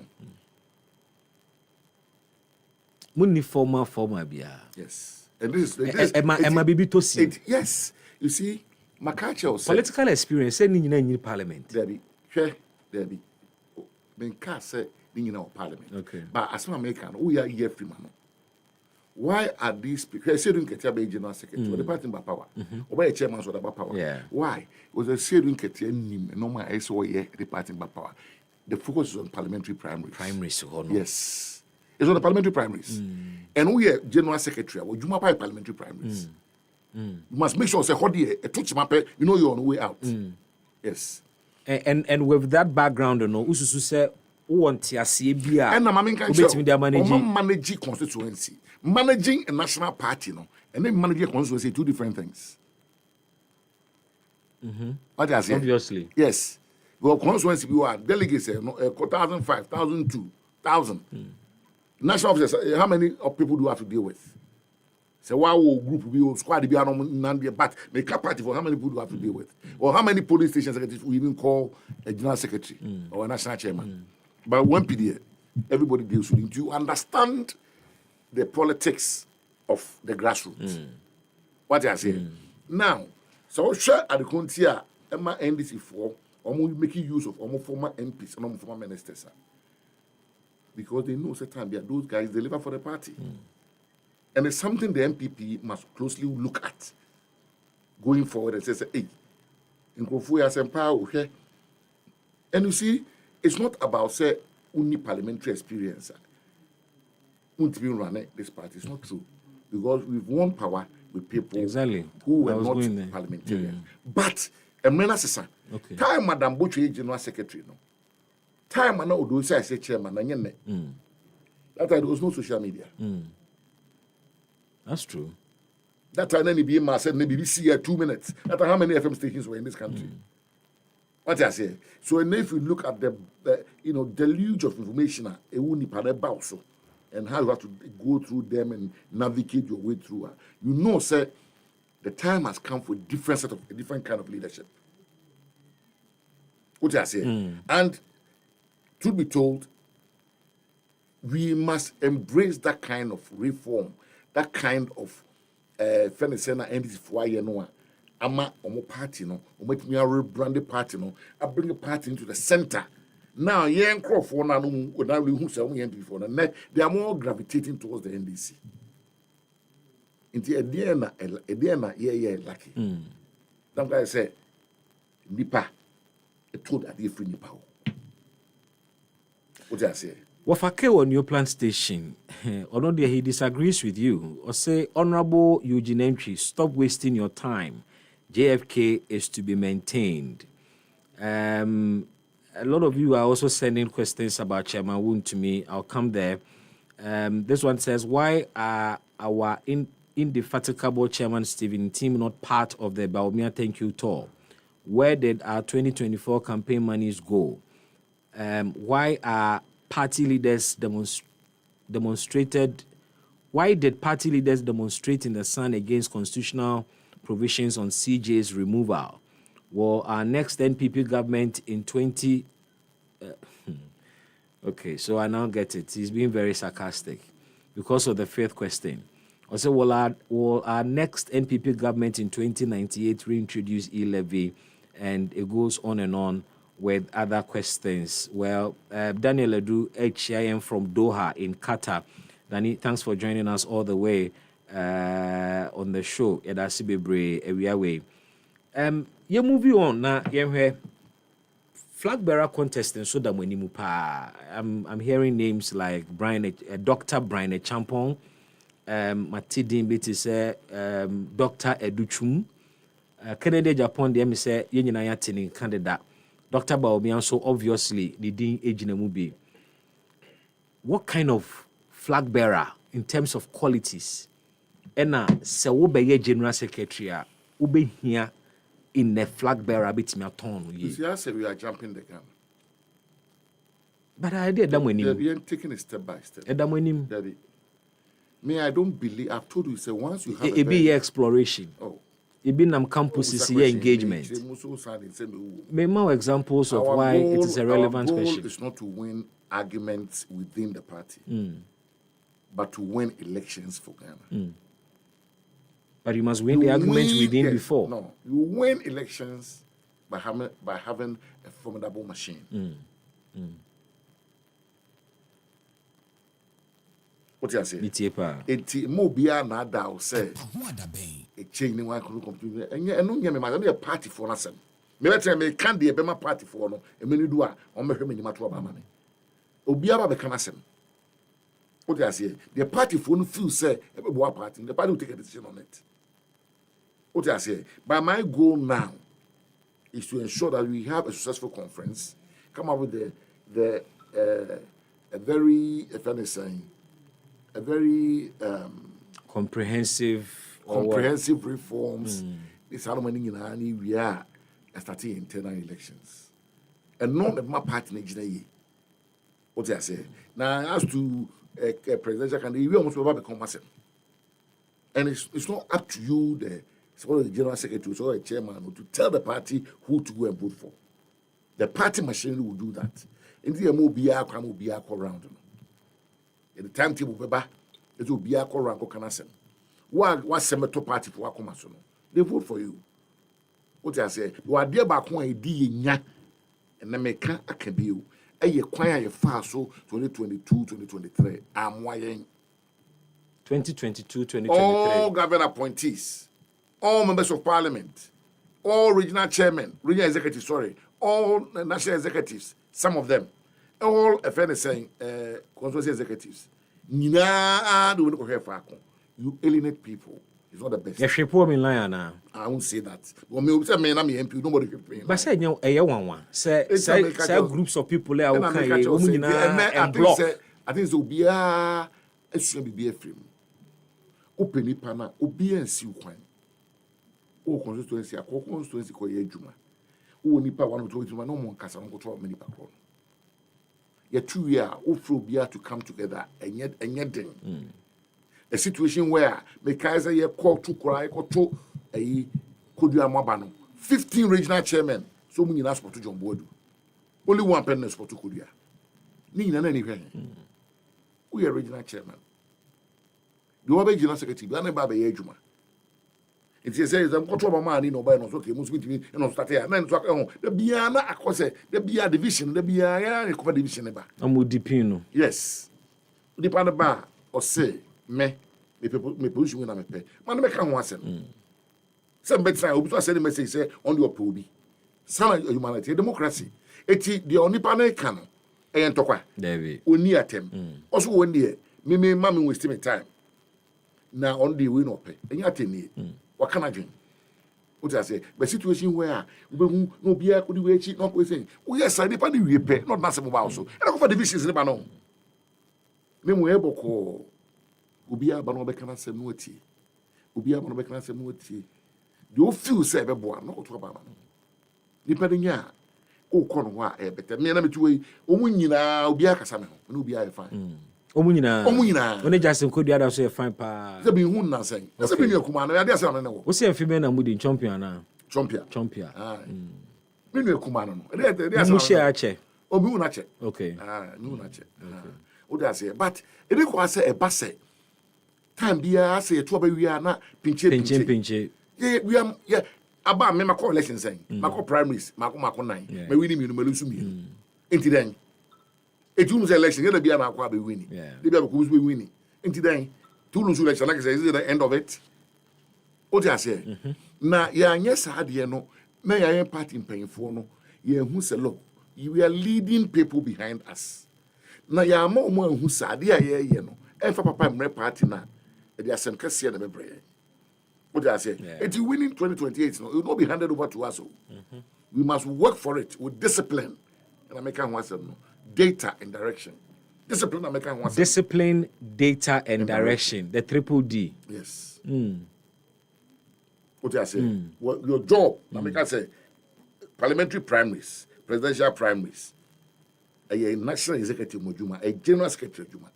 Muni former bia. Yes. And this Emma Bibi to see. Yes. You see, Makacho said political experience sending in parliament. Debbie. Ben say in our parliament. Okay. But as an American, we are here free man. Why are these people? I said you get a general secretary, the party by power. Or by a chairman so about power. Yeah. Why? Was a said you get a normal SOE the party by power. The focus is on parliamentary primaries. Primaries, yes. It's on the parliamentary primaries. And we are general secretary, or you by parliamentary primaries. You must make sure say a touch map, you know you're on the way out. Yes. And with that background, you know, Ususu say want to see bia. And managing constituency, managing a national party, no, and then managing a constituency, two different things. What I say? Obviously. Yes. Well, constituency you are delegates, no, 1,005, 1,002, 1,000. National officers, how many people do you have to deal with? So why will group be squad be on but make a party for how many people do you have to deal with? Or how many police station secretaries we even call a general secretary or a national chairman? But one PDA, everybody deals with it. You understand the politics of the grassroots. What I say? Now, so share at the country, Emma NDC for almost making use of almost former MPs and former ministers. Because they know certain those guys deliver for the party. And it's something the MPP must closely look at going forward and say, hey, in Kofuya Sempa, okay. And you see, it's not about say only parliamentary experience. Won't be running this party. It's not true. Because we've won power with people who were not parliamentarians. But time Madam Butcher General Secretary, no. Time and now do say chairman and that time there was no social media. That's true. That time any BMA said maybe BBC at 2 minutes. That's how many FM stations were in this country. What I say. So and if you look at the deluge of information, and how you have to go through them and navigate your way through, you know, sir, the time has come for a different kind of leadership. What I say. And truth be told, we must embrace that kind of reform, that kind of Fenesena NDC for no ama omo party no omo me rebrand party no I bring a party into the center. Now yen crofo na no na who say omo before na they are more gravitating towards the NDC. Inti ediana ye lucky. That guy say nipa e told that they free nipa. What I say? Wafake on your plant station, or he disagrees with you, or say, Honorable Eugene Entry, stop wasting your time. JFK is to be maintained. A lot of you are also sending questions about Chairman Woon to me. I'll come there. This one says, why are our indefatigable Chairman Stephen team not part of the Baumia Thank You Tour? Where did our 2024 campaign monies go? Why are party leaders demonstrated why did party leaders demonstrate in the sun against constitutional provisions on CJ's removal? Will our next NPP government in 20... okay, so I now get it. He's being very sarcastic because of the fifth question. Also, will our next NPP government in 2098 reintroduce e-levy? And it goes on and on with other questions. Well, Daniel Edu, HIM from Doha in Qatar. Danny, thanks for joining us all the way on the show. You moving on now. Flag bearer contest and so that when you I'm hearing names like Dr. Brian Champong, Matidin Biti say Dr. Educhum, Kennedy Japan, the say Yenayatini candidate. Dr. Baobian, so obviously the Dean Ejinamubi. What kind of flag bearer in terms of qualities? Ena se obeye general secretary ube here in the flag bearer bit me aton. You see, I said we are jumping the gun. But I did that when we are taking it step by step. Daddy, me, I don't believe. I've told you, say once you have it be exploration. Oh, it be nam campus here engagement. May more examples of why it is a relevant question. Our goal is not to win arguments within the party, but to win elections for Ghana. But you must win the arguments within before. No, you win elections by having a formidable machine. What you say? It's more beyond that. I'll say a chain in one computer, and you a party for us. Maybe I can't be a Bema party for no, and many do on my matter money. Obiaba Becanasem. What I say? The party for no few say, every party, the party will take a decision on it. What I say? But my goal now is to ensure that we have a successful conference, come up with a very, if I'm saying, a very comprehensive reforms. This harmony in any we are starting internal elections, and none of my party in what I say now as to a presidential candidate, we almost become massive, and it's not up to you, the general secretary or a chairman, to tell the party who to go and vote for. The party machinery will do that. In the MOBR, will be around. In the timetable, it will be a Koran Kokanasem. What senator party for Akomasono? They vote for you. What I say, you are dear back one idea, and then make a can be you. A year quiet far so 2022, 2023. I'm wying 2022, 2023. All government appointees, all members of parliament, all regional chairmen, regional executives, all national executives, some of them, all, if anything, constituency executives. You alienate people. It's not the best. I won't say that. Nobody can pay. But say groups of people there and block. I think so be a be a film. Open it pana, obi and see wine. O constituency, a constituency called Yejuma. O nipa one to no more Casan control many people. Yet 2 years, Ufrobia to come together and yet a situation where Mekaiser ye call to cry or to a Kodia Mabano, 15 regional chairmen, so many last for to John Bodu. Only one penance for to Kodia. Nina anywhere. We are regional chairman. You are regional secretary, but never by Ejuma. It says, I'm control my money, no by no okay, must be and not start here. And then talk on the Biana, I say, the Bia division, the Bia division. I'm with Dipino. Yes. Dip on the bar or say, me push when I'm a pay. Man, make one one. Some better, I send a message say on your proby. Some humanity, democracy. Eti the only panel can. And talk. David. Only attempt. Also, one day, me, mammy will still time. Now, on the win or pay. And you attend. What can I do? What I say? But situation where we no be a could we cheat, not we saying, oh, yes, I depend on pay, not massive also. And I go for divisions in the banon. Memory call Ubia Banobecana Semuti. Ubia Banobecana Semuti. You feel say, boy, not to Obama. Depending ya, oh, Conwa, better. Me and I'm to way, oh, when you know, be a Casano, no be I fine. Omunyina. When Justin could the so fine pa. The be who na say. That's a been Kumano. I dare say no. What's your female and moody champion now? Chompia. Ah. Me Kumano. Mu share che. Obi una che. Okay. Ah, no una che. What I say, but it is quite a basse. Time be I say to we are not pinche. Yeah, we are about me my election saying. My primaries, my 9. Me winning you, me lose me. Into then. It was election, you'll be an aqua be winning. They be who's be winning. Into then, two lose election, like I say, is it the end of it? What I say? Now, yes, I dear no, may I am party paying for no, ye who's a low. You are leading people behind us. Now, ya more who said, yeah, no, and for papa, my party now, there are some Kaseɛbɔ and Mebre. What I say? It's winning 2028, no, it will not be handed over to us. We must work for it with discipline. And I make one no. Data and direction. Discipline and make one. Discipline, data and direction. The triple D. Yes. What I say? Well, your job, I make I say, parliamentary primaries, presidential primaries, a national executive mojuma, a general secretary juma,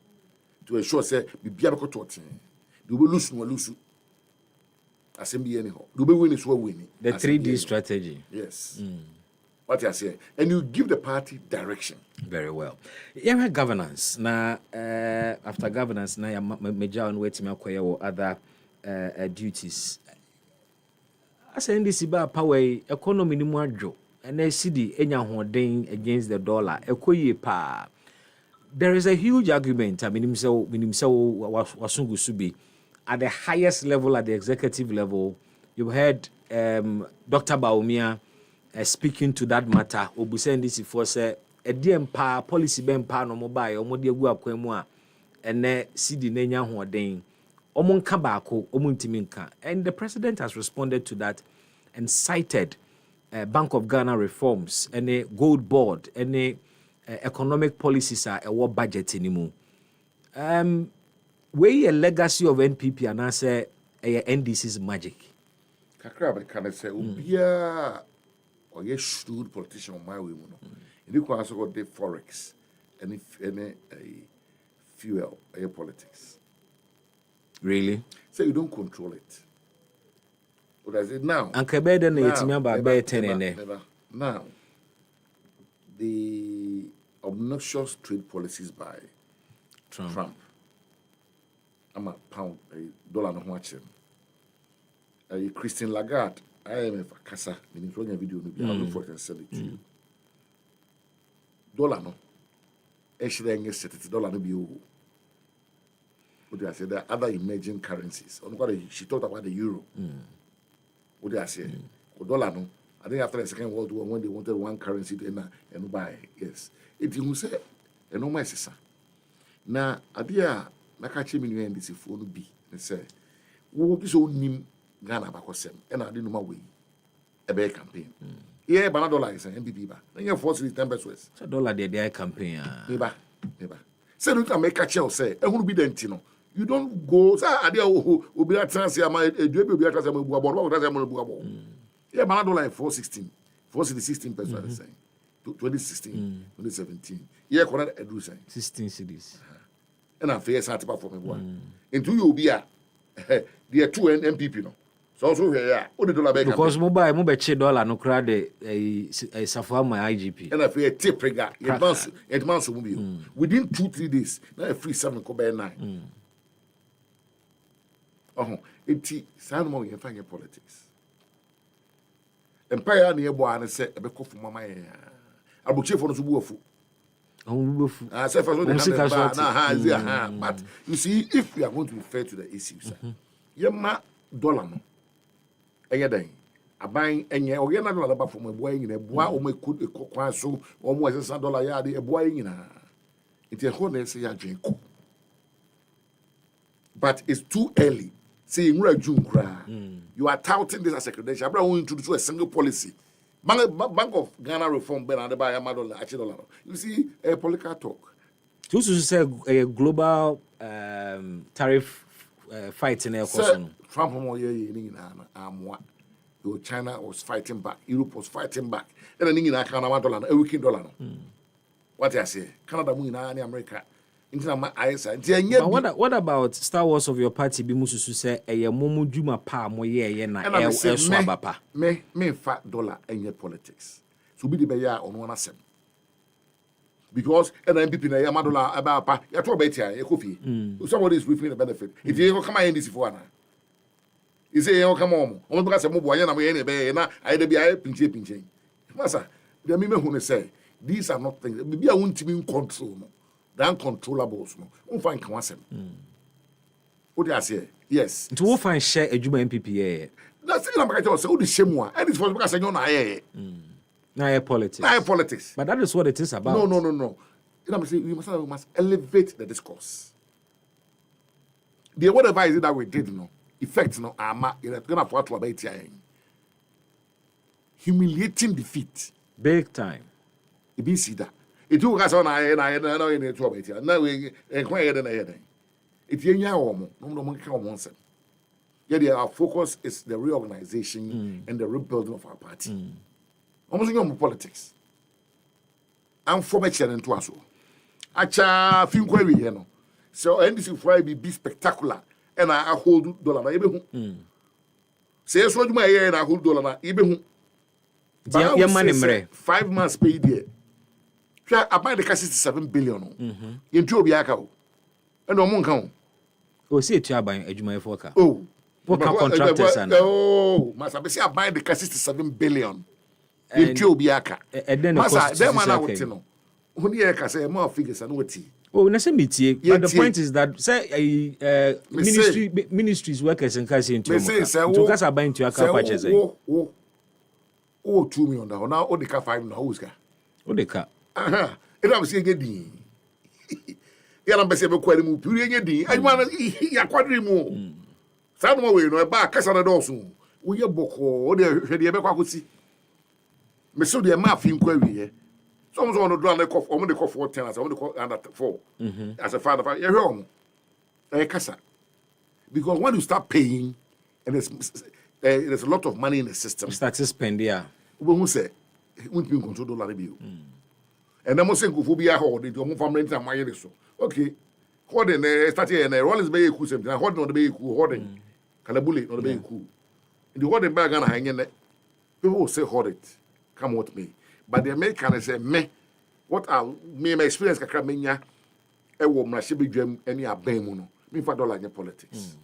to ensure say we be able to attend. Do we lose no lose? Assembly anyhow. Do we win is what winning? The 3D strategy. Yes. What I say, and you give the party direction. Very well. Yeah, governance. Now, after governance, now you major on waiting or other duties. I say this about power economy ni mwadjo, and they see the enya holding against the dollar. Ekoye pa. There is a huge argument. I mean, himself wasungu subi at the highest level, at the executive level. You heard Dr. Baumia. Speaking to that matter, Obusen this for say a DM policy ben pa no mobile or modia gu akwemu and ne CD nenya hoden omon ka baako omuntiminka, and the president has responded to that and cited Bank of Ghana reforms and a gold board and a economic policies are a war budget anymore. We a legacy of NPP and I say NDC's magic. Kakra can say ubia or yes, shrewd politician on my way. You can also got the forex and if any fuel air politics. Really? So you don't control it. But I said now. And Kebeden never. Now, the obnoxious trade policies by Trump. I'm a pound, $1 no watching. Christine Lagarde. I am a Kasa, meaning a video, maybe I'll look for it and send it to you. $1 no. Actually, I guess $1 no be. What do I say? There are other emerging currencies. She talked about the euro. What do I say? $1 no. I think after the Second World War, when they wanted one currency to buy, yes. It you say, and no my sister. Now, Adia, Nakachi Minu and this phone be, and say, what is own name? Ghana bakosem and I didn't know way a bear campaign. Yeah, but $1 is an MPP. Then you force it 10 pesos. So $1 their campaign. Never. Say you can make a child say, I won't be dentino. You don't go, say, I dear who be a transfer, my baby be a transfer. Yeah, but $1 416. 416 pesos, I was saying. 2016, 2017. Yeah, correct, I do say. 16 cities. And I'm fair, Santa for me one. Into you be a there are 2 MPP no. So also here, because mobile $1 no crowd a suffer my IGP. And I feel a tip regard. Advance within 2-3 days. Now a free 7 go by 9. It's sound more in fine politics. Empire near Boan said a beco for my Abuche for the Wolf. I said for but you see, if we are going to be fair to the issues, $1 no. A buying and you're not about from a boy in a boy or may could a coquan so almost $1 yard a boy in a. It's a whole say a drink. But it's too early. Saying we're June cry. You are touting this as a credential. I'm going to do a single policy. Bank of Ghana reform, Ben, buy $1 You see, a political talk. You should say a global tariff fight in Trump China was fighting back, Europe was fighting back. And then $1 every $1. What I say, Canada, America, What about Star Wars of your party? Be mususu say eye momu dwuma pa mo ye na e so abapa. Me fat dollar any politics. So be the be ya on one asem. Because NMPP na ya dollar about pa ya to betia ya kofi. Somebody is reaping the benefit. If you come in this for na. You say you come on. On because mo boya na mo ye be na I dey be I pinche. Masa, the me hu say these are not things. Be a won't be in control no. The uncontrollables no. Won find kan asem. What do you say? Yes. To wo find share adwuma MPP. That's it. I'm going to say, "Oh, the shame one." And it's for because you're not here. Now politics. Now politics. But that is what it is about. No. You know, I'm saying we must elevate the discourse. The whatever is it that we did, effect, you're gonna afford to about humiliating defeat. Big time. You be see that. It took us on I know in the trouble. Now we inquire than I had. It's no one. Yeah, our focus is the reorganization and the rebuilding of our party. Almost no politics. I'm for my channel to us. Acha film query, So NDC Friday be spectacular and I hold dollar. Say so you my and I hold dollar. Your money 5 months paid there. I buy the 67 billion. You do be account. And no one count. Oh, see it you are buying a Juma Foka. Oh. What contractors and Masa be say I buy the 67 billion. In Tiobiaka. And then Masa, them man out no. When you can say more figures and what oh, nasa metie. But the point is that say ministries workers and kasi into to kasa buy into aka purchase. Oh 2 million now o de ka 5 na who's ka. O de ka. Aha. It am say din. Ya na be say be kwari mu puri nye din. Adwuma ya kwadri mu. Sa no we no e ba kasa na doso. Wo ye boko o de hwede e be kwa kosi. Me so de ma fi nkwa wiye. Some so no do na kof, omo de kof 10 as omo de kof under 4. As a father, you hear omo. Kasa. Because when you start paying and there's a lot of money in the system. Start to spend, yeah. Who say won't be control dollar bill. And then mo say go be a hold it omo family time my so. Okay. Holding start here and Rollins be cool something. Holding on the be cool holding. Kalabuli on the be cool. In the holding bag and hanging there. People will say hold it. Come with me. But the American say me what are me my experience kakra menya e wo mrahye bedwam ani aban mu no me fa dollar nya politics.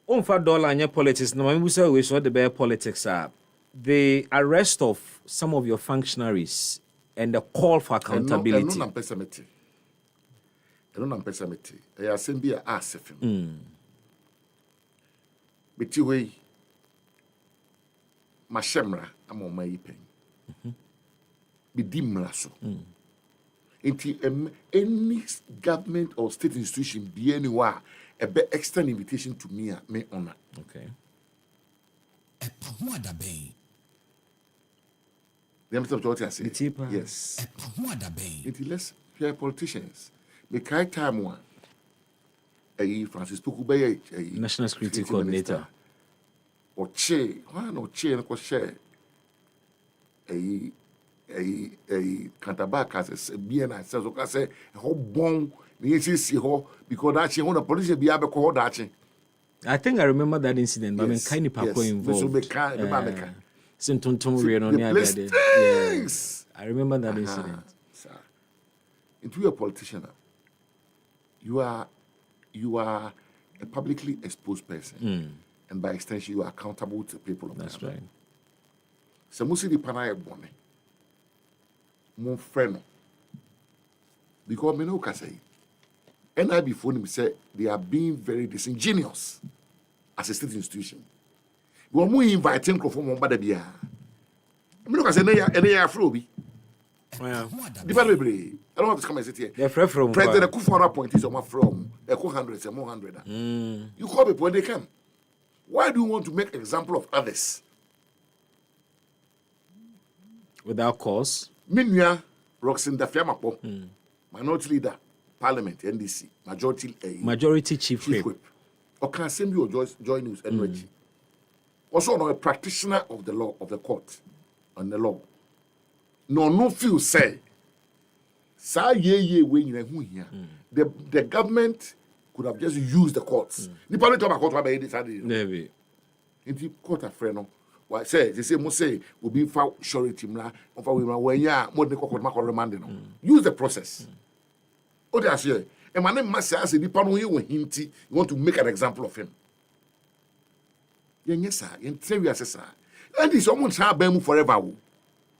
On for dollar nya politics no we say we so the bear politics are the arrest of some of your functionaries and the call for accountability. No pesamete. No pesamete. E asem bi a asefim. Beti we ma shemra amoma yipen. Be dimlaso. Any government or state institution be anywhere a be external invitation to me honor. Okay. What I say? Yes. Let's hear politicians. The kind time one. Francis Pukubeye, National Security Coordinator. Or Che, one or Che and share. A Cantabak as a BNI says, okay, say, a whole bone, the see her because that she won a police be able to call that. I think I remember that incident, but yes, kind of involved. Yes. I remember that incident. If you're a politician, you are a publicly exposed person, and by extension, you are accountable to the people of That's right. So, most of the panel bonnet. Mon friend, because me no can say, and I before him said they are being very disingenuous as a state institution. We are more inviting from one bad beer. Me no can say any Afrobi. The bad baby. I don't want to come and sit here. They're from President Kufuor appointees are from Echo 100 and more 100. You call people when they come. Why do you want to make example of others? Without cause. Minya Roxin Dafiamapo, minority leader, parliament, NDC, majority chief whip. Or can send you joy news and Reggie. Also, a practitioner of the law, of the court, on the law. No feel say, sa ye when you here. the government could have just used the courts. The parliament talk about court by decided. Maybe. Into court a friend no. Why say they say must say will be for surety mla of we when ya more the court make remand no. Use the process. Oh they say and my name must say the panel you hinty you want to make an example of him. Yes sir, in 3 years sir. And this someone shall bear forever.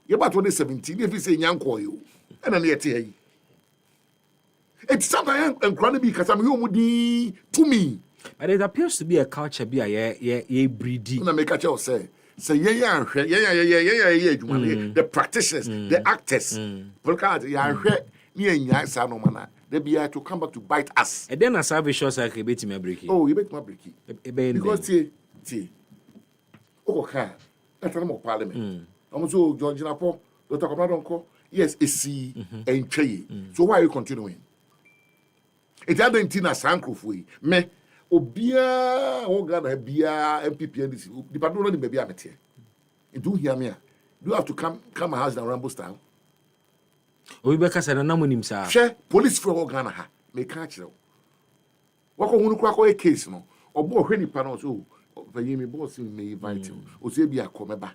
You about 2017 if you say yanko you and then you tell it's sometimes and chronic because I'm you to me. But it appears to be a culture be a breedy. And I make a child say yeah, the practitioners, the actors, because they be to come back to bite us. And then I serve a short like a bit me breaking. Oh, you bet my breaking. Because okay, that's not more parliament. I'm so George Napo, Dr. Comadonco, yes, it's see and trade. So why are you continuing? It's other thing as Sankrofui. Me, Obia, Ogana, Bia, MPP, and this. The patron may be a metier. You do hear me. Do you have to come a house and ramble style? Rebecca said, "I'm not himself. Share police for Ogana. May catch you. What can you crack a case? No, or more any panels. Oh, the boss may invite you. Or say be a comeba.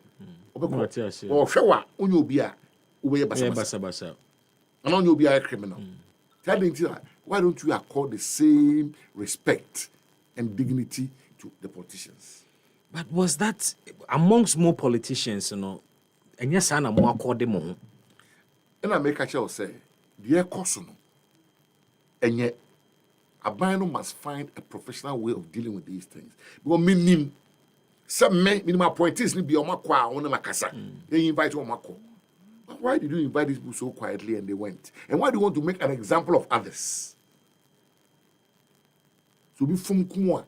Or shower on your beer. Away basa. And on your be a criminal. Telling you, why don't you accord the same respect and dignity to the politicians? But was that amongst more politicians, you know? And yes, I'm more according more. And I make a child say, dear Cosono, and yet a bino must find a professional way of dealing with these things. Because meaning, some men, minimum appointees, be on my qua, on my casa. They invite you on my call. Why did you invite these people so quietly and they went? And why do you want to make an example of others? So be from Kumwa.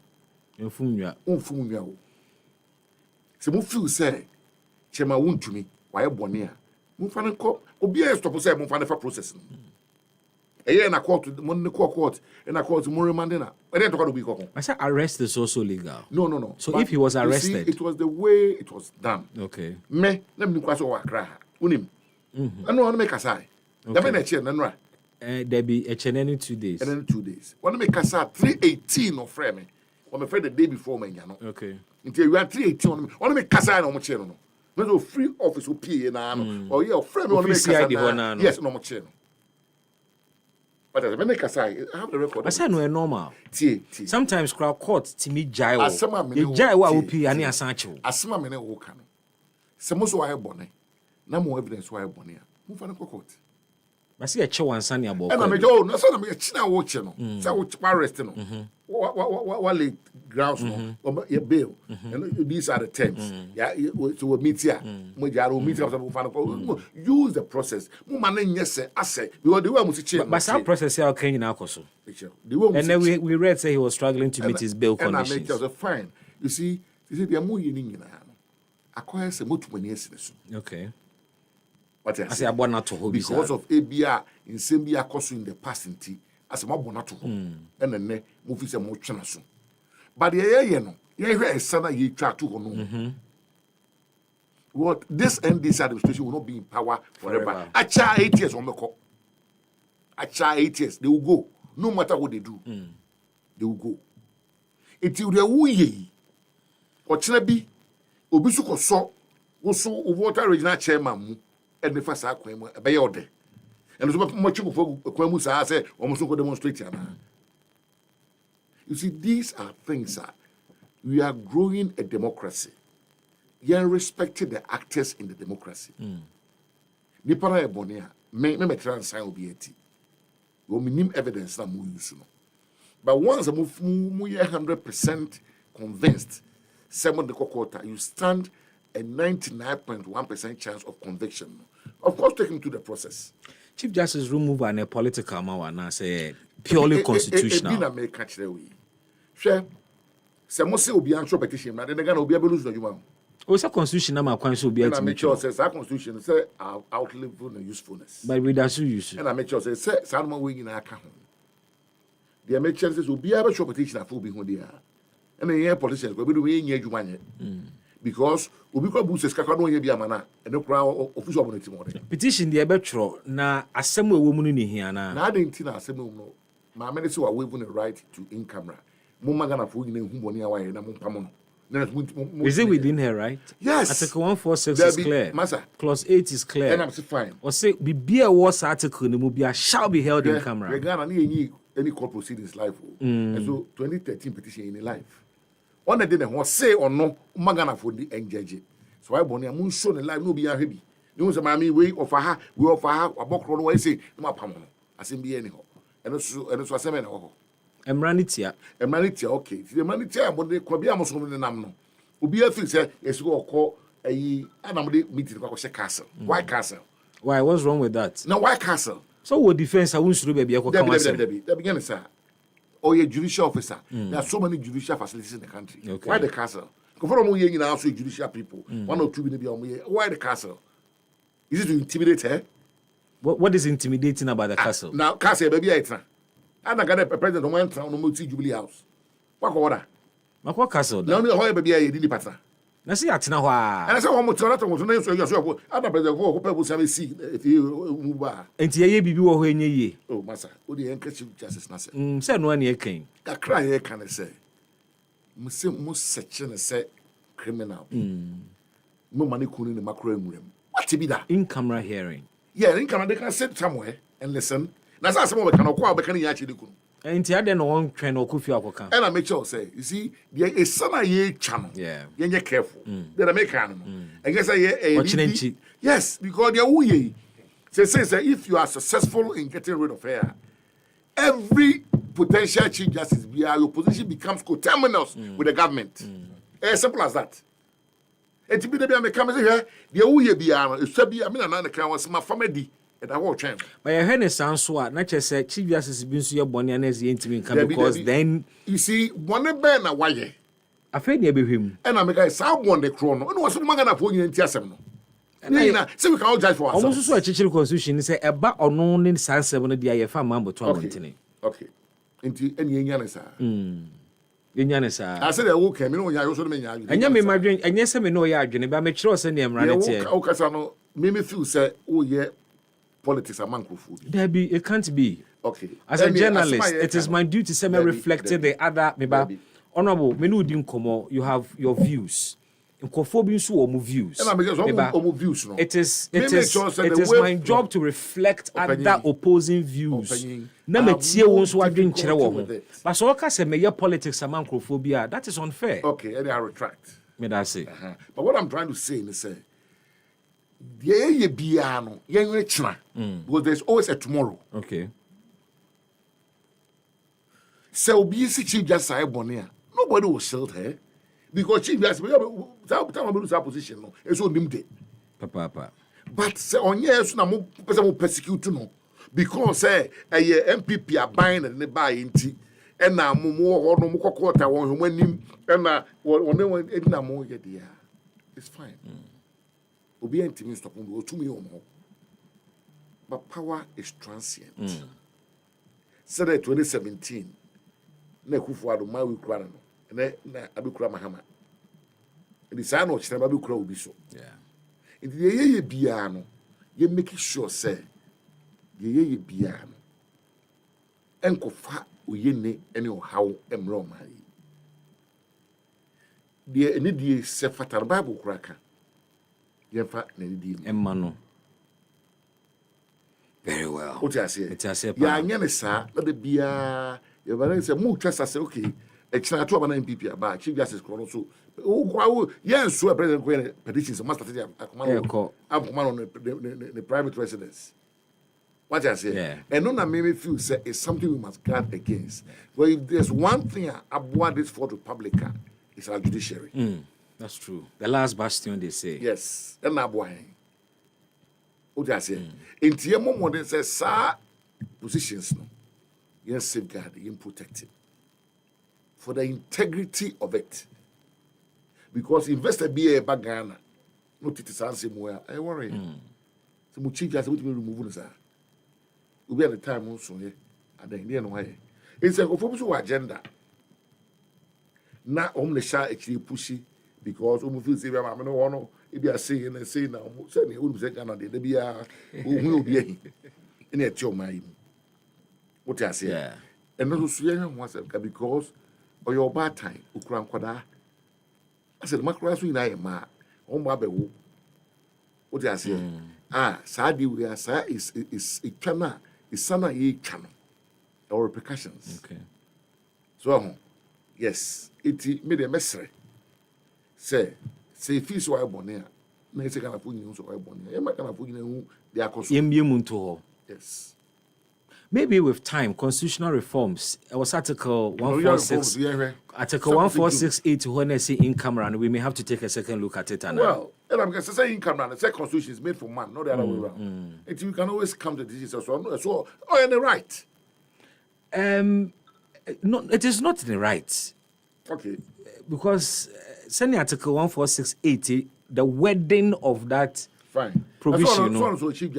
So mo feel say, Chema won't to me, why a bonia? Mufan cop, Obia stop say, Mufan for processing. A year and a court to the Monday court, and a court to Murray Mandina. I didn't talk to be called. I said arrest is also legal. No. So but if he was arrested, it was the way it was done. Okay. Me, let me cross over cry. Unim. I know how to make a sign. There be a chain in 2 days. And then 2 days. When I make a sign, 318 of frame. I'm afraid the day before me, you know. Okay. Until you are 318 on me, Casa on my channel. No free office will pay and or your friend on me. Yes, no more channel. But as I make a sign, I have the record. I said no normal. Sometimes crowd court to me jaiwo. Jaiwo will pay any asancho. Asma mene wo kan. Some so why bonne. Na more evidence why bonne. Move for the court. I see a chow and sunny about. And I make no son of a china watch no. So arrest no. What late grounds no. Your bail. And these are the terms. Yeah, so we meet here. We meet use the process. Mu man yes say ase because the way we change. But some process here can now koso. And then we read say he was struggling to meet his bail conditions. And I make just fine. You see they are more yin acquire some motumanies. Okay. What I say about not to hold because of ABR in Sambia cost in the past as a mabona to home and then move is a more channel. But the no, son ye try to know. What this administration will not be in power forever. A child 8 years on the call. A child 8 years, they will go. No matter what they do, they will go. It's the wooye or Chinabi, Obisuko saw also water regional chairman. And the first acquaintance, a bayode. And there's much of Quamus, I say, almost go demonstrate. You see, these are things that we are growing a democracy. You are respecting the actors in the democracy. Nipara Ebonia, me try and sign OBT. We need evidence that we use. But once I move 100% convinced, someone the quarter, you stand a 99.1% chance of conviction. Of course, take him to the process. Chief Justice remove a political matter say purely constitutional. It may catch the way. Share. Some say will be answer petition. Now then again, will be able to lose the human. Oh, it's a constitution. I'm going to be able to make sure says our constitution say outlive the usefulness. But we that's use. And I make sure say some way in our account. The make sure says will be able to petition for being who they are. And the air politicians will be doing you one. Because we could boost this no ye be amana and no crowd official on it. Petition the ebetro na asem we woman ni hia na. Na dey nti na asem no. my minister were waiving the right to in camera. Mumagana for you who money away and I'm Is it within her right? Yes. Article 146 is clear. Massa. Clause 8 is clear. And I'm fine. Or say, be a was article in the movie shall be held in camera. Any court proceedings life. And so 2013 petition in life. On the day was say or no, Magana for the engage. So I bonny a moon shown in life no be a heavy. You know, mammy way of her, we offer her a book run away say, no, Pamon, as in be anyhow. And it's was 7 or Emranitia, okay. The Emranitia, but they could be almost on the Namno. Ubi a fix, yes, you go call a anamadi meeting of Castle. Why Castle? Why? What's wrong with that? No, why Castle? So what defense I won't should be a the beginning, sir. Or a judicial officer. There are so many judicial facilities in the country. Okay. Why the castle? Confirm you in also judicial people. 1 or 2 will be why the castle? Is it to intimidate her? What is intimidating about the castle? Now, castle, baby, I got a president of one town on Jubilee House. What order? What castle? Now, the baby, I didn't pass. Now, see, at now, and I said, one more time, I was not so yourself. Other president who people have seen if you move. And ye be when ye. Oh, Massa, would the handkerchief justice Nasa? Said 1 year came. I cry here, can I say? Most section say criminal. No money couldn't in the macro room. What to be that? In camera hearing. Yeah, in camera, they can sit somewhere and listen. Now, some of them can acquire, but can you actually? And the other one train or coffee or can. And I make sure say, you see, there is some ye channel. Yeah. You're careful. Then I make animal. I guess I watching. Yes, because they're who ye. Say, if you are successful in getting rid of her, every potential chief justice, your position becomes coterminous with the government. As simple as that. And to be the American here, the who ye be, it's to be, I mean, another kind was my family. But your hand is so not just say chief justice been so your bonny and as the intimate because then you see one ben a why I feel near him and I make a someone the chrono and was man gonna put you in Tiasem. And so we can all judge for ourselves. Almost so a chichil constitution is a back or no in San 7 dia fa mambo to okay. Okay. Into any yanisa. Yanisa. I said I will come in on also mean. And you may my drink and yes, I know ya drink, but make sure send them right here. Okasano made me feel say, oh yeah. Politics among food. There be it can't be. Okay. As a journalist, it is my duty to reflect the other maybe honorable menu din komo. You have your views. In conforming so or views. Views. No. It is my job to reflect other opposing views. Na me tie won so adwen kire wo ho. But so ka say me politics among crophobia, that is unfair. Okay, and I retract. Me that say. But what I'm trying to say is say yeah, because there's always a tomorrow. Okay. So be chief justice Bonia. Nobody will shield her because chief justice that position. No, it's so limited. Papa. But say on yes, na mo person will persecute no because say a MPP are buying and they buy into and now more no more quarter one when him and na mo get there. It's fine. Obi antimi stop on go to me on. But power is transient. Said 2017 na Kufuado ma we kura no na abikura mahama. The sign of China abikura obi so. Yeah. It ye bia no ye make sure say ye bia no enkofa oyene ene ohaw emro mai. The ene die se fatar Bible kura ka. Emmanuel. Very well. What I say? Yeah, I sir. Let the beer. You better say, "Move trust." I say, "Okay." Extra 2 MPP about Chief Justice Chrono. So, yes, so President petitions must have command on the private residence. What I say? Yeah. And none made me feel say it's something we must guard against. But if there's one thing about this Fourth Republic, it's our judiciary. That's true. The last bastion, they say. Yes. And now, boy. What I say? In the moment, they say, sir, positions, no. Yes, safeguard, you protect it. For the integrity of it. Because investor be a bagana. No, it is answer more. I worry. So, my chief just will remove this. We'll be at the time also, yeah. At the Indian way. It's a conformable agenda. Now, only shall actually pushy. Because we feel say we are no one if you are saying and saying now certainly we say Ghana they be who will be in a your mind what I say And also swing myself because or your bad time, Ukran Quada. I said, Macra swing I am ma on Babu. What I say? Sadi we are sa is a chana, is sana ye channel or repercussions. Okay. So yes, it made a message. Say fees were born here. Na ese kana fu nyun so were born here. E ma kana fu nyun they are consumed. Yes. Maybe with time, constitutional reforms. It was Article 146. Article 1468 when I say income run, we may have to take a second look at it. Well, and I'm going to say income run. The second constitution is made for man, not the other way around. And you can always come to this as well. So, and the right. No, it is not the right. Okay. Because sending Article 14680, the wording of that. Fine. Provision. Chief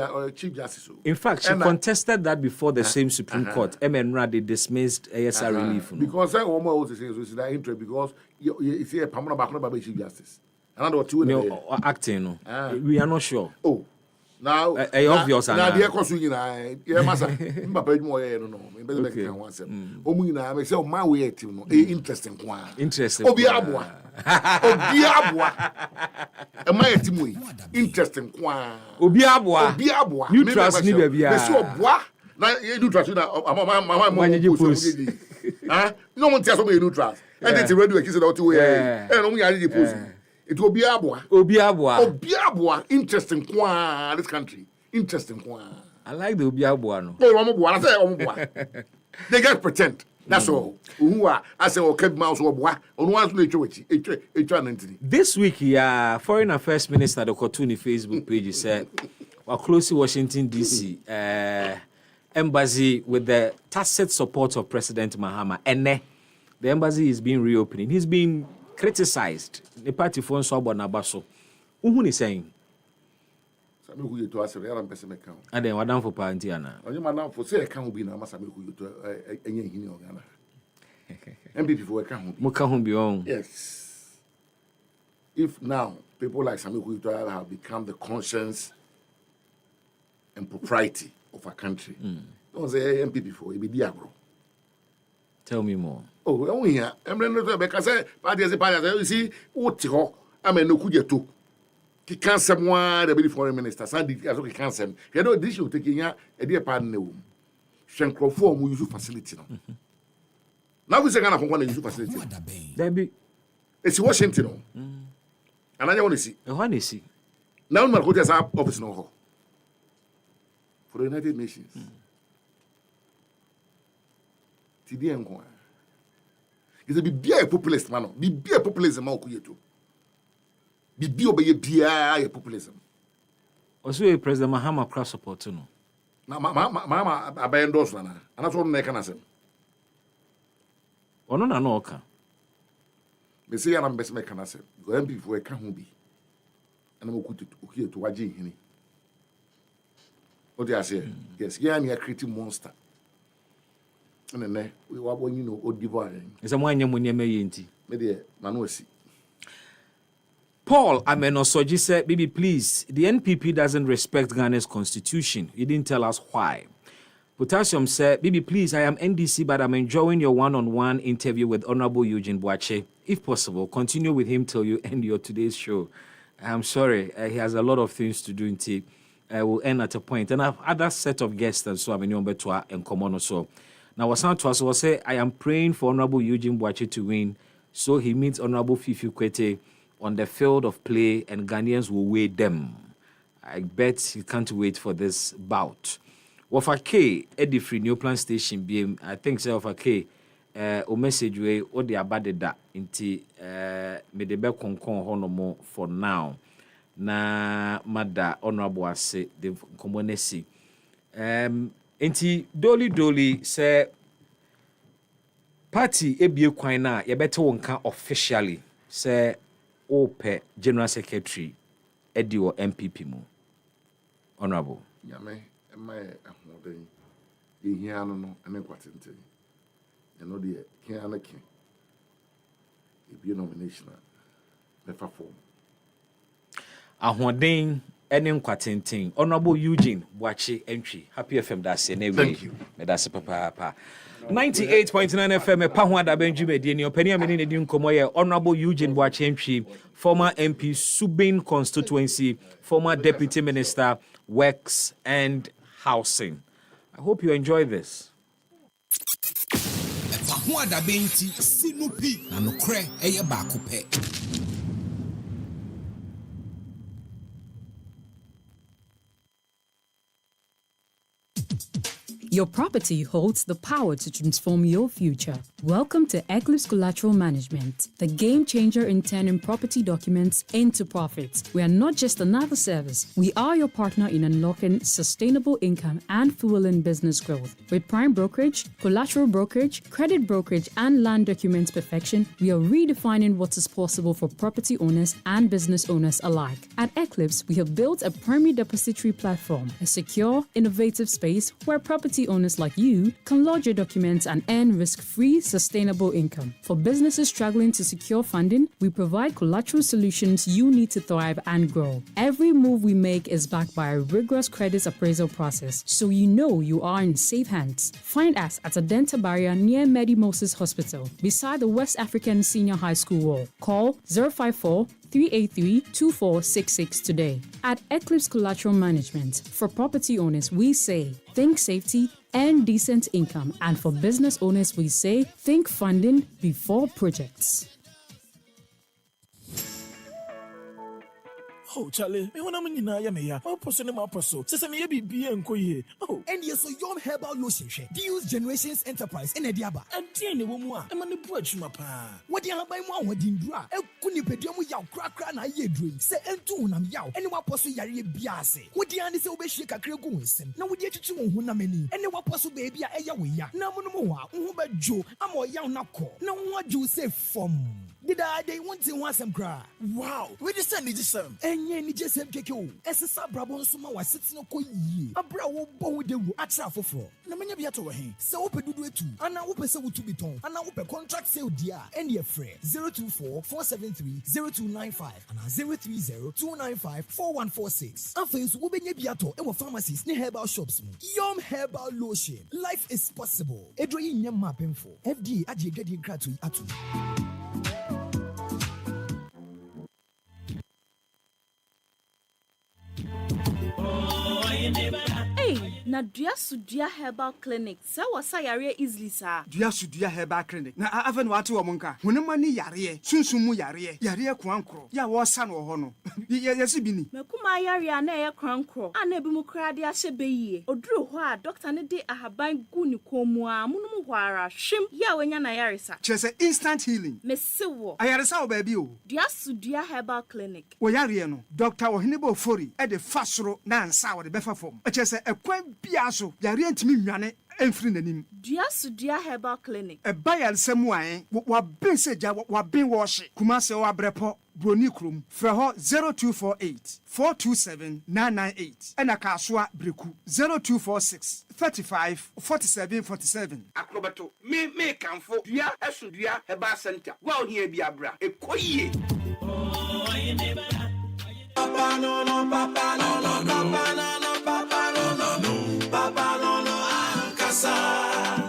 Justice. In fact, she contested that before the same Supreme Court. MN they dismissed ASR relief. Because I almost say that interest because you see a permanent back by Chief Justice. Another two acting. We are not sure. Oh. Now, obvious. Now, the echo Massa, Papa, no. I say, my way, interesting. Interesting. Obiabwa. Am I a team? Interesting. Obiabwa. You trust me, baby. Now, you trust you now. No one tells me you trust. And it's a radio kiss out to and only I did post. It will be Obiabwa. Interesting this country. Interesting. I like the Obiabwa. No, they just pretend. That's all. Who are I say okay mouse or boy on one's nature. This week, Foreign Affairs Minister the Kotuni Facebook page said we're close to Washington DC embassy with the tacit support of President Mahama. And the embassy is being reopened. He's been criticized. The party for Nabaso. Who is saying? Who you to us? And then Madame for Pantiana. Or you madam for say can't be now, Massa who you to any Ghana. MP for a count. Mukahumbion. Yes. If now people like Samuel Kuito have become the conscience and propriety of a country, don't say MP before, it be Diablo. Tell me more. Oh, only here. I'm not because I party as a party. You see, what I mean, no could you too. He can't someone the foreign minister. Sandy, as okay, can't send. You know, this you taking a dear partner. Shankroform will use facility. Now we say, I'm going to use facility. There be. It's Washington. And I want to see. I want to see. Now, my hotel office no for the United Nations. TD it's a be a populist man. Be a populism man kuyeto. Be obey be a populism. Also, President Mahama cross support no. Na mama abay endorse na. And that's what na say. Ono na no oka. Me say na mbese me kana say. Go MP for e ka ho bi. And mo kuyeto waje hini. What do you say? Yes, yeah, I'm a creative monster. And then we were born, you know, old divine. It's a one year when you may enti. Maybe Manusi. Paul Amenosoji said, Baby, please, the NPP doesn't respect Ghana's constitution. You didn't tell us why. Potassium said, Baby, please, I am NDC, but I'm enjoying your one-on-one interview with Honorable Eugene Boache. If possible, continue with him till you end your today's show. I'm sorry, he has a lot of things to do in tea. Will end at a point. And I have other set of guests, and so I'm in Betua and Common so. Now, what's not to us will say, I am praying for Honorable Eugene Boache to win, so he meets Honorable Fifi Kwete on the field of play, and Ghanaians will weigh them. I bet you can't wait for this bout. Wafake, Eddie Free New Plan Station, BM, I think so. Wafake, o message way, or the abadeda, inti, me de be konkon honomo for now. Na mada honorable ase the commonesi enti doli say party ebie kwan na ye bete wonka officially say ope general secretary edi o MPP mu honorable yame ema ahoden ye hia no ene kwatente eno de kia na ki ebie nomination me fa form ahoden Enen Quatintin, Honorable Eugene Boachi entry. Happy FM that's Thank you. That's papa. 98.9 FM Pahwa da Benjamin Dini opinion mini di nkomo Honorable Eugene Boachi entry, former MP Subin constituency, former Deputy Minister Works and Housing. I hope you enjoy this. Pahwa da Benti Sinupi na nokre eye baako pe. Your property holds the power to transform your future. Welcome to Eclipse Collateral Management, the game changer in turning property documents into profits. We are not just another service. We are your partner in unlocking sustainable income and fueling business growth. With prime brokerage, collateral brokerage, credit brokerage, and land documents perfection, we are redefining what is possible for property owners and business owners alike. At Eclipse, we have built a primary depository platform, a secure, innovative space where property owners like you can lodge your documents and earn risk-free, sustainable income. For businesses struggling to secure funding, we provide collateral solutions you need to thrive and grow. Every move we make is backed by a rigorous credit appraisal process, so you know you are in safe hands. Find us at Adenta Barrier near Medi Moses Hospital, beside the West African Senior High School wall. Call 054-383-2466 today. At Eclipse Collateral Management, for property owners, we say, think safety and decent income. And for business owners, we say, think funding before projects. Oh, Charlie, me wanna mean na ya me ya. My person my person. Say me be enko ye. Oh, and yes, so Yom Herbal Lotion she. Deals Generations Enterprise in Ediaba. And tiene wo mu a. E ma ne bu achuma pa. What ya ba mu a wadin dura. E kuni pedua mu yaw kra na ye drum. Say entu unam yaw. Ene wa poso yare bia ase. What ya ne say obehie kakra gu nsem. Na wodi achichi wo hunam ani. Ene wa poso baby a eya we ya. Na mu no mu a wo ba dwo ama yaw na ko. Na wo adwo say fom. Did I want to want some cry? Wow, we just send it some. And ye just have keko. Essa brabon suma was sitting no ye. A bra wo bo with the atra for. Na manya be ato he. So open do it too. And now open so to be ton. And now open contract sale dia. And your friend 024-473-0295 and 030-295-4146. And face wo benye biato e wo pharmacies ne herbal shops mu. Yom Herbal Lotion. Life is possible. Edro yi nyam mapemfo. FDA age gadi kratu atu. Hey, na Dua Herbal Clinic. Sa wasa yare easily sa. Dua Herbal Clinic. Na aven watu wa monka. Hunema ni yare. Sunsumu yare. Yare kwankro. Ya wasa no ho no. Yesi bini. Mekuma yare na ye kwankro. Ana bi mu kra de ahye beyie. Oduru ho a doctor ne de ahaban gu ni komu a munum ho ara hwem ya wanya na yare sa. Chese instant healing. Mesewo. Ayare sa obabi o. Dua Herbal Clinic. Wo yare no. Doctor Ohinebo Fori e de fasoro na ansa wo de befa fom. Chese ekwan bia so yare ntimi nwane emfiri nanim. Dua Herbal Clinic. E bayal samuan wa ben seja wa ben wo hye. Kuma se wa brepo Broni Krum, Freho 0248 427 998, and Akaswa Breku 0246 35 47 47. Akrobato, me kamfo, Dua Esudua Herbal Center. Well, here be abra, a koye. Oh, I never. Papa no, papa no, papa no, papa no, papa no, Ankasa.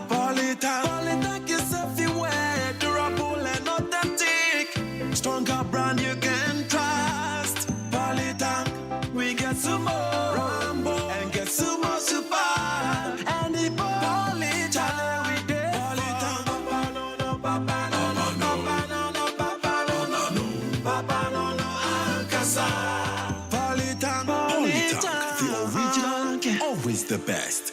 Polytank is everywhere, durable and authentic. Stronger brand you can trust. Polytank, we get some more Rambo and get some more super. And the Polytank, we get Polytank. Papa no, papa no, papa no, papa no, papa no, Ankasa. Polytank, the original, always the best.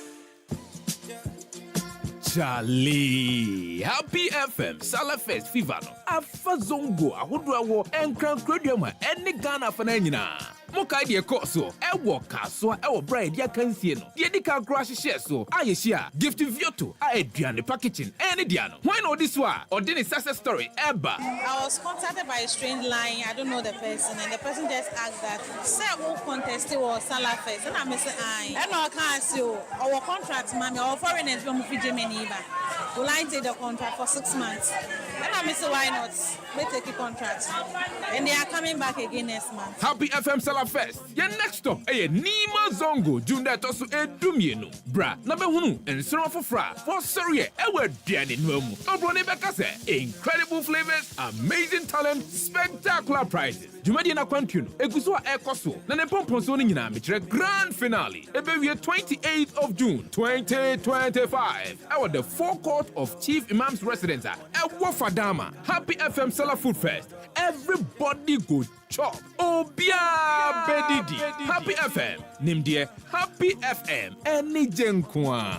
Charlie, Happy FM, Salafest, Fivano, Afazongo, Ahodrawo, and Crown Crodium, and the Ghana Fananina. Moka de Coso, Ewo Caso, Ewo Bride, Yakansiano, Yedica Crash Sheso, Ayesha, Gift Vioto, Adrian packaging, and Diano. Why not this one? Or did it success story, Ebba? I was contacted by a strange line, I don't know the person, and the person just asked that, say, who contested was Salafest, and I said, I know I can't see our contract, mammy, our foreigners from Fiji. Will I take the contract for 6 months? And I I miss why not? They take a contract. And they are coming back again next month. Happy FM Seller Fest. Your next stop, Nima Zongo, Junda Tosu Edumieno. Bra, number one, and Sir for Fra, for Surrey, Ewer Diani Nomu. Obrone Bekase, incredible flavors, amazing talent, spectacular prizes. Jumadi na Quantuno, Egusua Ekoso, Nanepomponsoni Nina, Mitre Grand Finale, Ebevia 28th of June 2025. Our the forecourt of Chief Imam's residence at Wafadama. Happy FM Seller Food Fest. Everybody go chop. Obia Bedidi. Happy FM. Nimdie Happy FM. Eni Jenkwa.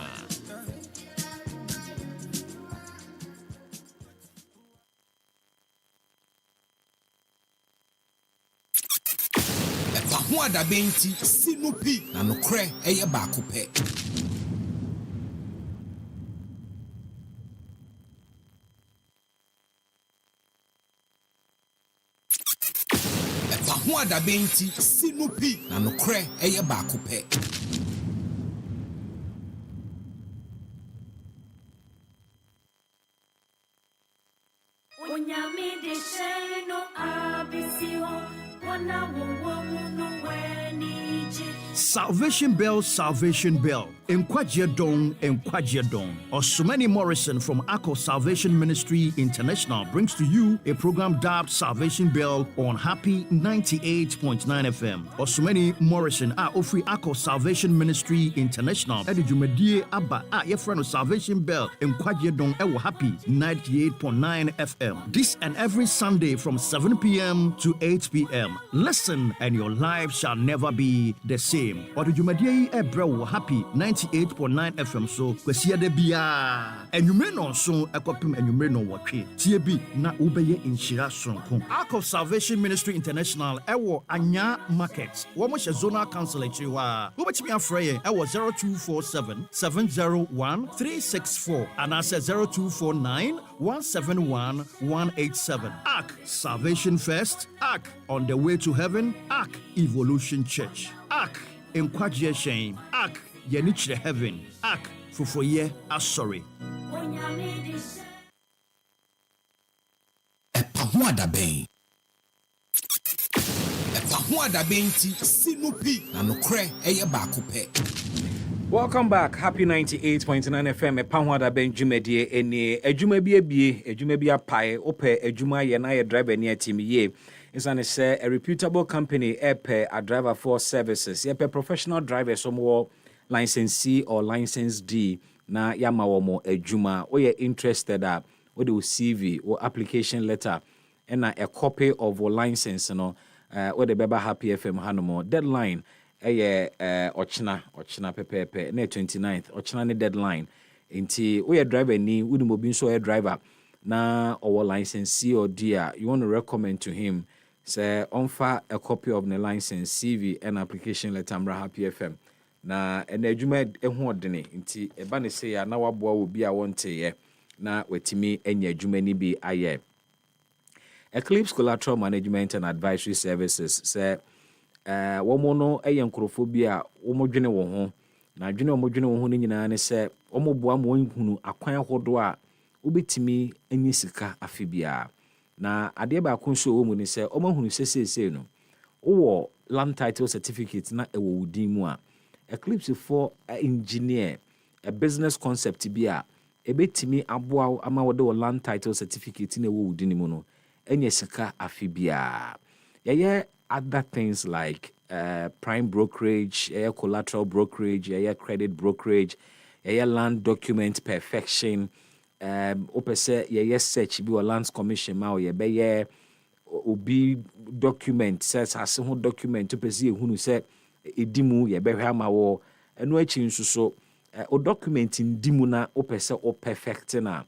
Ho adabenti sinupi na nokre eye baako pe. Ho adabenti sinupi na nokre eye baako pe. Onyame de sheno abisio wana wo no weni je. Salvation Bell, Salvation Bell. Nkwagye Don. Osumani Morrison from Akko Salvation Ministry International brings to you a program dubbed Salvation Bell on Happy 98.9 FM. Osumani Morrison ofri Akko Salvation Ministry International. Edi Jumedie Abba your friend of Salvation Bell Nkwagye Don ewo Happy 98.9 FM. This and every Sunday from 7 p.m. to 8 p.m. Listen and your life shall never be the same. Odi Jumedie Ebrewo Happy 98.9 FM so kwesi de bia enwumre no so ekopem enwumre no wotwe tie bi na ubeye inshira sonko. Ark of Salvation Ministry International ewo Anya Market wo mo zonal council echiwa wo betimi afreye ewo 0247 701 364 and asa 0249 171 187. Ark Salvation Fest, Ark on the way to heaven, Ark Evolution Church, Ark Nkwagye Shame, Ark Yenichre Heaven, Ark Fufoye Asori. Ho adabenti sinupi na nokre eye baako pe. Welcome back. Happy 98.9 FM. Epanwada Benjumedie eni ejuma bi apae ope ejuma ye na ye driver near team ye. Insane say a reputable company epe a driver for services. Ye pe professional driver somewhere license C or license D na yama womo ejuma. Or ye interested up with the CV or application letter and a copy of your license no or the Beba Happy FM Hanomo deadline. Ochina pepepe na 29th ochina ne deadline nti we driver ni we mo bin so a driver na our license C or D you want to recommend to him say offer a copy of the license CV and application letter Mra Happy FM na ene adwuma ehu odene nti eba ne say ya na waboa obi a wonte ye na wetimi enya adwuma ni bi aye. Eclipse Collateral Management and Advisory Services say womono nkrofobia womodwene wo ho na adwene womodwene wo ho ni nyina ne se womoboa mo nhunu akwan hodo a wobetimi enyi sika afebia na ade ba konso wo mu ni se omahunu sesese no wo land title certificate na ewo wudin mu a Eclipse for engineer a business concept bia ebetimi aboa ama wo de land title certificate na ewo wudin mu no enye sika afebia yeye other things like prime brokerage, collateral brokerage, credit brokerage, land document perfection, opese search be lands commission ma ye obi document says as who document to pese hunu say edimu ye behwa ma wo eno achi nsuso o document ndimu na opese o perfect na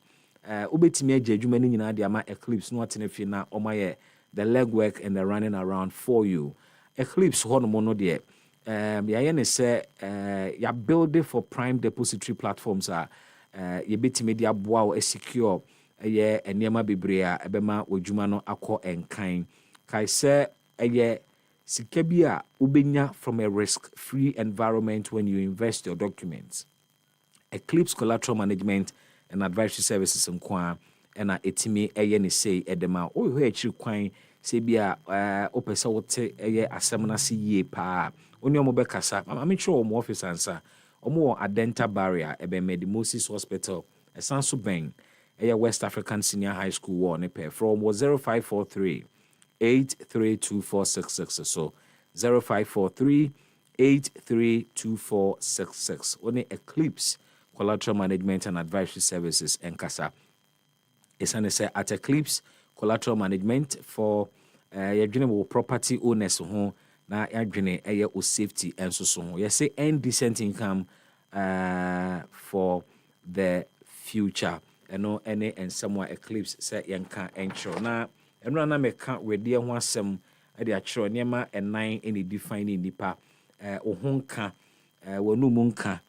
obetimi agye adwuma ni nyina de ama Eclipse no atenefi na omaye the legwork and the running around for you. Eclipse hono de ya say ya build for prime depository platforms are ye betimi de aboa secure ye enema bebre a ebema odwuma no akọ enkan kai say ye sika bi a ubenya from a risk free environment when you invest your documents. Eclipse Collateral Management and Advisory Services nkwa ɛna ɛtumi ɛyɛ ne sei ɛdema o hwɛ akyiri kwan sɛ bia opɛ sɛ wote ɛyɛ asɛm no se yie paa oni ɔmo bɛkasa me kyerɛ ɔmo office ansa ɔmo wɔ adenta barrier ɛbɛn Moses Hospital ɛsan so bɛn ɛyɛ West African Senior High School wɔ ne pɛ from 0543 832466 so 0543 832466 Only Eclipse Collateral Management and Advisory Services Nkasa. Esane say at Eclipse Collateral Management for your property owners ho na yadwene eye o safety enso so ho. You say decent income for the future. Eno ene and somewhere Eclipse say yanka encho na eno na meka wedi ho asem e de akiro niema enan ene define nipa ohunka wonu munka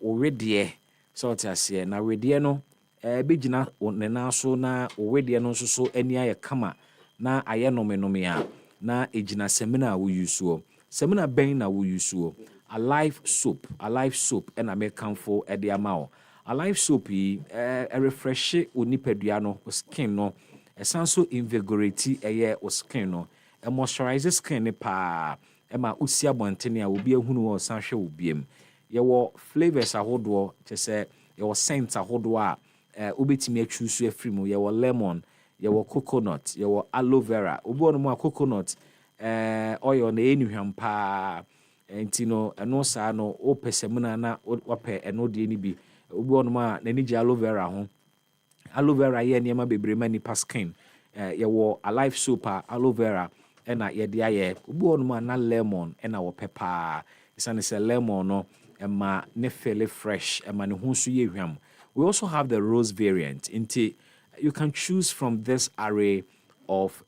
owedie sort ase na wedie no begina ne na so na owedie no so ani aye kama na aye nomenome a na ejina semina wo yusuo semina ben na wo yusuo alive soap and American for e de ama o alive soap yi refresh onipadua no skin no esanso invigorate eye o skin no moisturize skin ne pa ema usi abɔntene a obi ehunu wɔ sanhwɛ obiem yɛwɔ flavors ahodoɔ kyɛ sɛ yɛwɔ scents ahodoɔ a obetumi atwusu afiri mu yɛwɔ lemon yɛwɔ coconut yɛwɔ aloe vera obi wɔ no mu a coconut oil na enuhwam pa enti no ɛno saa no opɛsɛmuna na wapɛ ɛno deɛ ni bi obi wɔ no mu a n'ani gye aloe vera ho aloe vera yɛ nneɛma bebree ma nipa skin yɛwɔ alive soap a aloe vera ena yɛde ayɛ obi wɔ no mu a na lemon ena wɔpɛ paa isane sɛ lemon no ɛma ne feel fresh ɛma ne ho so yɛ hwam. We also have the rose variant nti you can choose from this array of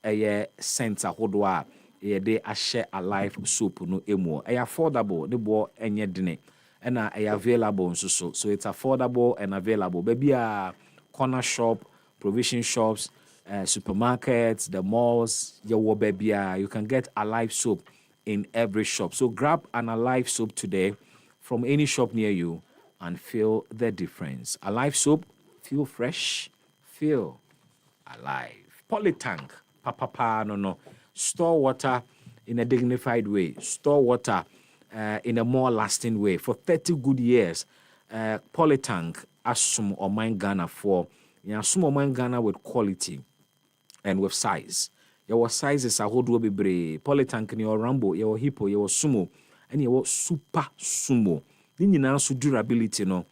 scents ahodoɔ a yɛde ahyɛ alive soap no emu affordable ne boɔ ɛnyɛ dene ɛna available nso so it's affordable and available baby a corner shop provision shops supermarkets, the malls, your baby, you can get Alive soap in every shop. So grab an Alive soap today from any shop near you and feel the difference. Alive soap, feel fresh, feel alive. Polytank, no. Store water in a dignified way. Store water in a more lasting way. For 30 good years, Polytank assume or mind Ghana for assume or mind Ghana with quality and with size. Your sizes are hold be brave. Polytank your Rambo, your Hippo, your Sumo, and your Super Sumo. Then you now durability no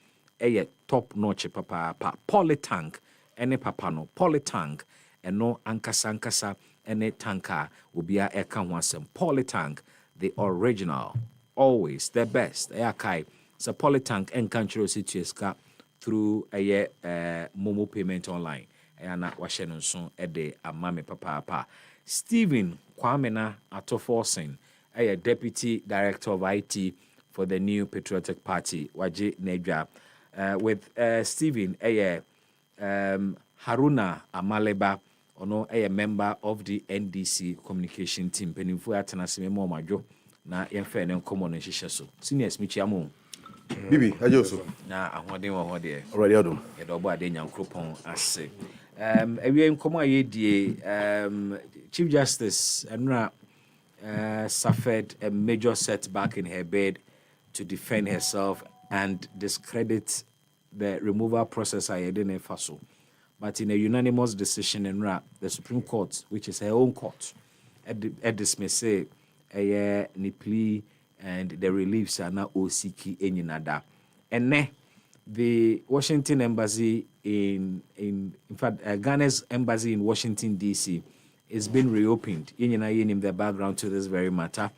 top notch papa Polytank any papa no Polytank and no ankasa any tanker will be a ekanwasem Polytank the original always the best kai so Polytank and country situeska through a Momo payment online and washe no so ede amame papa Stephen Kwamena Atoforsen a deputy director of IT for the New Patriotic Party waje nedwa with Stephen Haruna Amaleba ono a member of the NDC communication team penimfo atenaseme mo madwo na yemfa ne nkomo no hihye so seniors michiamu bibi ajoso na ahoden wo ho de already adom ye do bo ade nyankropon ase awie nkomo ayedie Chief Justice Enra suffered a major setback in her bid to defend herself and discredit the removal process ayedene faso. But in a unanimous decision in the Supreme Court, which is her own court, dismissed a plea and the reliefs are now OCK enyinada. And the Washington embassy in fact, Ghana's embassy in Washington D.C. is being reopened. In the background to this very matter,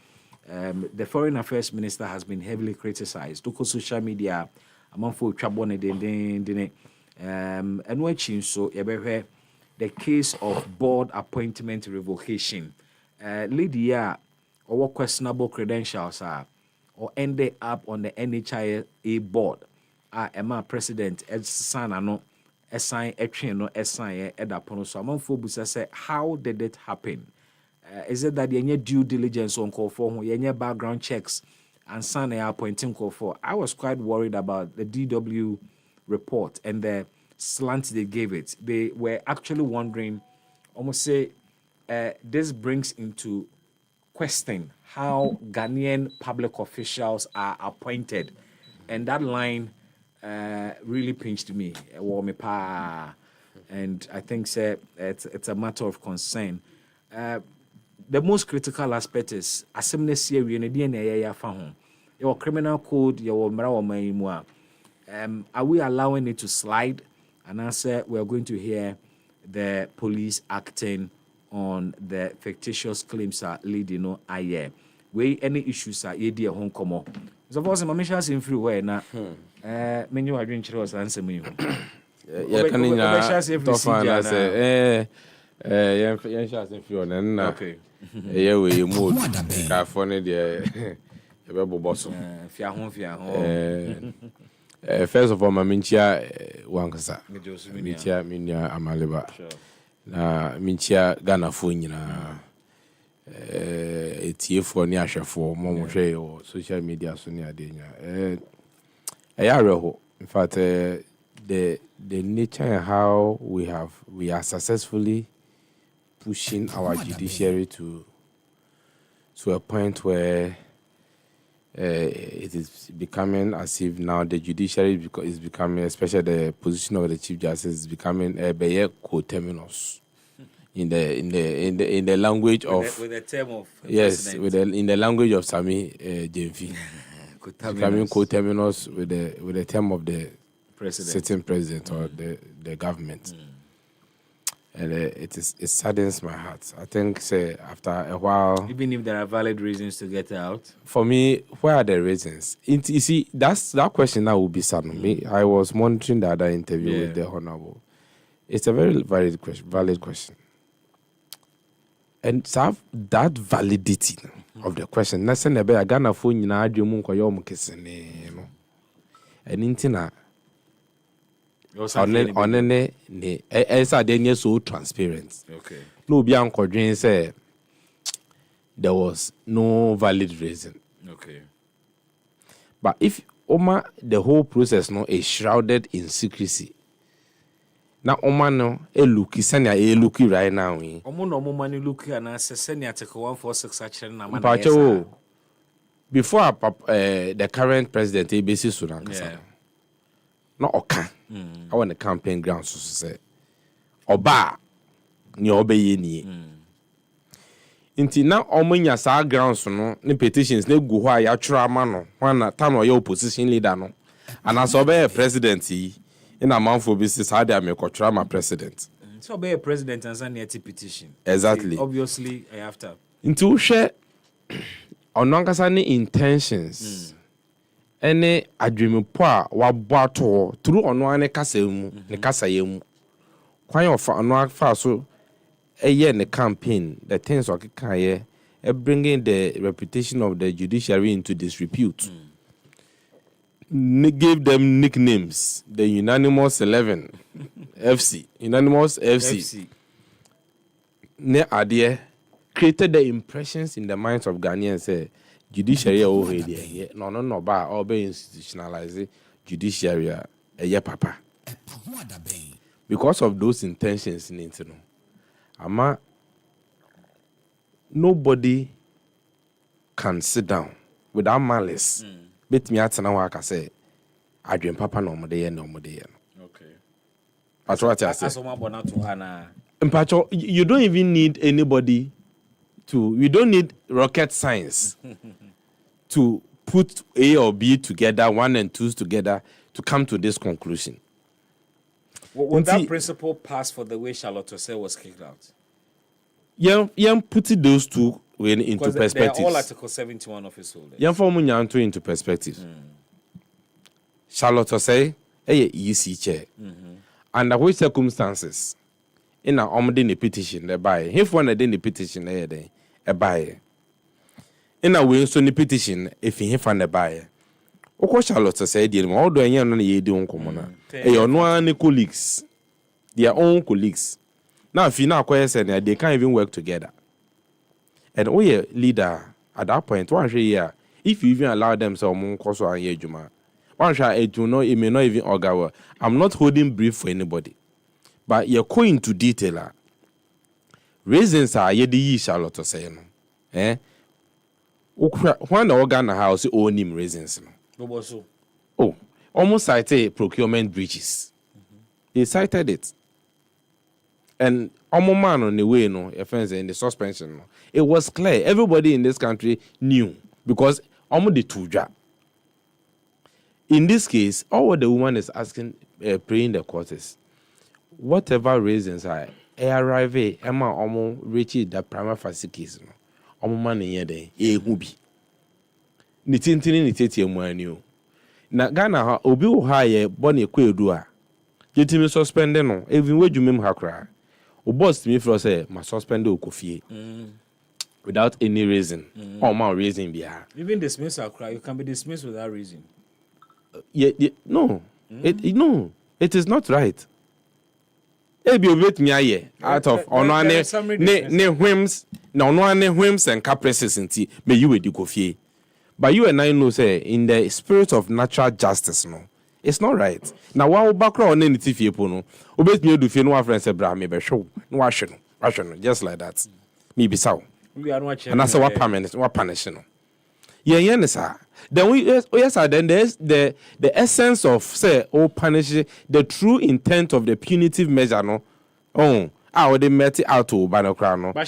the Foreign Affairs Minister has been heavily criticized. Local social media, among folk chabone and watching so the case of board appointment revocation. Lydia or questionable credentials are or ended up on the NHIA board. Emma President Ed Sanano assign a train no assign Edapono. So among folks say, how did it happen? Is it that you due diligence on call for your background checks and Sana appointing call for? I was quite worried about the DW report and the slant they gave it. They were actually wondering, almost say, this brings into question how Ghanaian public officials are appointed. And that line really pinched me. And I think it's a matter of concern. The most critical aspect is your criminal code, are we allowing it to slide? And I said we are going to hear the police acting on the fictitious claims are leading aye. We any issues are ye home come. So of course, my mission is in free way now. Menu I drink was answer me. Yeah, can you okay. Yeah, we move. California, first of all, my minchia wankasa. Minchia amaliba. Na minchia Ghana phone na ETF ni ahwefo mo hwe o social media so ni adenya. In fact, the nature and how we are successfully pushing our judiciary to a point where it is becoming as if now the judiciary is becoming, especially the position of the Chief Justice, is becoming a co-terminus in the language of with the term of yes, in the language of Sami Jemfi, becoming co-terminus with the term of the sitting president or the government. And it saddens my heart. I think, say, after a while... Even if there are valid reasons to get out? For me, where are the reasons? You see, that question now will be sad on me. I was monitoring the other interview with the Honorable. It's a very valid question. And to have that validity of the question, that's an ebe Ghana phone you know and intina on so transparent. Okay. No be ankodwen say there was no valid reason. Okay. But if the whole process is shrouded in secrecy. Now no looky right now. No money looky and send article 146 actually na before the current president ABC Sudan no oka. I want the campaign grounds to say oba ni obeye ni. Inti na omunya sa grounds no ni petitions na gu ho a ya twra ma no wana tan o ye opposition leader no anaso obeye president yi ina manfo bi say sa dey amekotwra ma president. So obeye president and send a petition. Exactly. Obviously I have to. Inti wo hwe onankasa ni intentions. Ene adwempo a wabo ato through ono ane kasa mu ne kasa yemu kwan ofa ono afa so ne campaign the things o keka ye bringing the reputation of the judiciary into disrepute. Gave them nicknames, the Unanimous 11 FC, Unanimous FC. Ne adie created the impressions in the minds of Ghanaians say judiciary already no ba or be institutionalize judiciary papa because of those intentions in it no ama nobody can sit down without malice bet me atena wa ka say adwen papa no mo de no okay that's what I say Mpacho, you don't even need anybody you don't need rocket science to put A or B together, 1 and 2 together, to come to this conclusion. Would that principle pass for the way Charlotte Osei was kicked out? Yeah, putting those two into perspective. They are all Article 71 office holders. Yeah, for me into perspective. Charlotte Osei, EC chair. Under which circumstances? In a omdin petition, they buy. If one did the petition, they buy. In a way, so the petition, if he find a buyer. Of course, Charlotte said, all the young ye don't come on. No colleagues, their own colleagues. Now, if you now question, they can't even work together. And leader at that point, 1 year, if you even allow them some course or a juma, one shot it may not even augur well. I'm not holding brief for anybody, but you're going into detail. Reasons are ye the Charlotte to say no. When the organ house own him reasons no. Oh, almost cited procurement breaches. They cited it. And almost man on the way, no, offense in the suspension. No. It was clear. Everybody in this country knew because almost the two job. In this case, all what the woman is asking, praying the court is, whatever reasons I arrive, Emma almost reached the prima facie case. No, almost man in here day, hubi. Ni titi mwani. Na Ghana ha obi wo ha ye bone kwedu a. Yetimi suspend no, even we jumim hakra. O boss me for say ma suspend okofie. Without any reason. Or ma reason be ha. Even dismissal cry, you can be dismissed without reason. No. It is not right. Ebi obet me aye out of ono ne whims, na ono ane whims and caprices nti me you wedi kofie. But you and I know say in the spirit of natural justice no. It's not right. Now wa background on any tifie po no. Obet me do fie no wa friend say bra me be show. No wa hwe no. Just like that. Me be saw. We are not and that's what punish no. Yeah, sir. Then yes, sir. Then there's the essence of say punish the true intent of the punitive measure no. Oh, they met it out to Banokra no. But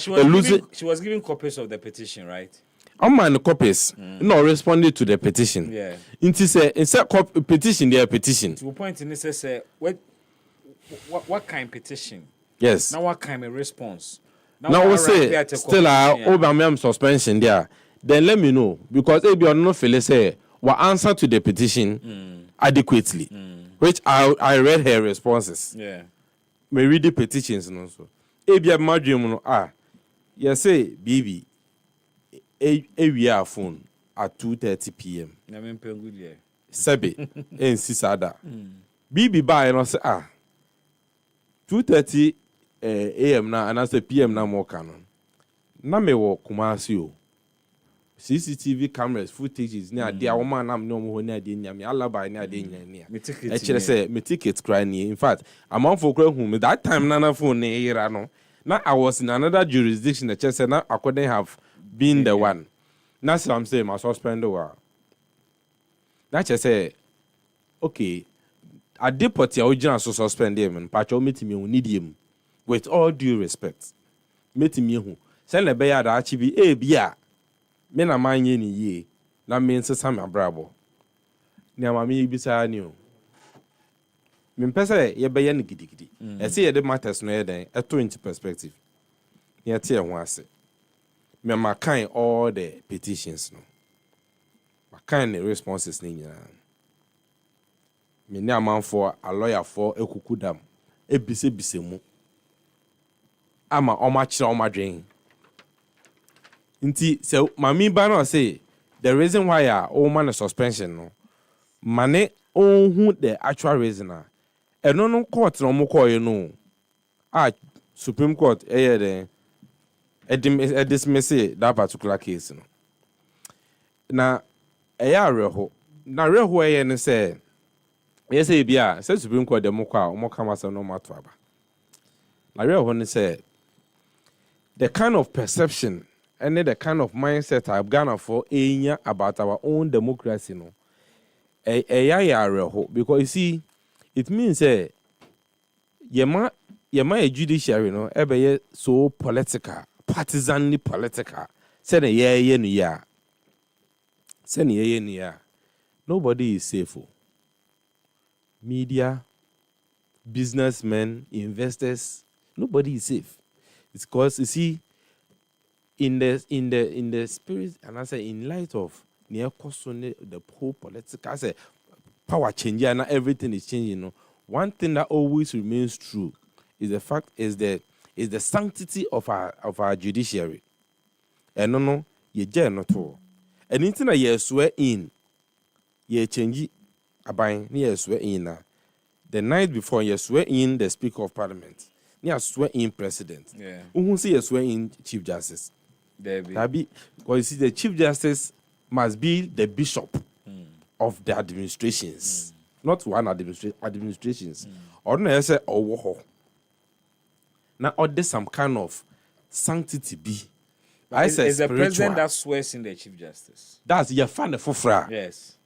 she was giving copies of the petition, right? Man copies no responded to the petition. Yeah. Instead petition their petition. To a point in this say what kind of petition? Yes. Now what kind of response? Now we say still Obama suspension there. Then let me know because if you are not feeling say what answer to the petition adequately, which I read her responses. Yeah. Me read the petitions and also. If you have my dream you say baby we are phone at 2:30 p.m. I mean penguin Sebi en sisada. Bibi ba no say 2:30 a.m. na and I say p.m. na mo canon. Na me wo Kumasi o. CCTV cameras footages near dia woman am no mo near dia nyame alaba near dia nyane. Me say me ticket cry ni. In fact, among for kra hu me that time na phone ne era no. Na I was in another jurisdiction the chest na I couldn't have been the one. That's what I'm saying, my suspend over. That's just say, okay, I did put your original so suspend him and patch meet me who need him. With all due respect. Meet me who. Send a bear that actually be a beer. Men are mine any ye. That means some bravo. Now, mammy beside you. Mimpesa, ye bay any giddy. I see the matters no day, a 20 perspective. Near tear one say. Me ma kind all the petitions no. Ma kind the responses ni nyina. Me ni amount for a lawyer for ekukudam. Bise mu. Ama oma chira oma dwen. Nti se mami ba no say the reason why o man suspension no. Mane who the actual reason a. Eno no court no mo call you no. Supreme Court then dismiss that particular case no. Na reho. Na reho ne say yes bia say Supreme Court dem kwa o mo kama say no matter aba. Na reho ne say the kind of perception and the kind of mindset I've Ghana for enya about our own democracy no. Reho because you see it means say yema a judiciary no ebe so political partisanly political. Say nobody is safe. Media, businessmen, investors, nobody is safe. It's because you see, in the spirit, and I say in light of near the whole political, I say power change and everything is changing. No, one thing that always remains true is the fact is the sanctity of our judiciary. And no, ye not all. And anything that ye swear in, ye change abine, ye swear in. The night before ye swear in the Speaker of Parliament, ye swear in President. Yeah. Who say ye swear in Chief Justice? That be because you see the Chief Justice must be the bishop of the administrations, not one administrations. Or no, say or now, or there's some kind of sanctity be. I say is the spiritual. president that swears in the Chief Justice. That's your fan of fufra. Yes.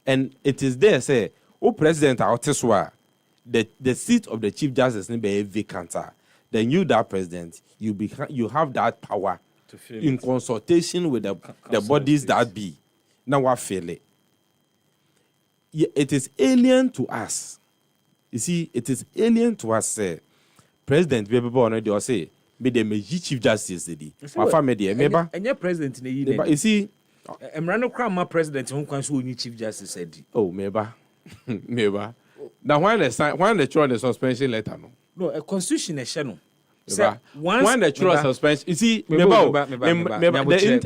And it is there, say, oh, President, I'll tell you, the seat of the Chief Justice may be vacant. Then you, that president, you have that power to fill in it. consultation with the bodies that be. Now, what feel it? It is alien to us. You see, it is alien to us, say, President, be born already, say, be the Chief Justice, my family, remember? And your president, you see, Emrano Krama president, who can show Chief Justice said, oh, maybe. Now, when they throw the suspension letter, no, a constitution is channel. When they throw a suspension, you see,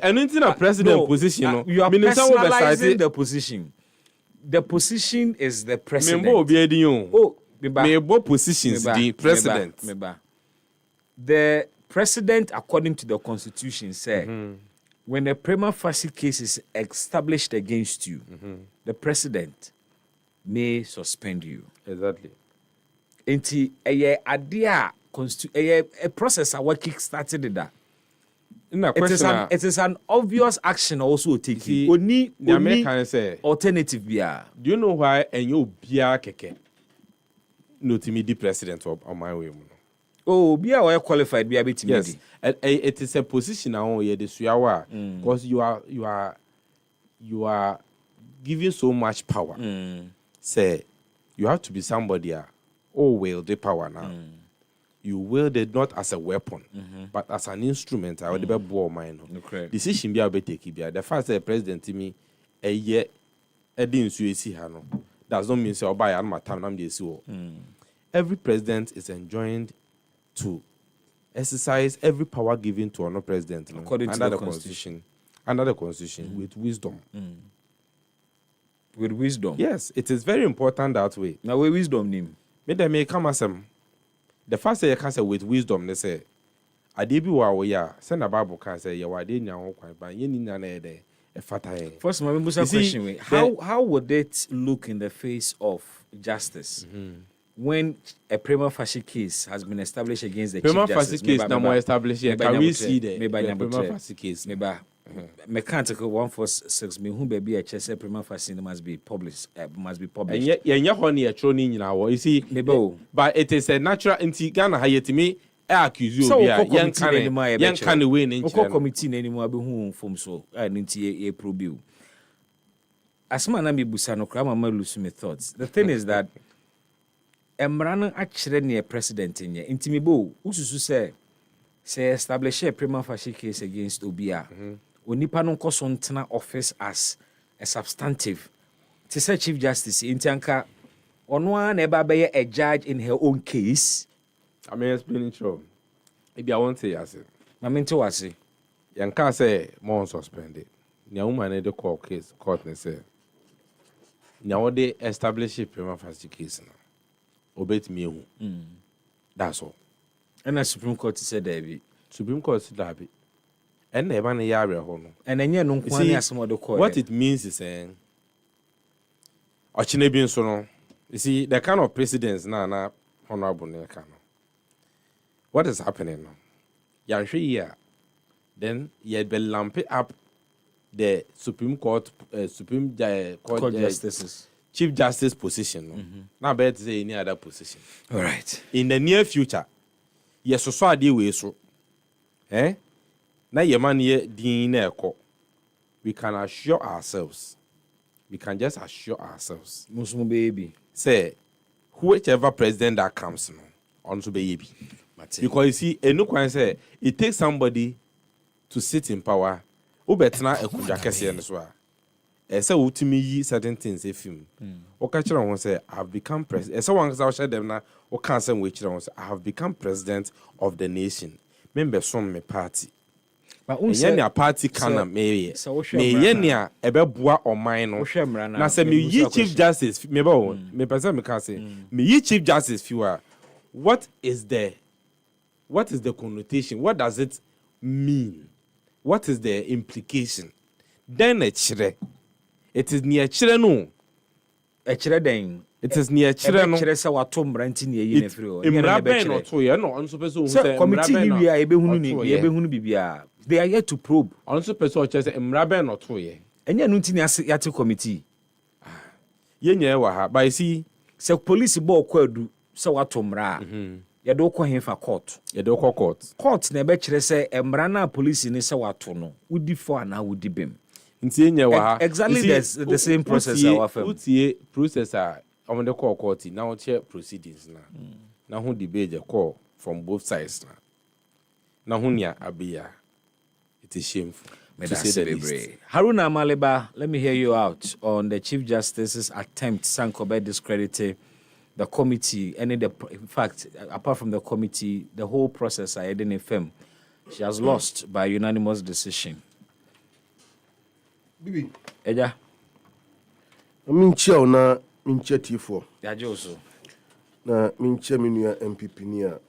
anything a president position, you are personalizing the position. The position is the president. Positions the president. The president, according to the constitution, said, when a prima facie case is established against you, the president may suspend you. Exactly. Enti a process our kick started that. It is an obvious action also taken. Only alternative bia. Do you know why and you bia keke? No timidi president on my way. Oh, bia or qualified bia be timidi. Yes. It is a position now here this year because you are giving so much power. Say you have to be somebody wield the power now. You wield it not as a weapon, but as an instrument. I would be born mine. Decision be able to take it. The fact that the president to me a year didn't see hano does not mean say I'll buy my time. I'm the every president is enjoined to exercise every power given to another president according to the constitution. Under the constitution with wisdom. With wisdom. Yes, it is very important that way. Now, with wisdom name. May come as the first you can say with wisdom, they say, I did be what we are. Send a Bible can say, you are doing your own quite by any a fatay. First, my question: how would it look in the face of justice when a prima facie case has been established against the prima Chief Justice? Prima facie case now more established here. Can we see the prima facie case? Mechanical 146. Me who baby a chess prima facie must be published. Must be published. And yet, you're honey a troning in our. You see, but it is a natural. In Ghana, how to me accuse you. So young can win in committee anymore. Be who from so and into a probe. As man I be busano krama ma lose my thoughts. The thing is that Emrano actually near president in ye. Intimibo ususu say establish a prima facie case against Obia. Onipa no nkoso ntena office as a substantive. To say Chief Justice Intianka ono na eba be a judge in her own case. I may explain it sure. Maybe I won't say yes. I mean to what say. Yanka say more suspended. Nya woman the court case court ne say. Now they establish a prima facie case now. Obey me who. That's all. And the Supreme Court said there be. Supreme Court said there be. And the man yare hono. And then you no kwani asemo the court. What it means is saying Ochine bin so no. You see the kind of precedents na honorable ne kind. What is happening now? Yanhwe here. Then you be lamp up the Supreme Court Court justices. Chief Justice position. Now better to say any other position. All right. In the near future, yes, so I deal with so. Now your money we can assure ourselves. We can just assure ourselves. Muslim baby. Say, whichever president that comes on to baby. Because you see, a no can say it takes somebody to sit in power. Ubetna e kujakesi and so. Say ultimately certain things if him. Okachira won say I have become president. So one say them na o can say which say I have become president of the nation. Member from my party. But any party can me enya ebeboa oman no. Na say me yi Chief Justice me person me can say me yi Chief Justice fewer. What is the connotation? What does it mean? What is the implication? Then It is near Chireno. A children. It is near Chireno. Chiresa wa Tom Brantin ye free. Imraben or Toya, no, on super so committee we are able to they are yet to probe. On super so just Imraben or Toya. And you're not in a committee. Yenye waha, but I see, so police ball kwadu, so what Tom Ra. You don't call him for court. You don't call court. Court never say Emrana police in a watono. Would before now would debim. Exactly the same process. Our process on the court now chair proceedings now. Now who debate the call from both sides now. Now who abia. It is shameful. To say the least. Haruna Maliba, let me hear you out on the Chief Justice's attempt Sankobe discrediting the committee. In fact, apart from the committee, the whole process I didn't film. She has lost by unanimous decision. Bibi. Eja. Mincha na mincha T4. Ya Joso. Na mincha minua MPP nia.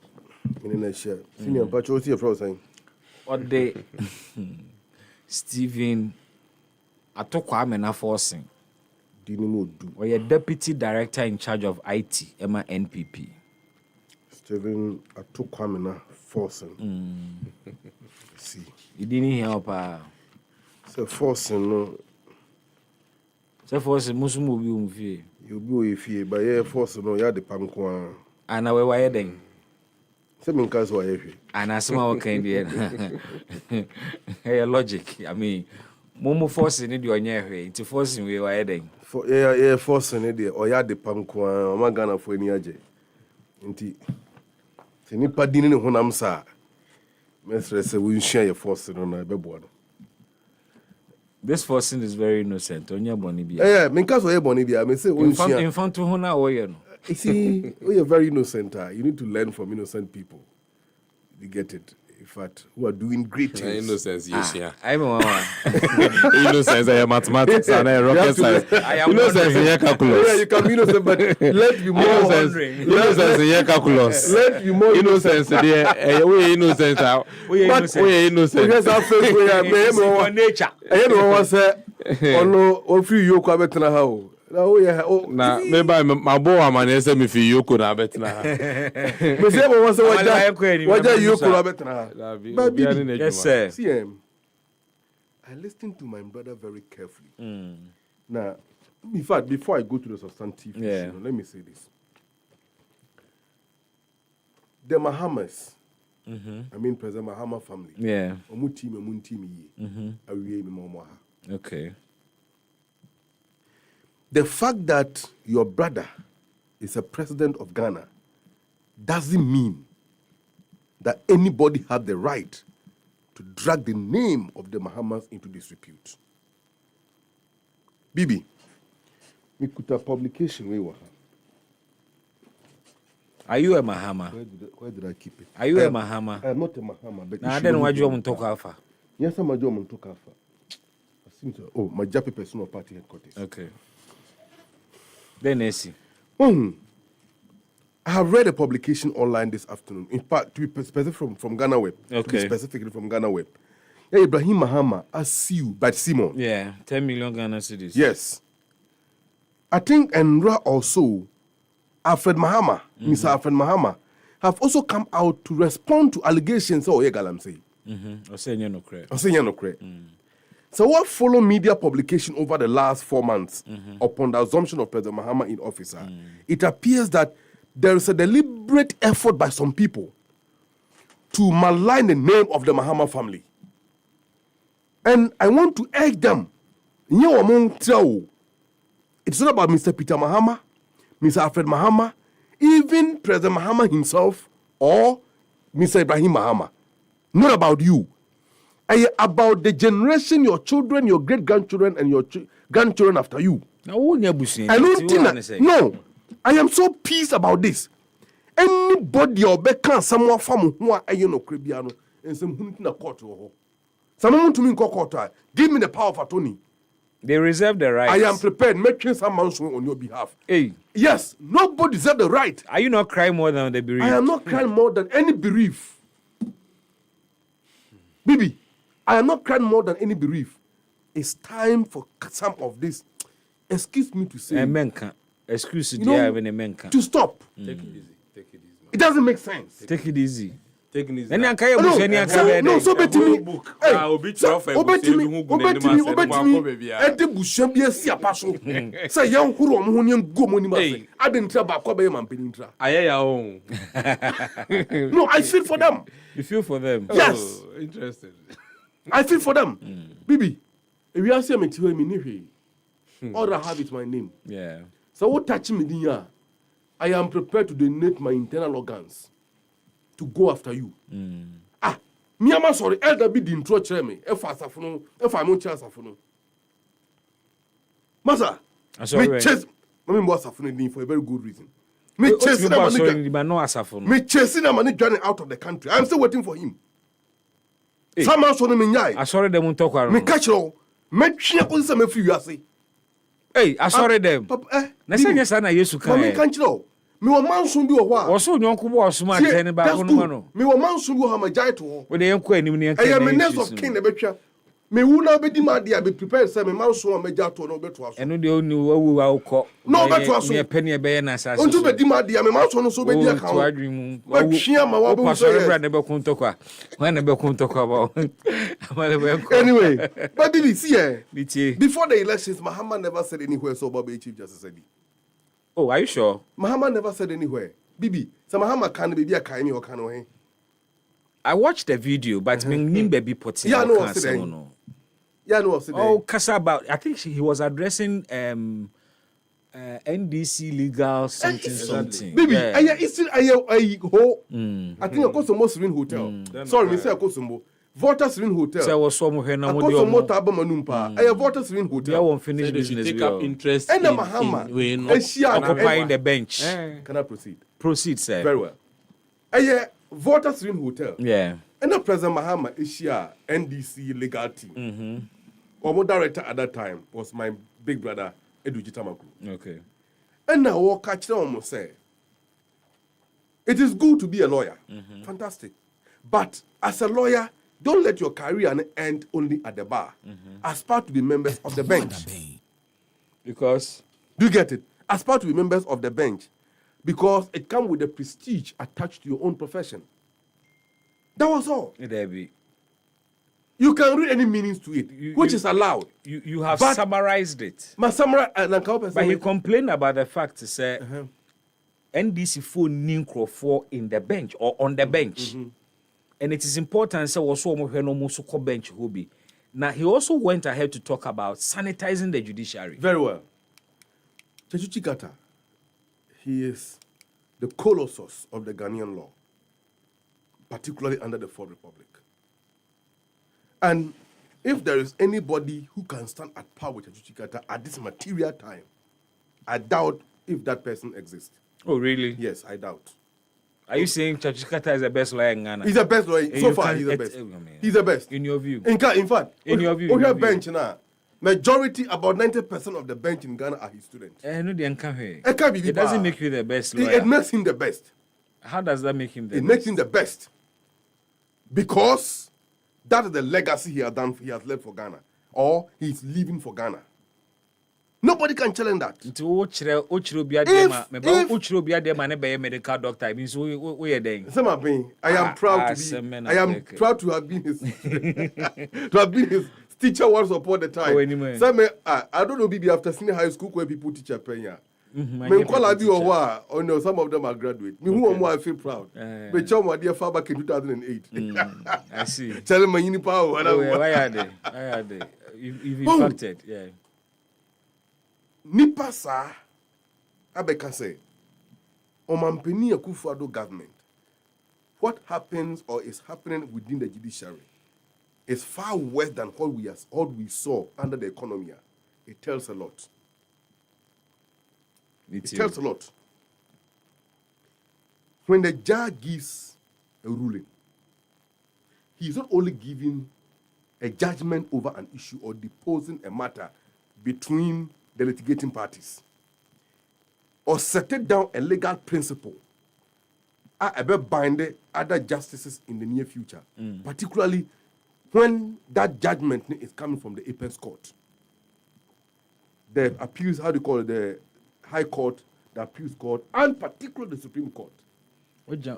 Minena share. Senior pacho see from saying. What day Stephen Atokwa Amena forcing. Or your deputy director in charge of IT, Emma NPP. Stephen Atokwa Amena forcing. See. You didn't help So forcing no. So forcing musumu bi umfie. You be ifie, but yeah forcing no ya de pankwa. Ana we waye den. Se min kaso waye fi. Ana sema o kan bi. Hey logic. I mean, mumu forcing ni de onye hwe. Nti forcing we waye den. For yeah forcing ni de o ya de pankwa. O ma Ghana fo ni age. Nti se ni padini ne honam sa. Mesre se we share your forcing no na bebo no. This forcing is very innocent. Onya boni bia. Yeah, min kaso ye boni bia. Me say infant to hona oye no. You see, you're very innocent. You need to learn from innocent people. You get it. In fact, who are doing great things. Innocence, yes, yeah. I'm a innocence, I am mathematics and I rocket science. I am innocence in calculus. Yeah, you can be innocent, but let's be more innocence in calculus. Let's be more innocence. Yeah, we innocent. We innocent. Yes, our face we are nature. I know what say. On free you come back to how. Na maybe my boy man say me fi yoko na betna. Me say mo want say waja yoko na betna. Yes sir. See I listened to my brother very carefully. Now, in fact, before I go to the substantive issue, let me say this. The Mahamas, I mean President Mahama family. Yeah. Okay. The fact that your brother is a president of Ghana doesn't mean that anybody has the right to drag the name of the Mahamas into disrepute. Bibi, me kuta publication we were. Are you a Mahama? Where did I keep it? Are you a Mahama? I am not a Mahama. But I don't know what you want to talk about. Yes, I'm a German talk alpha. Oh, my Japanese personal party headquarters. Okay. Then I see. I have read a publication online this afternoon. In fact, to be specific from Ghana Web. Okay. To be specifically from Ghana Web. Yeah, Ibrahim Mahama as sued by Simon. Yeah, 10 million Ghana cedis. Yes. I think Enra also, Alfred Mahama, Mr. Alfred Mahama, have also come out to respond to allegations. Oh, yeah, Galam say. So what follow media publication over the last 4 months upon the assumption of President Mahama in office, it appears that there is a deliberate effort by some people to malign the name of the Mahama family. And I want to urge them, it's not about Mr. Peter Mahama, Mr. Alfred Mahama, even President Mahama himself or Mr. Ibrahim Mahama. Not about you. About the generation, your children, your great-grandchildren, and your grandchildren after you. I don't think that, no. I am so peace about this. Anybody or can someone from who are Cribiano and some who in a court or someone to me in court, give me the power of attorney. They reserve the right. I am prepared, making some announcement on your behalf. Hey. Yes, nobody deserves the right. Are you not crying more than the bereaved? I am not crying more than any bereaved. Bibi, I am not crying more than any bereaved. It's time for some of this excuse me to say, menka. Excuse you know, to stop. Take it easy. Take it easy. It doesn't make sense. Take it easy. Take it easy. No, so betimi. Ede busua bi asi apa so. Say yan huru omo ho ne ngomo ni ma say. Ade ntra ba kwa be mampeni ntra. Ayaya o. No, I feel for them. You feel for them? Yes. Oh, interesting. I feel for them. Bibi, if you ask me to me ni all I have is my name. Yeah. So what touch me there? I am prepared to donate my internal organs to go after you. Me am sorry, elder be the intro chere me. If I mo chance afuno. Masa, me chase me mo asafuno for a very good reason. Me chasing the money. Me chasing the money journey out of the country. I'm still waiting for him. Someone so me nyai. I sorry them talk around. Me catch you. Me twa ko se me fi wiase. Hey, I sorry them. Na say nyesa na Yesu kan. Me kan chiro. Me wo manso bi wo ho a. Wo so nyonko bo osuma ten ba ko no no. Me wo manso bi wo ha ma jai to ho. We dey enko anim ne enka. I am a nurse of king na betwa. Me wu na obedi ma dia be prepare say me manso ma ja to no beto aso. Eno de oni wawu wa ukọ. No beto aso. Me peni e be na asase. Onto be di ma dia me manso no so be dia kan. To adwin mu. Wa twia ma wa bo so ye. Na be kun tokwa. Wa na be kun tokwa ba. Amale be enko. Anyway, but Billy, see before the elections, Mahama never said anywhere so about Chief Justice said. Oh, are you sure? Mahama never said anywhere. Bibi, so Mahama can be a kind or can. I watched the video, but me baby put yeah, no, no. Yeah, no, oh, Kaseɛbɔ. I think he was addressing NDC legal something. Bibi, it's still I think I call some Serene Hotel. Sorry, me say I call some Volta Serene Hotel. So was some here now. I call some more Tabamanumpa. I have Volta Serene Hotel. They won't finish business. Take up interest in Mahama occupying the bench. Can I proceed? Proceed, sir. Very well. I Volta Serene Hotel. Yeah. And the President Mahama Asia NDC legal team. Our director at that time was my big brother Edu Jitamaku. Okay. And now what catch them almost say, it is good to be a lawyer. Fantastic. But as a lawyer, don't let your career end only at the bar. Aspire to be members of the bench. Because? Do you get it? Aspire to be members of the bench. Because it comes with the prestige attached to your own profession. That was all. You can read any meanings to it, which is allowed. You have summarized it. But he complained about the fact to say NDC for Ninkro in the bench or on the bench. And it is important say also no bench hobby. Now he also went ahead to talk about sanitizing the judiciary. Very well. Chechuchi Gata, he is the colossus of the Ghanaian law, particularly under the Fourth Republic. And if there is anybody who can stand at par with Chechuchi Gata at this material time, I doubt if that person exists. Oh, really? Yes, I doubt. Are you saying Chechuchi Gata is the best lawyer in Ghana? He's the best lawyer. So far, he's the best. He's the best. In your view? In fact, in your view? On your bench now, majority, about 90% of the bench in Ghana are his students. It doesn't make you the best lawyer. It makes him the best. How does that make him the best? It makes him the best. Because that is the legacy he has done. He has left for Ghana. Or he's leaving for Ghana. Nobody can challenge that. Medical doctor. I am proud to have been his to have been his teacher once upon a time. I don't know, maybe after senior high school where people teach a penya. Some of them are graduate. Me who am I feel proud. But my dear far back in 2008. I see. Tell me you power. Why are they? Why are they? You've impacted, yeah. Nipa sa abeka say Omampeni Akufo-Addo government, what happens or is happening within the judiciary is far worse than what we saw under the economy. It tells a lot. It tells a lot. When the judge gives a ruling, he is not only giving a judgment over an issue or deposing a matter between the litigating parties, or setting down a legal principle about binding other justices in the near future, particularly when that judgment is coming from the apex court. the appeals, how do you call it, the High Court, the Appeals Court, and particularly the Supreme Court.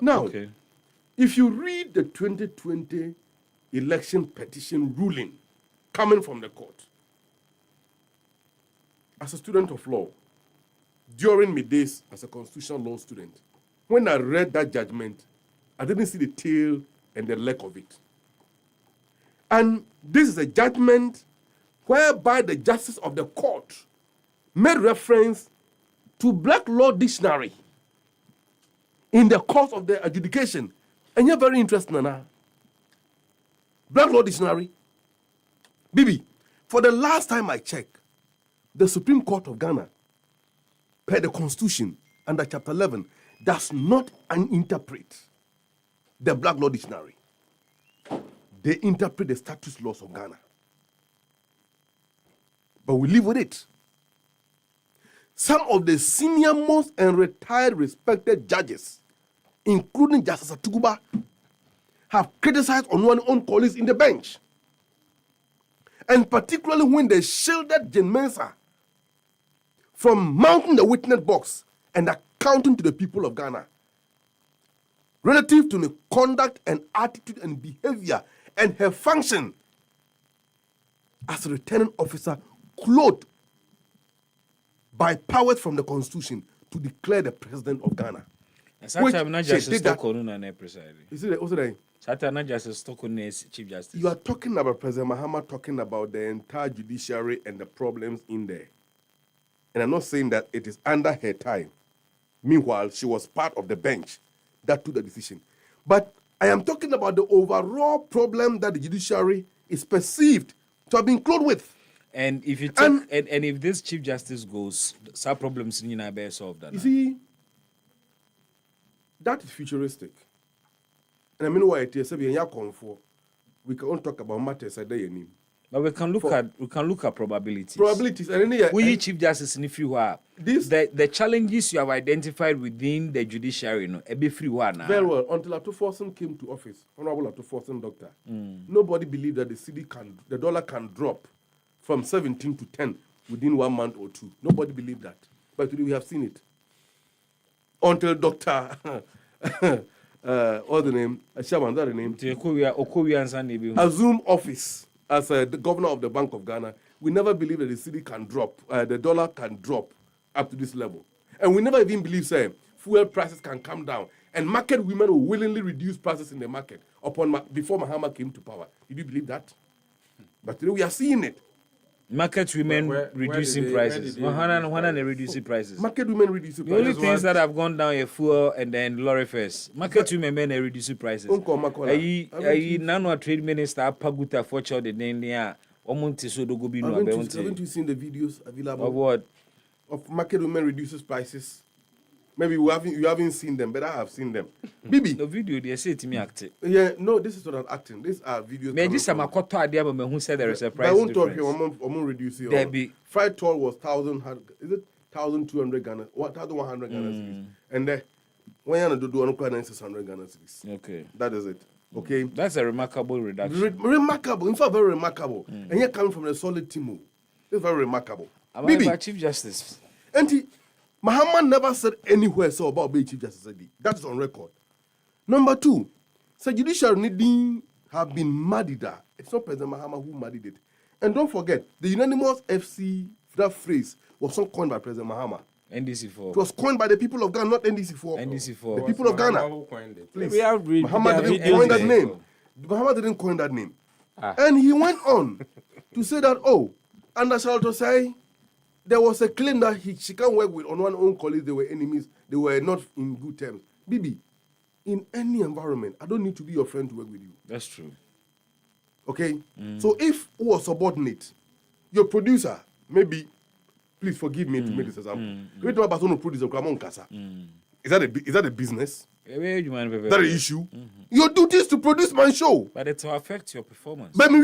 Now, if you read the 2020 election petition ruling coming from the court, as a student of law, during my days as a constitutional law student, when I read that judgment, I didn't see the tail and the leg of it. And this is a judgment whereby the justice of the court made reference to Black Law Dictionary in the course of the adjudication. And you're very interested, Nana. Black Law Dictionary. Bibi, for the last time I checked, the Supreme Court of Ghana, per the Constitution, under Chapter 11, does not interpret the Black Law Dictionary. They interpret the status laws of Ghana. But we live with it. Some of the senior most and retired respected judges, including Justice Atuguba, have criticized on one own colleagues in the bench. And particularly when they shielded Jane Mensah from mounting the witness box and accounting to the people of Ghana relative to the conduct and attitude and behavior and her function as a returning officer clothed by powers from the Constitution to declare the president of Ghana. You are talking about President Mahama talking about the entire judiciary and the problems in there. And I'm not saying that it is under her time. Meanwhile, she was part of the bench that took the decision. But I am talking about the overall problem that the judiciary is perceived to have been clothed with. And if you talk, and if this Chief Justice goes, some problems in be solved. You see, that is futuristic. And I mean why it is we can talk about matters a day. But we can look at probabilities. Probabilities. And we Chief Justice in if you are the challenges you have identified within the judiciary, be free one. Very well. Until Atuforsen came to office, Honorable Atuforsen doctor, nobody believed that the dollar can drop from 17 to 10 within 1 month or two. Nobody believed that. But today we have seen it. Until Dr. What's the name? Shaman, that's the name. Assume office as the governor of the Bank of Ghana. We never believed that the city can drop, the dollar can drop up to this level. And we never even believed, say, fuel prices can come down. And market women will willingly reduce prices in the market before Mahama came to power. Did you believe that? But today we are seeing it. Market women reducing prices. 100 reducing prices. Market women reducing prices. The only things that have gone down are fuel and then lorry fares. Market women are reducing prices. Nano trade minister Paguta for child the Nenia. Haven't you seen the videos available? Of what? Of market women reduces prices. Maybe you haven't seen them, but I have seen them. Bibi. The video they say to me acting. Yeah, no, this is not acting. These are videos. Maybe this is my quarter idea, but who said there is a price difference. I won't talk here. I'm reduce it. There be fried tall was 1,200 Ghana, 1,100 Ghana cedis, and then when you do 1,600 Ghana cedis. Okay, that is it. Okay, that's a remarkable reduction. Remarkable, in fact, very remarkable. And you're coming from a solid team. It's very remarkable. Bibi, Chief Justice. And Mahama never said anywhere so about being Chief Justice. That is on record. Number two, so judiciary needing have been muddied. It's not President Mahama who muddied it. And don't forget, the unanimous FC, that phrase was not coined by President Mahama. NDC4. It was coined by the people of Ghana, not NDC4. NDC4. The people of Ghana. Who coined it? Please. Mahama didn't coin that name. Mahama didn't coin that name. And he went on to say that, and I shall to say, there was a claim that she can't work with on one own colleagues, they were enemies, they were not in good terms. Bibi, in any environment, I don't need to be your friend to work with you. That's true. Okay? So if who was subordinate, your producer, maybe, please forgive me to make this example. If you about to produce a Kramon Kasa, is that a business? That an issue? Your duty is to produce my show. But it will affect your performance. But no,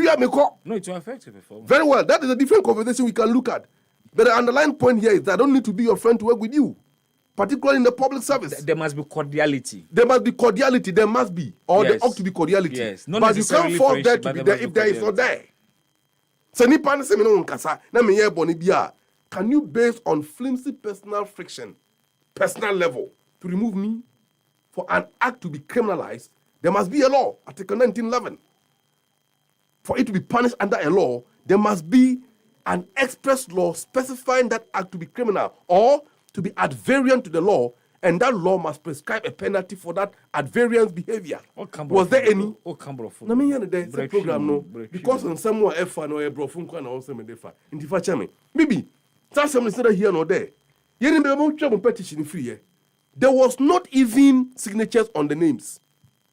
it will affect your performance. Very well. That is a different conversation we can look at. But the underlying point here is that I don't need to be your friend to work with you, particularly in the public service. There must be cordiality. There must be cordiality. There must be. Or there ought to be cordiality. Yes. But you can't force there to be there if there is not there. So, Nipan say me no nkasa, na me ye boni bia. can you base on flimsy personal friction, personal level, to remove me? For an act to be criminalized, there must be a law, Article 1911. For it to be punished under a law, there must be an express law specifying that act to be criminal or to be at variance to the law, and that law must prescribe a penalty for that at variance behavior. Was there any? Na me yan there say program no because on someone efa no e brofun kwa na also me defa. Nti fa chame. Bibi, that some instead here no there. Yeni be mo twa petition free here. There was not even signatures on the names.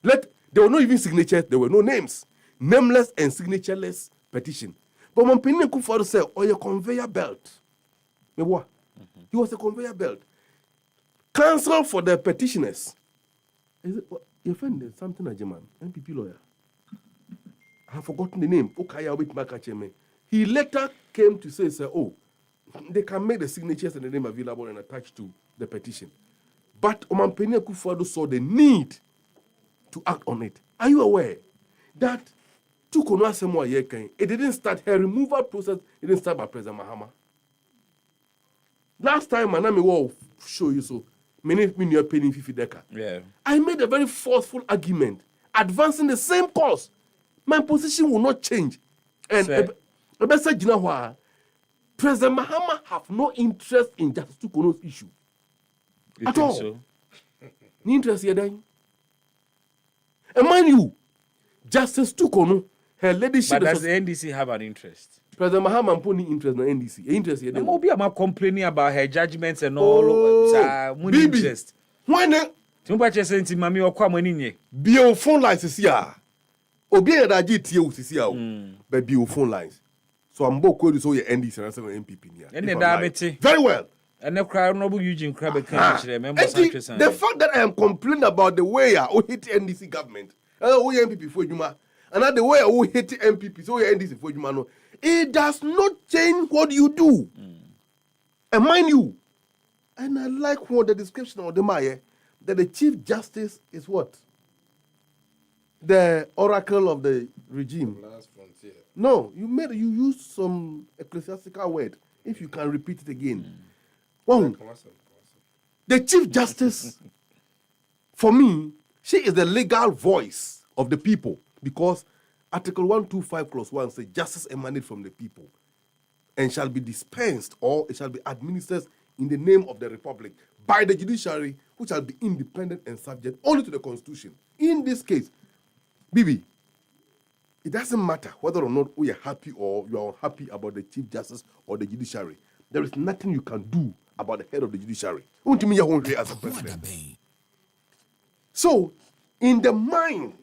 There were not even signatures, there were no names. Nameless and signatureless petition. But my opinion could for say, or a conveyor belt. Me what? He was a conveyor belt. Counsel for the petitioners. Is it your friend is something a German, MPP lawyer? I have forgotten the name. He later came to say, oh, they can make the signatures and the name available and attached to the petition. But Omampenia Kufuado saw the need to act on it. Are you aware that it didn't start, her removal process it didn't start by President Mahama? Last time, Manami will show you so. Many are paying 50 deca. Yeah. I made a very forceful argument, advancing the same cause. My position will not change. And President Mahama have no interest in Justice Tukono's issue. At all. So? No interest here then. And mind you, Justice Tukono, her ladyship. But does the NDC have an interest? President Mahama put interest in the NDC. Interest here then. I'm complaining about her judgments and all. Interest. Why not? Be on phone lines here. Obi a GTO CCO. But be on phone lines. So I'm both going to show your NDC and some MPP here. Very well. And the crowd noble Eugene Crabbe the fact that I am complaining about the way I hate NDC government, MPP for Juma, and not the way I hate MPP, so NDC for Juma, it does not change what you do. And mind you, and I like what the description of the Maya, that the Chief Justice is what? The oracle of the regime. Last frontier. No, you use some ecclesiastical word. If you can repeat it again. Well, the Chief Justice, for me, she is the legal voice of the people because Article 125 Clause 1 says justice emanates from the people and shall be dispensed or it shall be administered in the name of the Republic by the judiciary, which shall be independent and subject only to the Constitution. In this case, Bibi, it doesn't matter whether or not we are happy or you are unhappy about the Chief Justice or the judiciary. There is nothing you can do about the head of the judiciary. As a president. So, in the mind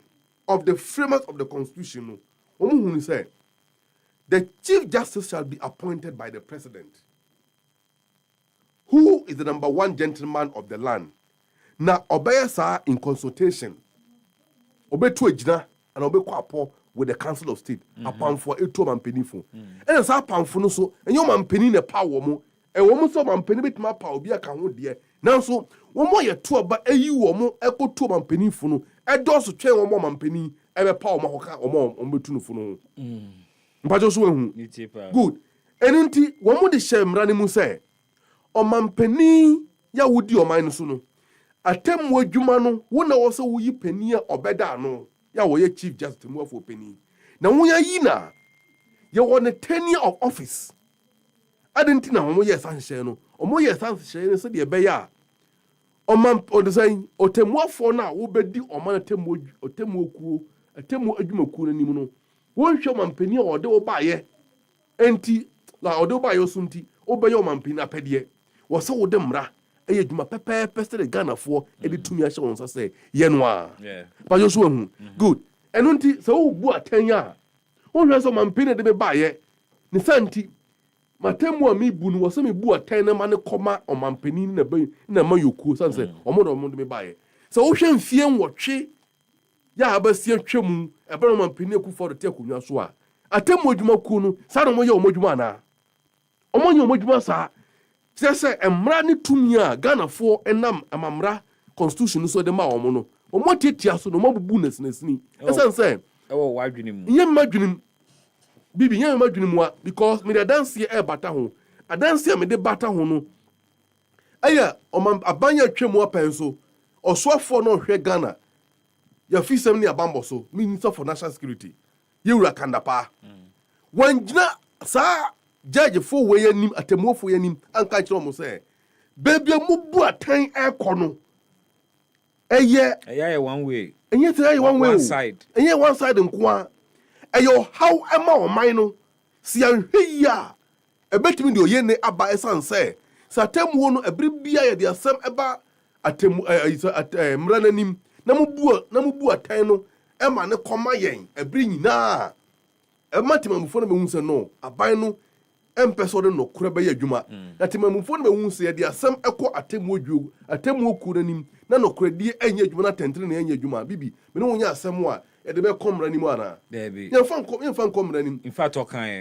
of the framers of the Constitution, the Chief Justice shall be appointed by the President, who is the number one gentleman of the land. Now, obey in consultation, obey to ejina and obey kwapo with the Council of State. Upon for a two man penny for. And as I pound for no so, and your man penny in a power mo. A woman so man penny bit my power be a can dear. Now so one more year two about a you or more echo two man penny for no. A does to train one more man penny and a power mahoka or more on between for no. But just one good. And until one more the shame running say, or man penny ya would your mind soon. A tem word you man, one also will you penny or better no. Ya wo ye Chief Justice more for penny. Now when you na, you want a tenure of office. I didn't know how years sunshine no. Or more years sunshine so the beya. O man or the saying or temwa for now will be di or man temo or temo ku a temo edumoku ni muno. One show man penny or de buy ye. Enti la or do buy your sunti, obey your man penny a pedie. Was so them ra. Eye djuma pepe peste de Ghana for e de tumi ahye won so say yenwa. Yeah. But you so good. Enunti so wo bu atanya. Won hwe so man penny de be buy ye. Ni santi matemu a mi bu no wo me bu atan na ma ne koma o man penny na be na ma yoku san say omo de me buy ye. So wo hwe mfie nwotwe ya abasie twemu e be no man penny ku for de te akunwa so a atemu adwuma ku no sa no mo ye omo adwuma na. Omo nye omo adwuma sa say emra ni tumia Ghana for enam amamra constitution so de ma omo no omo tetia so no mo bubu nesnesni esan say e wo wadwene mu nyem madwene bibi nyem madwene mu because me the dance here e bata ho adanse a mede bata ho no ɛyɛ abanya twam apɛn so ɔsoafoɔ no hwɛ Ghana ya fi sɛm ne abambɔ so Minister for National Security yɛwura kandapa wangyina saa judge fo we yanim atemuofo yanim anka kyerɛ mo sɛ baby mu bu atan ɛkɔ no ɛyɛ one way ɛyɛ tɛ one way one side ɛyɛ one side nkoa ɛyɛ how ɛma ɔman no si anhwɛ yi a ɛbɛtumi de oyɛ ne aba ɛsan sɛ sɛ atemuo no ɛbere bia yɛ de asɛm ɛba atemu mmara n'anim na mu bu atan no ɛma ne kɔma yɛn ɛbere nyinaa ɛma temamufo no bɛhu sɛ no aban no ɛmpɛ sɛ ɔde nɔkorɛ bɛyɛ adwuma na temamufo no bɛhu sɛ yɛde asɛm ɛkɔ atemmuo kuo no anim na nɔkorɛdie ɛnyɛ adwuma na tɛntere na ɛnyɛ adwuma bibi mene wo nyɛ asɛm a yɛde bɛkɔ mmara nim anaa yɛmfa nkɔ mmara nim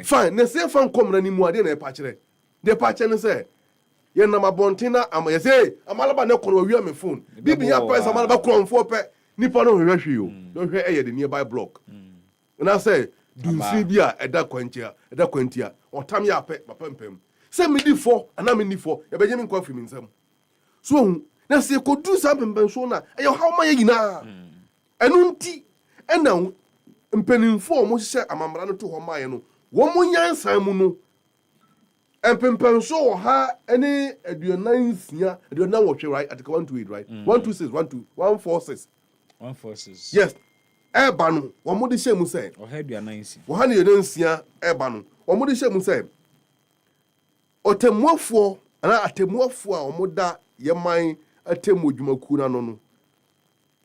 fine na sɛ yɛmfa nkɔ mmara nim mu adeɛ na ɛpa kyerɛ deɛ pa kyerɛ ne sɛ yɛnam abɔnten na yɛsɛ amalaba ne kɔ no wawia me phone bibi yɛ apɛ sɛ amalaba korɔmfoɔ pɛ nipa no hwehwɛ hwee o na ɔhwɛ ɛyɛ the nearby block na sɛ dunsi bi a ɛda kwantia ɔtam yɛ apɛ papampam sɛ medi fɔ anaa menni fɔ yɛbɛgye me nkɔ afiri me nsɛm so ohu na sɛ yɛkɔduru saa mpɛmpɛnso no a ɛyɛ haw ma yɛ nyinaa ɛno nti ɛna mpanimfoɔ a ɔmohyehyɛ amammara no to hɔ maayɛ no wɔn mo nyansan mu no mpɛmpɛnso wɔ ha ne aduonan wɔtwe right article 128 right 126 146 yes ɛba no wɔn mo de hyɛ mu sɛ wɔha ne yɛn nsia ɛba no wɔn mo de hyɛ mu sɛ ɔtɛmuafoɔ anaa atɛmuafoɔ a wɔn da yɛman atɛmu adwumakuo n'ano no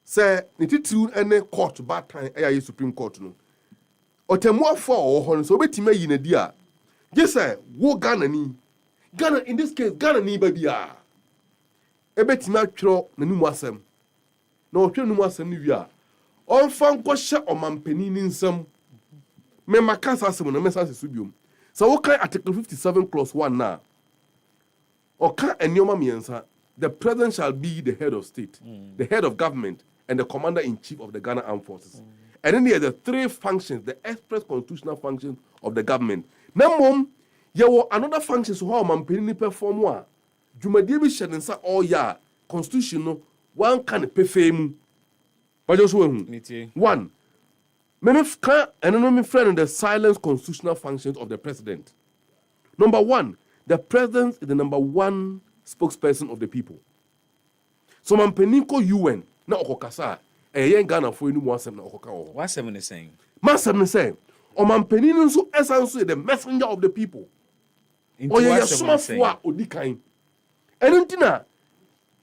sɛ ne titiriw ne court baatan ɛyɛ supreme court no ɔtɛmuafoɔ a ɔwɔ hɔ no sɛ obetumi ayi n'adi a gye sɛ wo Ghana in this case Ghana ni ba bia ebetumi atwerɛ n'anim asɛm na ɔtwerɛ n'anim asɛm no wie a ɔmfa nkɔhyɛ ɔmampanin ne nsɛm memaka saa asɛm no mɛsa so biom sɛ wokan article 57 clause 1 na ɔka nneɛma mmiɛnsa the president shall be the head of state the head of government and the commander-in-chief of the Ghana Armed Forces and then there are the three functions the express constitutional functions of the government na mmom yɛwɔ another functions hɔ a ɔmampanin ne perform a dwumadie bi hyɛ ne nsa ɔyɛ a constitution no wanka ne pefee mu one, me friend the silent constitutional functions of the president. Number one, the president is the number one spokesperson of the people. So mampeniko UN na okokasa yen Ghana for enu wasem na okoka wo. Wasem ne saying. Masem ne say, o mampenino nso esanso the messenger of the people. O ye somafo a odikan. Enu ntina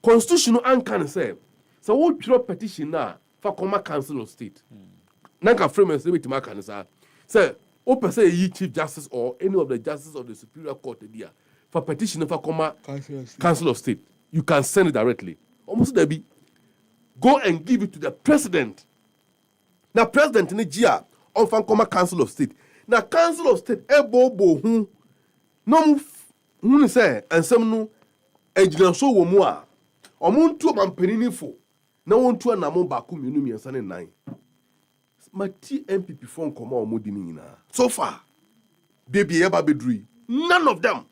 constitution no anka ne say, so wo twiro petition na for Coma Council of State. Nanka framers say to Makan say, O per se ye Chief Justice or any of the justices of the Superior Court there for petition for Coma Council of State. You can send it directly. Almost there be go and give it to the president. Now, President in the GIA of Coma Council of State. Now, Council of State, ebo no say and some no ejina so wo mu a omuntu mampanini fo na wontu na mo ba ko mienu miensa ne nan mati MPP phone koma omodi ni nyina so far baby yeba bedrui none of them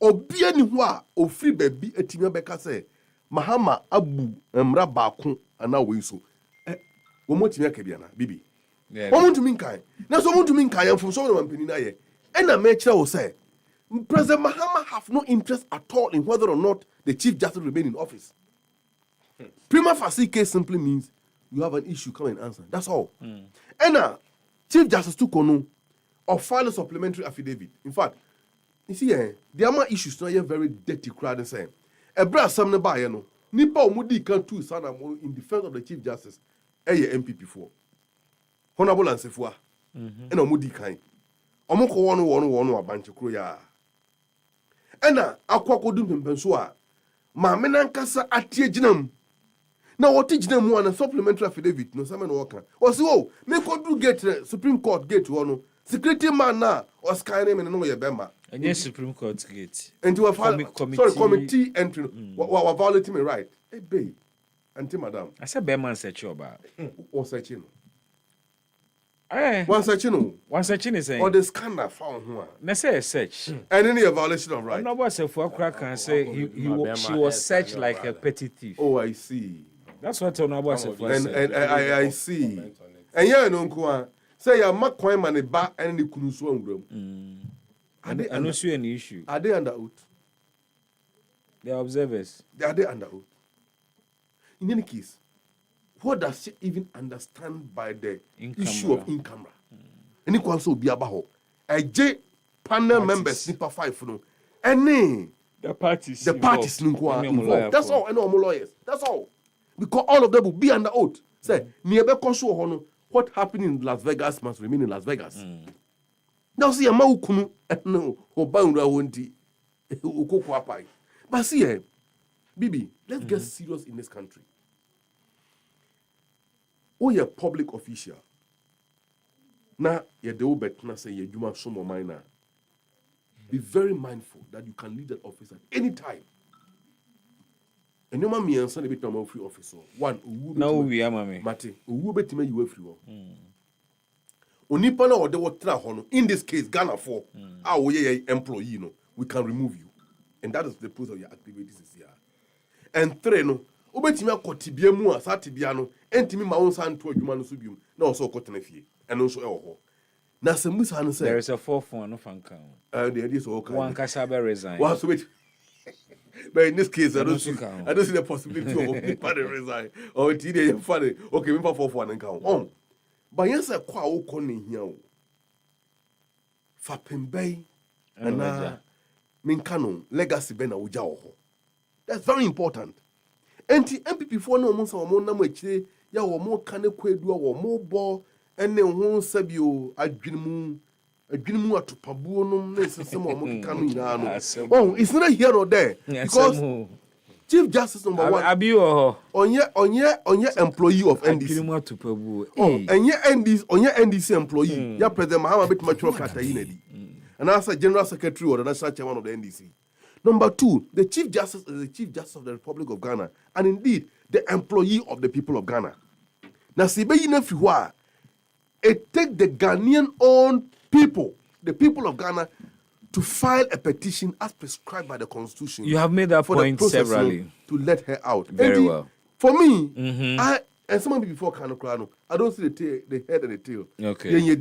obia ni ho a ofiri baby atimi beka say Mahama abu mra ba ko ana we so wo motimi aka bia na bibi wo motumi nkan na so motumi nkan yamfo so na mampani na ye ena me kira wo say President Mahama have no interest at all in whether or not the Chief Justice remain in office. Prima facie case simply means you have an issue, come and answer. That's all. And Chief Justice Tukono or file a supplementary affidavit. In fact, you see, there are more issues now. You're very dirty crowd and saying, a brass some nearby, no. Nipa Mudi can too son in defense of the Chief Justice. MPP for Honorable and Sefua. And Mudi kind. Omoko one a bunch of croya. Ena akwa kodum pempenso a ma menankasa atie ginam na wote ginam mu na supplementary affidavit no sama no woka o si o me kodu gate Supreme Court gate ho no security man na o scan me no ye bema enye Supreme Court gate and you committee entry wa violating me right babe auntie madam I said bema search oba o search no One searching, one searching is or the scanner found one. Na say search. And any violation of right. No boss for crack can say she was searched like a petty thief. Oh, I see. That's what no boss for. And I see. And yeah, no kwa. Say ya makwan man ba and the kunusu ngrom. I don't see any issue. Are they under oath? They are observers. Are they under oath? In any case, what does she even understand by the issue of in camera? Any also be about a J panel members nipa 5 no. Any the parties involved. That's all. And all lawyers. That's all. Because all of them will be under oath. Say, nearby consul hono. What happened in Las Vegas must remain in Las Vegas. Now see a maukunu no obaunda wonti ukoko apai. But see Bibi, let's get serious in this country. Oh, you're a public official. Now, you're the old say you're Juma Somo minor. Be very mindful that you can leave that office at any time. And your mommy and son a bit of free officer. One, no, we are mammy. Mate, who bet me you were free. Onipana or the water hono. In this case, Ghana for our employee, we can remove you. And that is the proof of your activities this year. And three, no. Obetimi akotibia mu asatibia no entimi ma won san to adwuma no so biom na also kotena fie eno so e wo ho na samusa no say there is a fourth one no fanka there is okay one Kaseɛbɔ resign one so wait but in this case I don't see the possibility of people to resign or it dey funny okay me for fourth one nka on but yes kwa wo ko ne hia o fa pembai na minka no legacy be na wo ja wo ho that's very important. Enti MPP for no mo so mo na mo akire ya wo mo ka ne kwadu wo mo bo ene ho sabio adwinmu atopabuo no na sesem wo mo ka no nyina no oh it's not here or there because Chief Justice number 1 abio onye employee of NDC adwinmu atopabuo onye NDC employee ya President Mahama betima chiro kata yi na di and as a General Secretary or the National Chairman of the NDC. Number 2, the Chief Justice is the Chief Justice of the Republic of Ghana, and indeed the employee of the people of Ghana. Now, it takes the Ghanaian-owned people, the people of Ghana, to file a petition as prescribed by the Constitution. You have made that point severally. To let her out. Very well. For me, and someone before Kano, I don't see the head and the tail. Okay.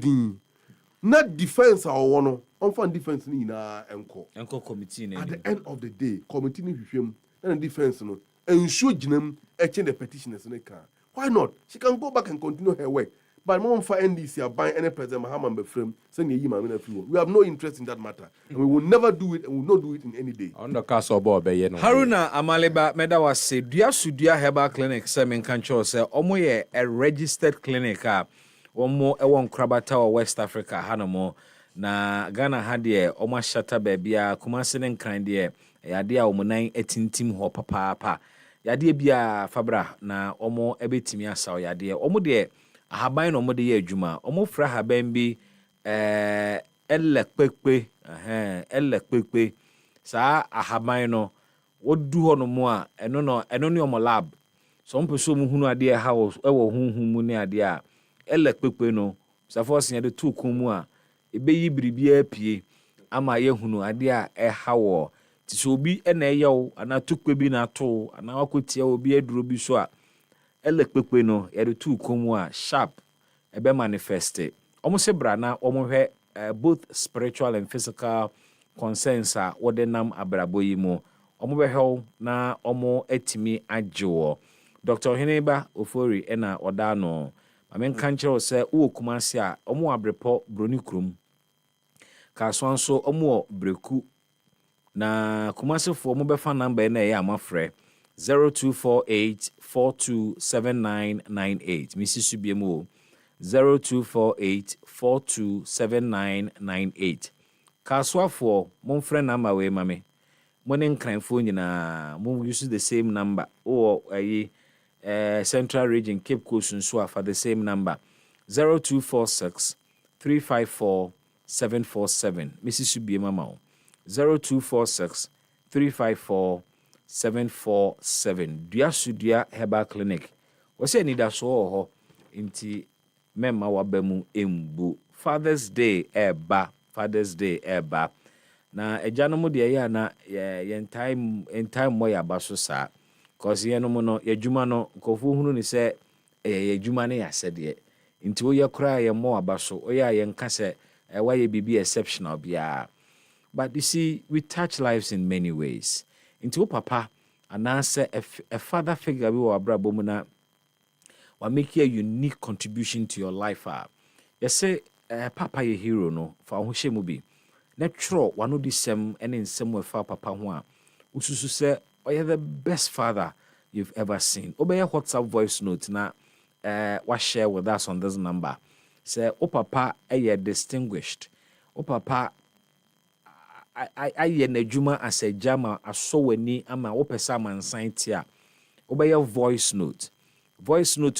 Not defense or one. On defense ni na enko committee at the end of the day committee ni hwehwem na defense no ensure ginam exchange the petitioners ne can why not she can go back and continue her work but mom for NDC aban any President Mahama be frame say na yi ma na free we have no interest in that matter and we will never do it and we will not do it in any day on the Kaseɛbɔ be ye no Haruna Amaleba meda was say dua herbal clinic say men kan cho say omo ye a registered clinic omo e won krabata or West Africa hanomo na Ghana had the Oma Shata Babia, Kumasi and Krandia, Yadia Omonine etintim ho papa. Yadia bia Fabra, na Omo ebetimia saw Yadia, Omo de Ahabain Omo de Juma, Omo Fra Habembi, Elle Pepe, Sa Ahabaino, what do on more, and no, Omo lab. Some person who no idea how, who idea, Elle Pepe no, Saforcing the 2 kumua. Ebe yi bribia pie ama ye hunu ade a hawo ti so obi na eyew ana tukpe bi na to ana wakotia obi aduro bi so a elekpekpe no ye de tu komu a sharp ebe manifest omo se bra na omo hwe both spiritual and physical concerns a wode nam abrabo yi mu omo be hwe na omo etimi agyewo Dr. Heneba Ofori na oda no amen kanchero se wo kumase a omo abrepo broni krum Kaswan so omo breku na kumasefo omo befa number na ya amafre 0248427998 Mrs. Subiemo 0248427998 Kaswafo monfre number we mame monen kranfo nyina mo use the same number or Central Region Cape Coast so for the same number 0246 354 747 Mrs. Subiema Mao 0246 354 747 Dua Sudia Herbal Clinic. What's any that so ho inti mema wabemu embu. Father's Day eba. Na ejanom de ya na yen time mo ya baso sa. Cause yenom no yadwuma no kofu hunu ni se yadwuma ne ya sede. Nti wo ye kra ye mo abaso. O ya yen ka se why ye bibi exceptional bia. But you see, we touch lives in many ways. Into papa, and answer a father figure we were brabomuna will make a unique contribution to your life. You say, Papa, your hero, no, for who she will be. Natural, one of the same and in some way for Papa Hua. Ususu say, oh, you're the best father you've ever seen. Obey a WhatsApp voice note now, what share with us on this number. Say, oh, Papa, you're distinguished. Oh, Papa, I n'adwuma as a jama aso wani ama wo pesa mansan tia obeye voice note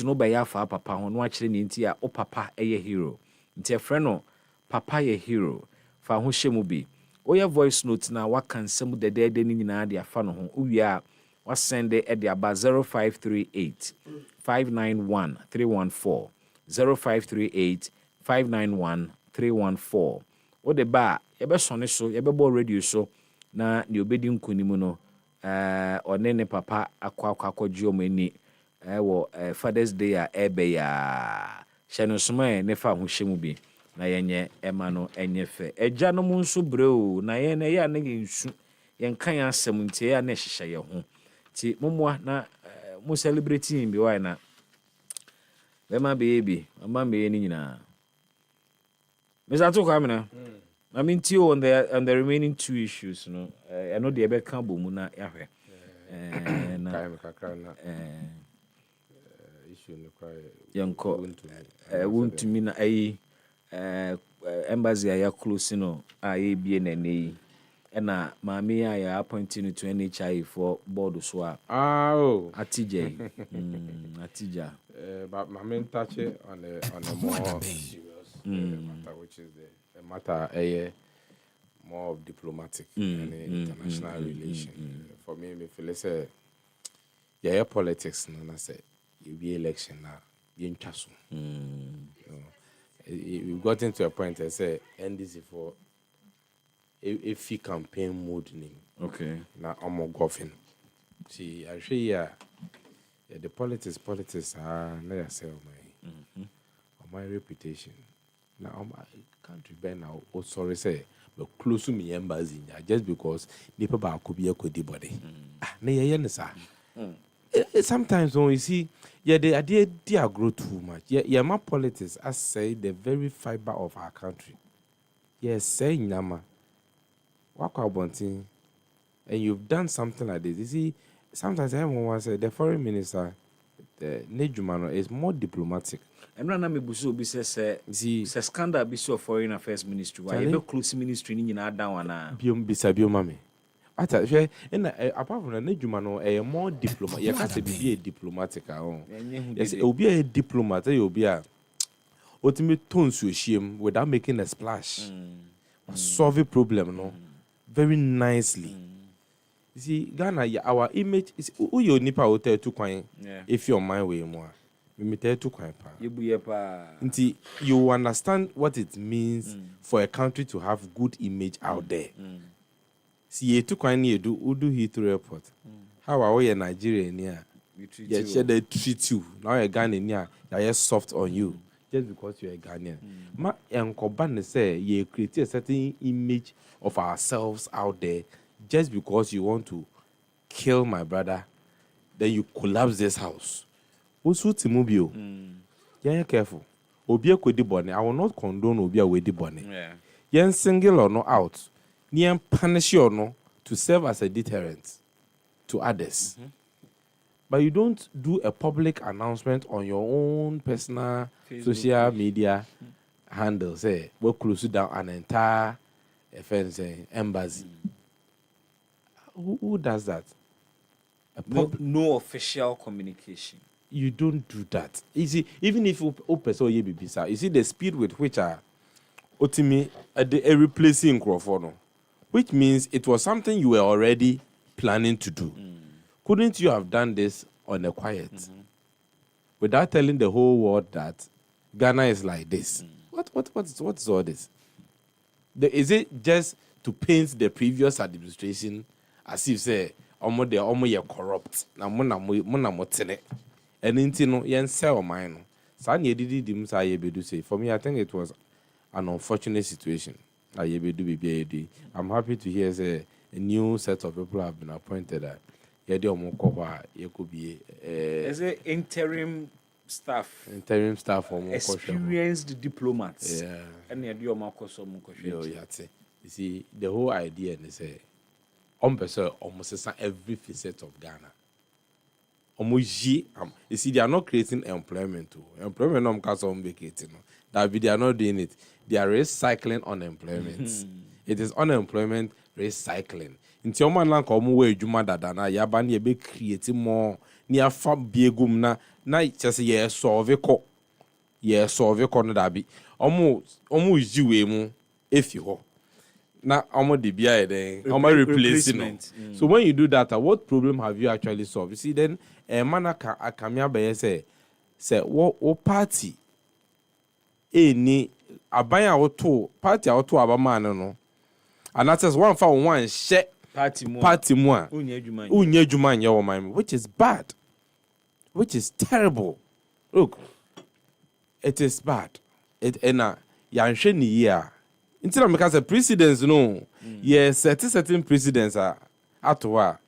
no be ya fa papa ho no akire ne ntia o papa eye hero ntia frɛ no papa ye hero fa ho hyemu bi oye voice note na waka nsɛm dedede ni nyinaa de afa no ho uwia wa send e de aba 0538 591 314 0538 591 314 o de ba yebe sone so yebe bo radio so na ne obedi nkonimu no one ne papa akwa omani wo Father's Day a ebe ya hyeno soma ne fa ho hyemu bi na yenye ema no enye fe eja no mu nso breo na ye na ya na yensu yen kan asem ntie ya na hyehye ye ho ti momwa na mo celebrating bi why na be ma baby mama me ni nyina Mr. Tukamina. I mean, on the remaining two issues, I know the Ebe Kambo Muna Yahweh. Issue no cry. Yanko won't to mean embassy I close no be and Mammy I appointing to NHI for board so at TJ. Atija. But my main touch on the more serious matter, which is the matter more of diplomatic and international relation. For me, me feel say politics. No, I say you be election now. Be in castle. We've gotten to a point. I say NDC for if campaign mode name. Okay. Now I'm more golfing. See, I say the politics. Let us say my reputation. Now my country ben now. Oh, sorry, say, but close to me embassy just because people could be a good body. Sometimes when you see, the idea they grow too much. My politics, I say, the very fiber of our country. Yes, say Nama. Walk out bunting, and you've done something like this. You see, sometimes everyone wants to say the foreign minister, the Nejumano, is more diplomatic. And run me busu be says scandal be so foreign affairs ministry. Why you close ministry in down na biom bisabio mame. Ata hwe and apart from the Nejumano, a more diplomat. You can't be a diplomatic. Yes, it will be a diplomat. It will be a ultimate tones you shame without making a splash. Solve a problem, no, very nicely. You see, Ghana, our image is who you nipa hotel to coin. If your mind way more. You understand what it means for a country to have good image out there. See, you took one year do Heathrow Airport. How are we in Nigeria near? They treat you. Now you're Ghanaian, they're soft on you just because you're a Ghanaian. Ma Nkobane say you create a certain image of ourselves out there just because you want to kill my brother, then you collapse this house. Also, Timobio, yeah, careful. Obia could be bonnet. I will not condone Obia with the bonnet. Yen single or no out, near punish you or no to serve as a deterrent to others. But you don't do a public announcement on your own personal Facebook social media handle. Say, we'll close down an entire embassy. Who does that? No official communication. You don't do that. You see, even if you open so you see the speed with which ultimately a replacing Crawford, which means it was something you were already planning to do. Couldn't you have done this on the quiet without telling the whole world that Ghana is like this. What is all this? Is it just to paint the previous administration as if say omo corrupt? Na mo tene. And intino yen sell mine. Sa na yedidi dim sa yebedu say. For me, I think it was an unfortunate situation. I'm happy to hear say a new set of people have been appointed. It could be as an interim staff experienced diplomats. Yeah. And you see, the whole idea is almost every facet of Ghana. You see, they are not creating employment too. Employment no because of vacating. They are not doing it. They are recycling unemployment. It is unemployment recycling. Nti o man lan ko mo we adwuma dada na ya ba na ye be create more ni afa biegum na chese ye solve ko no da bi omo jiwe mu efi ho na omo de bia e den omo replace no. So when you do that, what problem have you actually solved? You see, then man akamia be say wo party ni aban a wo to party a wo to abaman no, and that is one for one share party mu a unye adwuma nye wo man, which is bad, which is terrible. Look, it is bad. It na yanhwe ni year until I because the precedents no yes certain precedents are atwa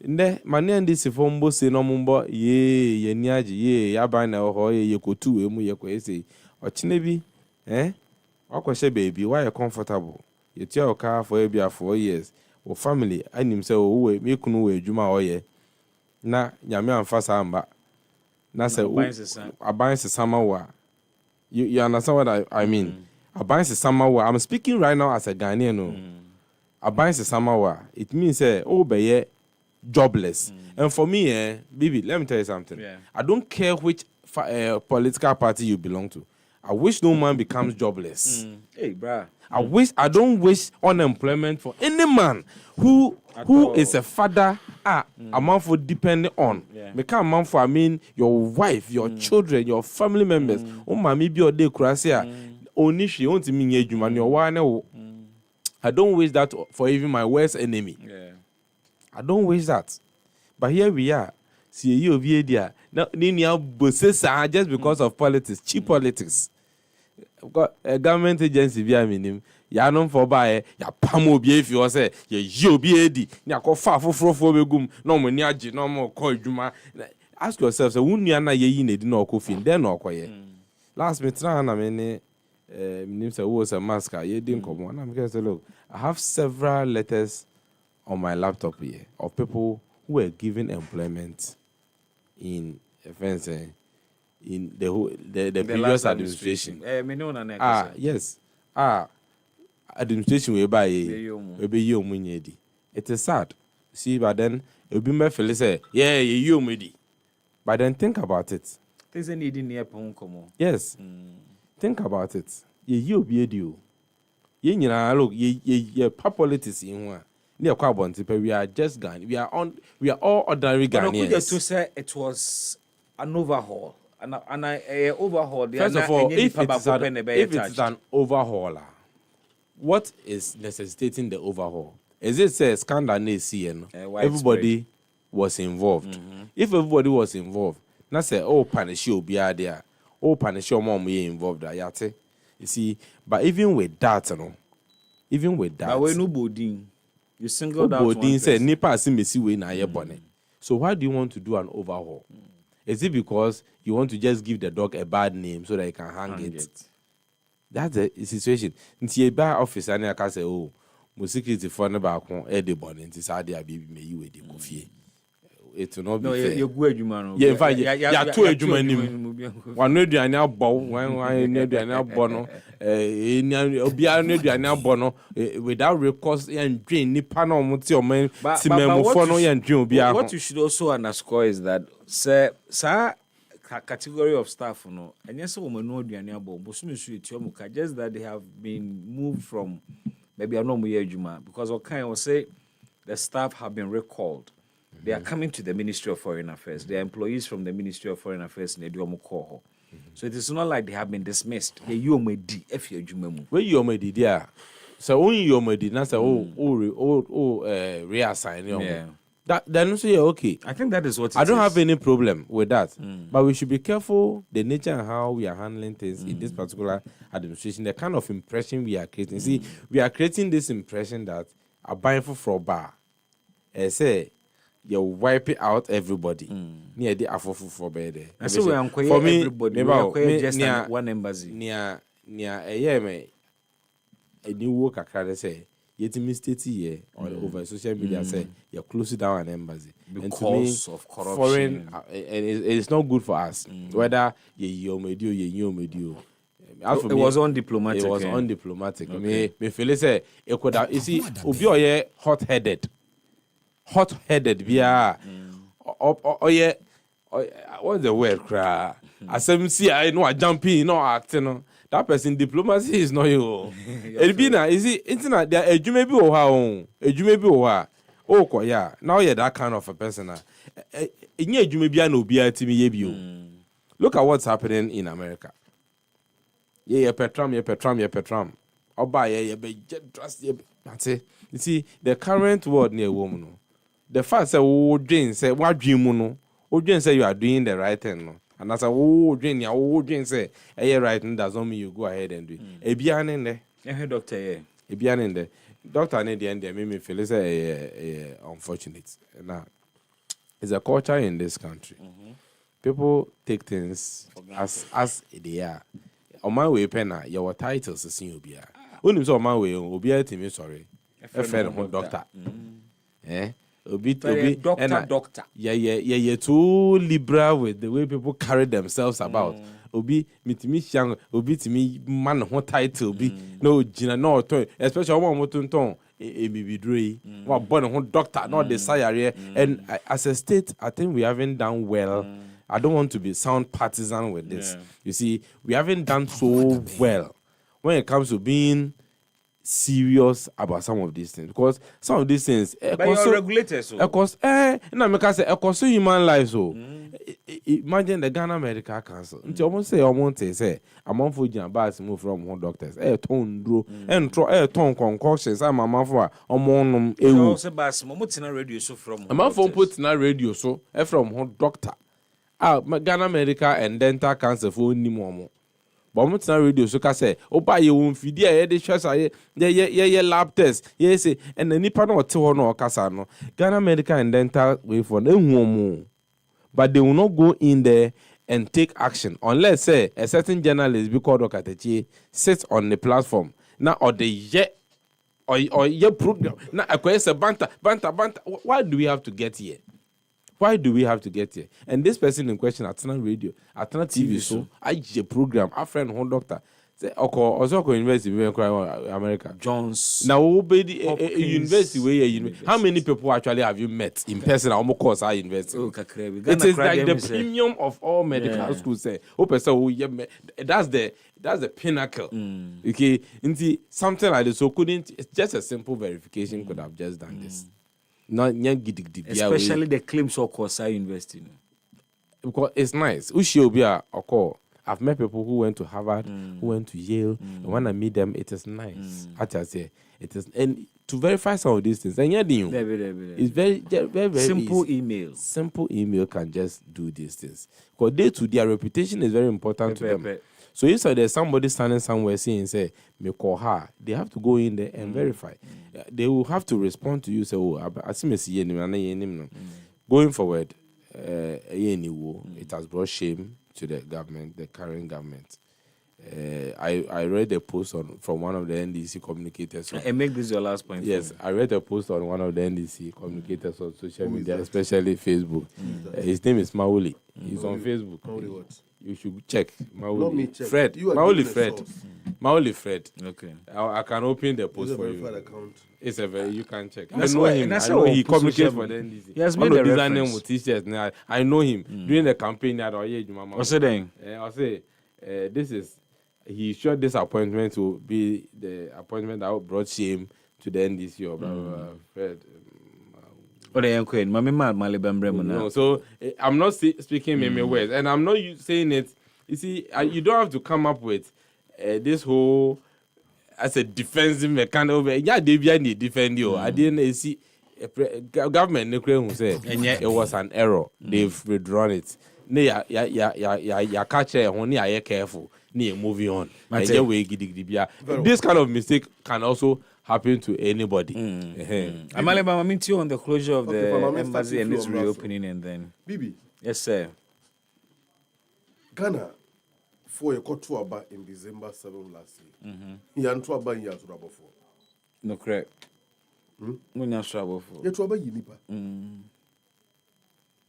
nde mane ndi sifombo se no mumbo ye ni age ye yaban na ho ye kotu emu ye ko ese ochine bi akwahye baby why you comfortable you tell your car for ebia 4 years o family anim say o we mekunu we adwuma o ye na nyame amfa samba na say aban se sama wa you understand what I mean? Aban se sama wa, I'm speaking right now as a Ghanaian no. Aban se sama wa, it means say be jobless. And for me baby, let me tell you something. I don't care which political party you belong to. I wish no man becomes jobless. Hey, bruh. I don't wish unemployment for any man who is a father a man for depending on. Make a man for, I mean, your wife, your children, your family members. Oh, mami bi ode kurasia. Onishi won't mean ejuma your one. I don't wish that for even my worst enemy. I don't wish that. But here we are. See you over here. Now, just because of politics, cheap politics. Got a government agency via minim. Ya non for buy ya pamo bi if you say ye obi edi na ko fa foforo begum no mo ni age no mo ko adwuma. Ask yourself say wunu na ye yi na edi na okofin then na okoye. Last me try na me ne minim say wo say mask ye din komo na me say look, I have several letters on my laptop here of people who were given employment in in the previous administration. Yes. Administration we buy it is sad. See, but then it'll be my feel say, yeah, you medi. But then think about it. There's a need in near Poncomo. Yes. Think about it. You be a deal. Look, ye politics in one. We are just Ghanaian. We are all ordinary Ghanaians. But to say it was an overhaul. And I overhaul. First of all, if it is an overhaul, what is necessitating the overhaul? Is it say scandal everybody was involved? If everybody was involved, not say punish you be there, punish your mom be involved. You see, but even with that, but when nobody, you singled out one say nipa asimesi we na ye bone. So why do you want to do an overhaul? Is it because you want to just give the dog a bad name so that you can hang it? That's the situation. Nti eba office ani aka say mo security for ne ba kon e de bone nti sa de abi me yi we de kofie. It will not be fair. You go adwuma no. Yeah, in fact, ya to adwuma nim. Wan no aduane abo, wan no aduane abo no. Obia no aduane abo no without recourse and drain nipa na omuti o man ti memofo no yan drain obia. What you should also underscore is that sir category of staff no enye se wo no aduane abo bosume su etiomuka just that they have been moved from maybe anomu ye adwuma because okay will say the staff have been recalled. They are coming to the Ministry of Foreign Affairs. They are employees from the Ministry of Foreign Affairs in Ediomukoho. So it is not like they have been dismissed. Yeah, you may di if you jumemu. Where you may di there. So only you may di. That's reassign. Yeah. That then say okay. I think that is what. I don't have any problem with that. But we should be careful the nature and how we are handling things in this particular administration. The kind of impression we are creating. See, we are creating this impression that a buying for bar. Say you wipe out everybody. Near the for bed. So we are for me, everybody. We are just one embassy. Near a year a new work I say. Yet mistake here or over social media say you're closing down an embassy because of corruption. Foreign, and it's not good for us. Whether you it was undiplomatic. It was undiplomatic. Me feel say it could have. You see, Obi hot-headed. Yeah. Yeah. What's the word? Cry. As I know, I jump in, no acting. That person diplomacy is not you. It be na is it internet there a jume bi o ha o. A jume bi o ha. Oh ko ya. Now you're that kind of a person na. Enye jume bi na obi atimi ye bi o. Look at what's happening in America. Yeah, petram. Oba ye be trust ye. That's it. You see the current world near woman. The fact say wo dream say wa dream no. Wo dream say you are doing the right thing no. And as a dream say, right, and doesn't mean you go ahead and do it. Ebian in there. Doctor, Ebian in there. Doctor, in the end, they made me feel it's unfortunate. Now, it's a culture in this country. People take things as they are. On my way, penna, your titles is in Ubia. When you on my way, Ubia to me, sorry. A friend, doctor. Doctor. Yeah, too liberal with the way people carry themselves about. Obi, mitimi shang, obi timi man who title be no gina no toy, especially one motunton, a dre, one born who doctor, not the sire. And as a state, I think we haven't done well. I don't want to be sound partisan with this. You see, we haven't done so well when it comes to being serious about some of these things, because some of these things but you're regulated, so of course human life. So imagine the Ghana Medical Council until almost say among for jambas move from one doctors ton dro and ton concoctions I'm a for among radio so from among for put na radio so from one doctor Ghana Medical and Dental Council for ni more. But I'm not radio so ka say oba ye won fidi e de hwesa ye lab test ye say and the nipa no te ho no kasa no Ghana Medical and Dental way for ehun but they will not go in there and take action unless say a certain journalist be called Okatechi sits on the platform now or the ye program now a banter. Why do we have to get here? And this person in question, Atana Radio, Atana TV, so I a program, our friend, one doctor, say, also university, America. Jones. Now, university where how many people actually have you met in person? Almost course our university. It is like the premium of all medical schools. Say, that's the pinnacle. Okay, something like this. So couldn't just a simple verification could have just done this. Not especially the claims of Kaseɛbɔ University. Because it's nice. I've met people who went to Harvard, who went to Yale, and when I meet them, it is nice. It is, and to verify some of these things, and it's very simple easy. Email. Simple email can just do these things. Because their reputation is very important to them. So if there's somebody standing somewhere saying, say, me call her, they have to go in there and verify. They will have to respond to you, say, I see me. Going forward, it has brought shame to the government, the current government. I read a post from one of the NDC communicators. And make this your last point. Yes, I read a post on one of the NDC communicators on social media, especially Facebook. His name is Maoli. He's on Facebook. Maoli what? You should check. Not me check. Fred. Maoli Fred. Okay. I can open the post for you. Account. It's a very, you can check. That's I know him. I know he communicates for the NDC. He has made a reference. With t-shirts. I know him. During the campaign, what's it then? I'll say, this is, he showed this appointment to be the appointment that brought shame to the NDC or Fred. No, so I'm not speaking meme words, and I'm not saying it You see, you don't have to come up with this whole as a defensive mechanism. Yeah, they need defend you. I didn't see government who said it was an error. They've withdrawn it. Ya catch it. Only are careful. Moving on. This kind of mistake can also happen to anybody. Amaleba, I mean, on the closure of the embassy and its reopening, and then. Bibi. Yes, sir. Ghana, for a court tour in December 7 last year. He had trouble in years for. No, correct. No, not trouble for. You trouble Yinipa.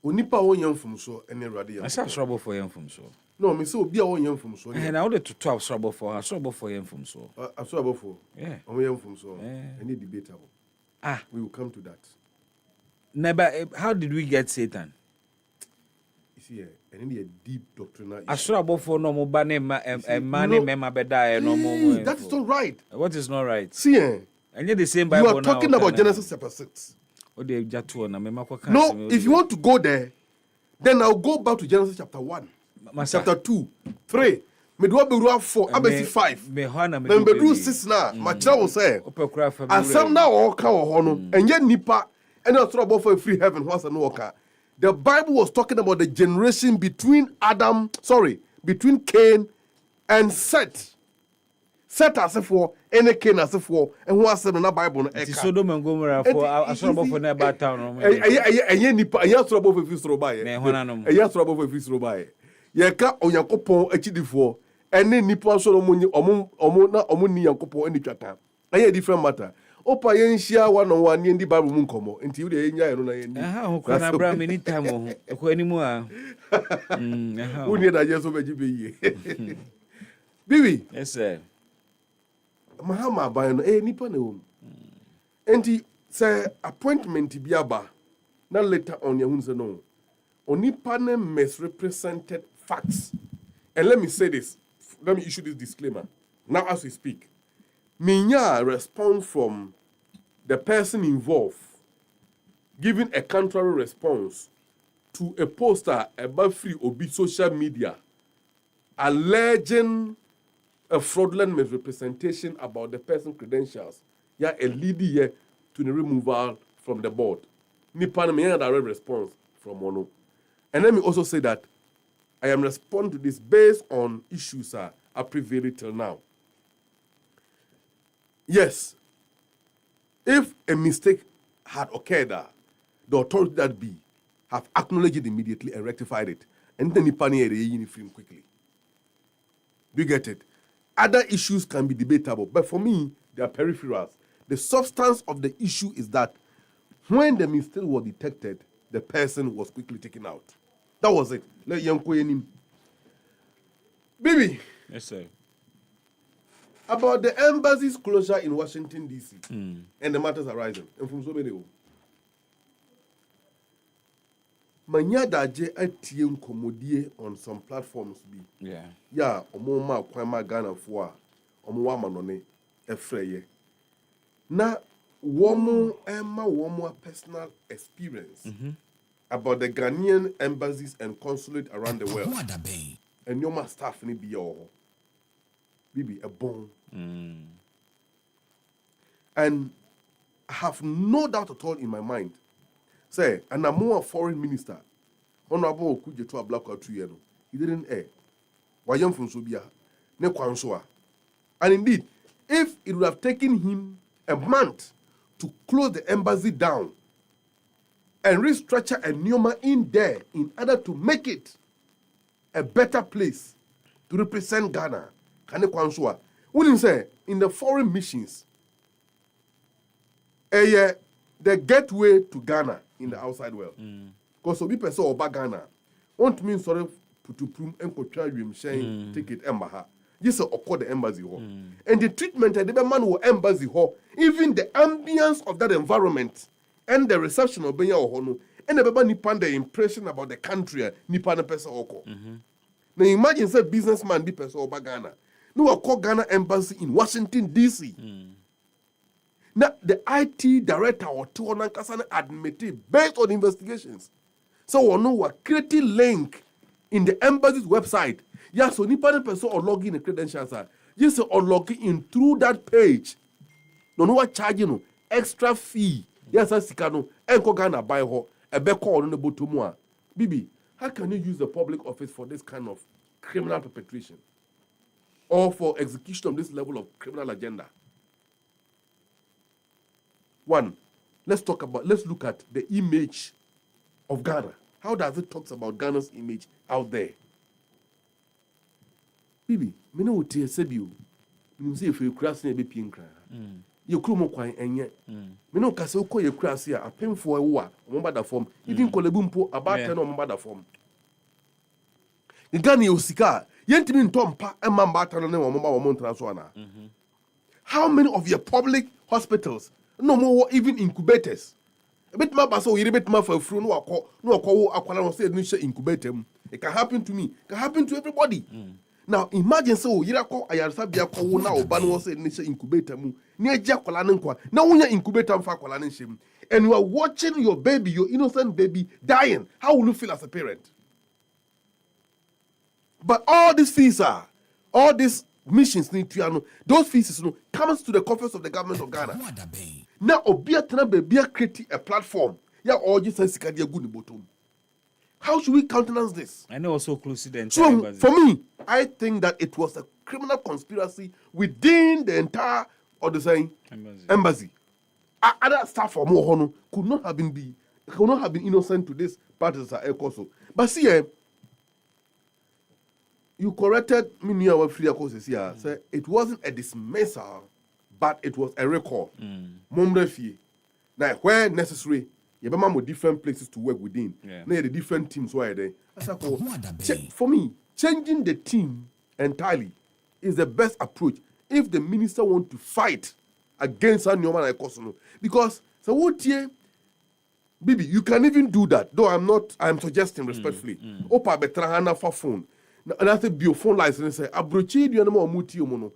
Onipa o young from so any radio. I said trouble for young from so. No, me so be a young from so. And I ordered to 12 trouble for her, trouble for young from so. I trouble for. Yeah. I'm young from so. Any debatable. We will come to that. Never. How did we get Satan? You see, and a deep doctrinal. I trouble for no more money, money, mema beda, no more. That's not right. What is not right? See, and yet the same Bible. You are talking about Genesis chapter 6. No, if you want to go there, then I'll go back to Genesis chapter 1, chapter 2, 3, Medua 4, Abesi 5. Then Bedru 6 now. My child will say, and some now all come and yet Nipa, and not trouble for a free heaven, once and walker. The Bible was talking about the generation between Cain and Seth. Set as if for any Cain as if for, and who has said in the Bible. It's Sodom and Gomorrah for a trouble for never town. A Nipa, a yes trouble for Fistro by a yes trouble for Fistro by. Yaka on Yakopo, a chidi and then Nipa Solomon, Omona, Omuni, Yakopo, and the chata. A different matter. Opa yen share 1 in the Bible Munkomo until the Enya can I bring many time anymore? Who need I just over GB? Bibi, yes, sir. Mahama by Nipa no. And he say appointment biaba. Now later on Yahunza no. Onipa ne misrepresented facts. And let me say this. Let me issue this disclaimer. Now as we speak. Minya response from the person involved giving a contrary response to a poster about free obi social media alleging a fraudulent misrepresentation about the person's credentials. Yeah, a lead here to the removal from the board. Nipa Minya direct response from Mono. And let me also say that I am responding to this based on issues are prevailing till now. Yes, if a mistake had occurred, the authority that be have acknowledged it immediately and rectified it, and then you film quickly. Do you get it? Other issues can be debatable, but for me, they are peripherals. The substance of the issue is that when the mistake was detected, the person was quickly taken out. That was it. Let Yanko Bibi. Yes, sir. About the embassy's closure in Washington, D.C. And the matters arising. And from so many. Manya daje atiem komodie on some platforms be. Yeah. Yeah, omoma kwama Ghana for omwa manone efreye. Na womo personal experience about the Ghanaian embassies and consulate around the world. And your staff ni be your Bibi a bone. And I have no doubt at all in my mind. Say, and I'm more a foreign minister. Honorable Kuja to a black or 2 years. He didn't air. Why young from Subia? Ne Kwanswa. And indeed, if it would have taken him a month to close the embassy down and restructure a Neoma in there in order to make it a better place to represent Ghana, Kane Kwanswa. Wouldn't say in the foreign missions, the gateway to Ghana in the outside world. Because some people say about Ghana, want me sorry to prove and control you saying ticket embaha. This is the embassy hall. And the treatment of the man who embassy hall, even the ambience of that environment and the reception of Benya Ohono, and the Baba Nipan the impression about the country, Nipan person oko. Now imagine say businessman be person over Ghana. No, I call Ghana embassy in Washington D.C. Now the IT director or Tuonan Kasana admitted based on investigations. So we know we're creating link in the embassy's website. Yeah, so nipa ne person or log in the credentials are just or log in through that page. No what charge no extra fee. Yes, as sikano enko Ghana buy ho ebe call no botomu a. Bibi, how can you use the public office for this kind of criminal perpetration or for execution of this level of criminal agenda? One, let's look at the image of Ghana. How does it talk about Ghana's image out there? Bibi, me no wote sebio. Me say if you cross na be pin kra. You kro mo kwan enye. Me no kase ukọ ye cross a apemfo ewo a omba da form. Even kolebu mpo about 10 omba da form. The Ghana osika, yentimi ntompa emma mbata no ne omba wo montra so ana. How many of your public hospitals no more even incubators? A bit more baso you bit more for fru no akọ akwala no say no share incubator. It can happen to me. It can happen to everybody. Now imagine so you call ayarsa bia ko na oba no say no share incubator mu. Na eja akwala ne nkwa. Na wonya incubator mfa akwala ne nhyem. And you are watching your baby, your innocent baby dying. How will you feel as a parent? But all these fees all these missions need to those fees comes to the coffers of the government of Ghana. Now obia tena baby create a platform. Ya all just sika dia good bottom. How should we countenance this? And also close to the so for me, I think that it was a criminal conspiracy within the entire embassy. Other staff from Mohono could not have been innocent to this parties are also. But see, you corrected me near our free courses here. Say it wasn't a dismissal, but it was a recall. Now, where necessary, you have different places to work within. Now, the different teams were there. For me, changing the team entirely is the best approach if the minister wants to fight against a new man because so what Bibi, you can even do that. Though I'm suggesting respectfully. Opa betrahana for phone. And I say phone license say abrochi do no muti omono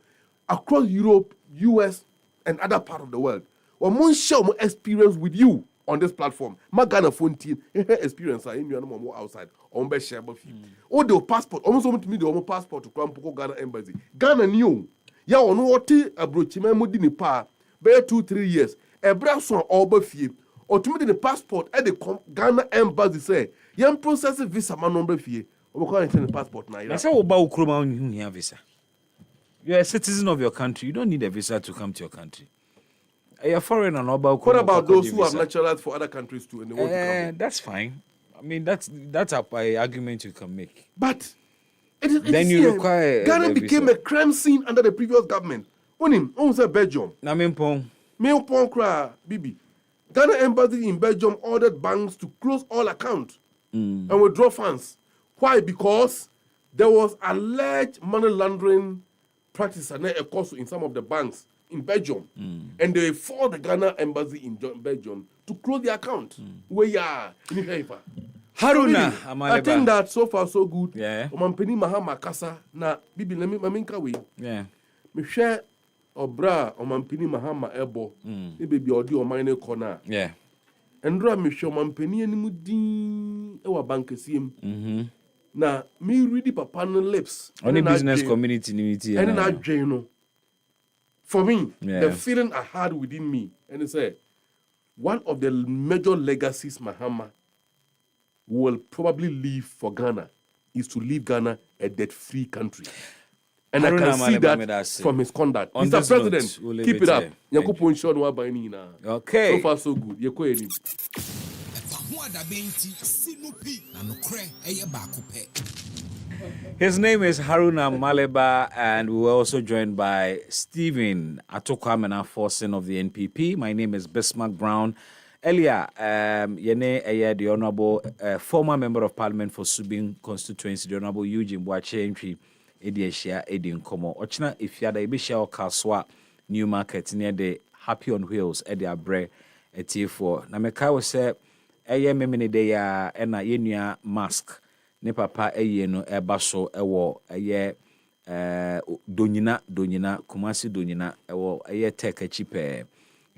across Europe, US and other part of the world. Or mon share more experience with you on this platform. My Ghana phone team experience in you more outside on be share of you. Oh the passport almost to me the passport to Krampoko Ghana embassy. Ghana new. Ya ono oti abrochi me modi ni pa be 2-3 years. Ebra so oba fie. Ultimately the passport at the Ghana embassy say yam process visa man number fie. The passport now. That's how about Ukroma you have visa. You're a citizen of your country. You don't need a visa to come to your country. You're foreign and about. What about those who have naturalized for other countries too and they want to come? That's fine. I mean that's a argument you can make. But then you require Ghana became a crime scene under the previous government. Say Belgium. Na Mimpong kra Bibi. Ghana embassy in Belgium ordered banks to close all accounts and withdraw funds. Why? Because there was alleged money laundering practice in some of the banks in Belgium. And they forced the Ghana embassy in Belgium to close the account. Haruna, I think that so far so good. Yeah. Omampeni Mahama Kasa na Bibi Maminka we. Yeah. Me share obra Omampeni Mahama Ebo. Baby odi o mine corner. Yeah. Endra me share Omampeni animu din ewa bankesiem. Na me read papa no lips. Only business community unity. And na no. For me, the feeling I had within me, and it said, one of the major legacies Mahama will probably leave for Ghana is to leave Ghana a debt-free country. And I can see that from his conduct. Mr. President, keep it up. Okay. So far, so good. His name is Haruna Maleba, and we were also joined by Stephen Atokwamena Forsen of the NPP. My name is Bismarck Brown. Earlier, the Honorable former Member of Parliament for Subin constituency, the Honorable Eugene Boache Entry, Ediashia, Edin Komo. Ochina, if you had a Bishia Kaswa New Market near the Happy on Wheels, Eddie Abre, T4. Nameka was said, Memini Dea, and a Yenia mask. Ne papa no eba so ewo donyina kumasi donyina ewo tek achipe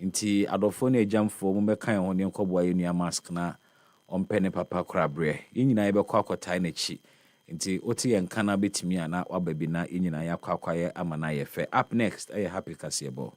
nti adofo na ejamfo mo bekan ho ne nkobo ayenua mask na ompe ne papa kora bre yinyina ebe kwa kwata na chi nti wote yɛ nka na bɛtumi a na waba bi na yɛnyina yɛakɔ akɔyɛ ama no ayɛ fɛ. Up next ɛyɛ Happy Kaseɛbɔ.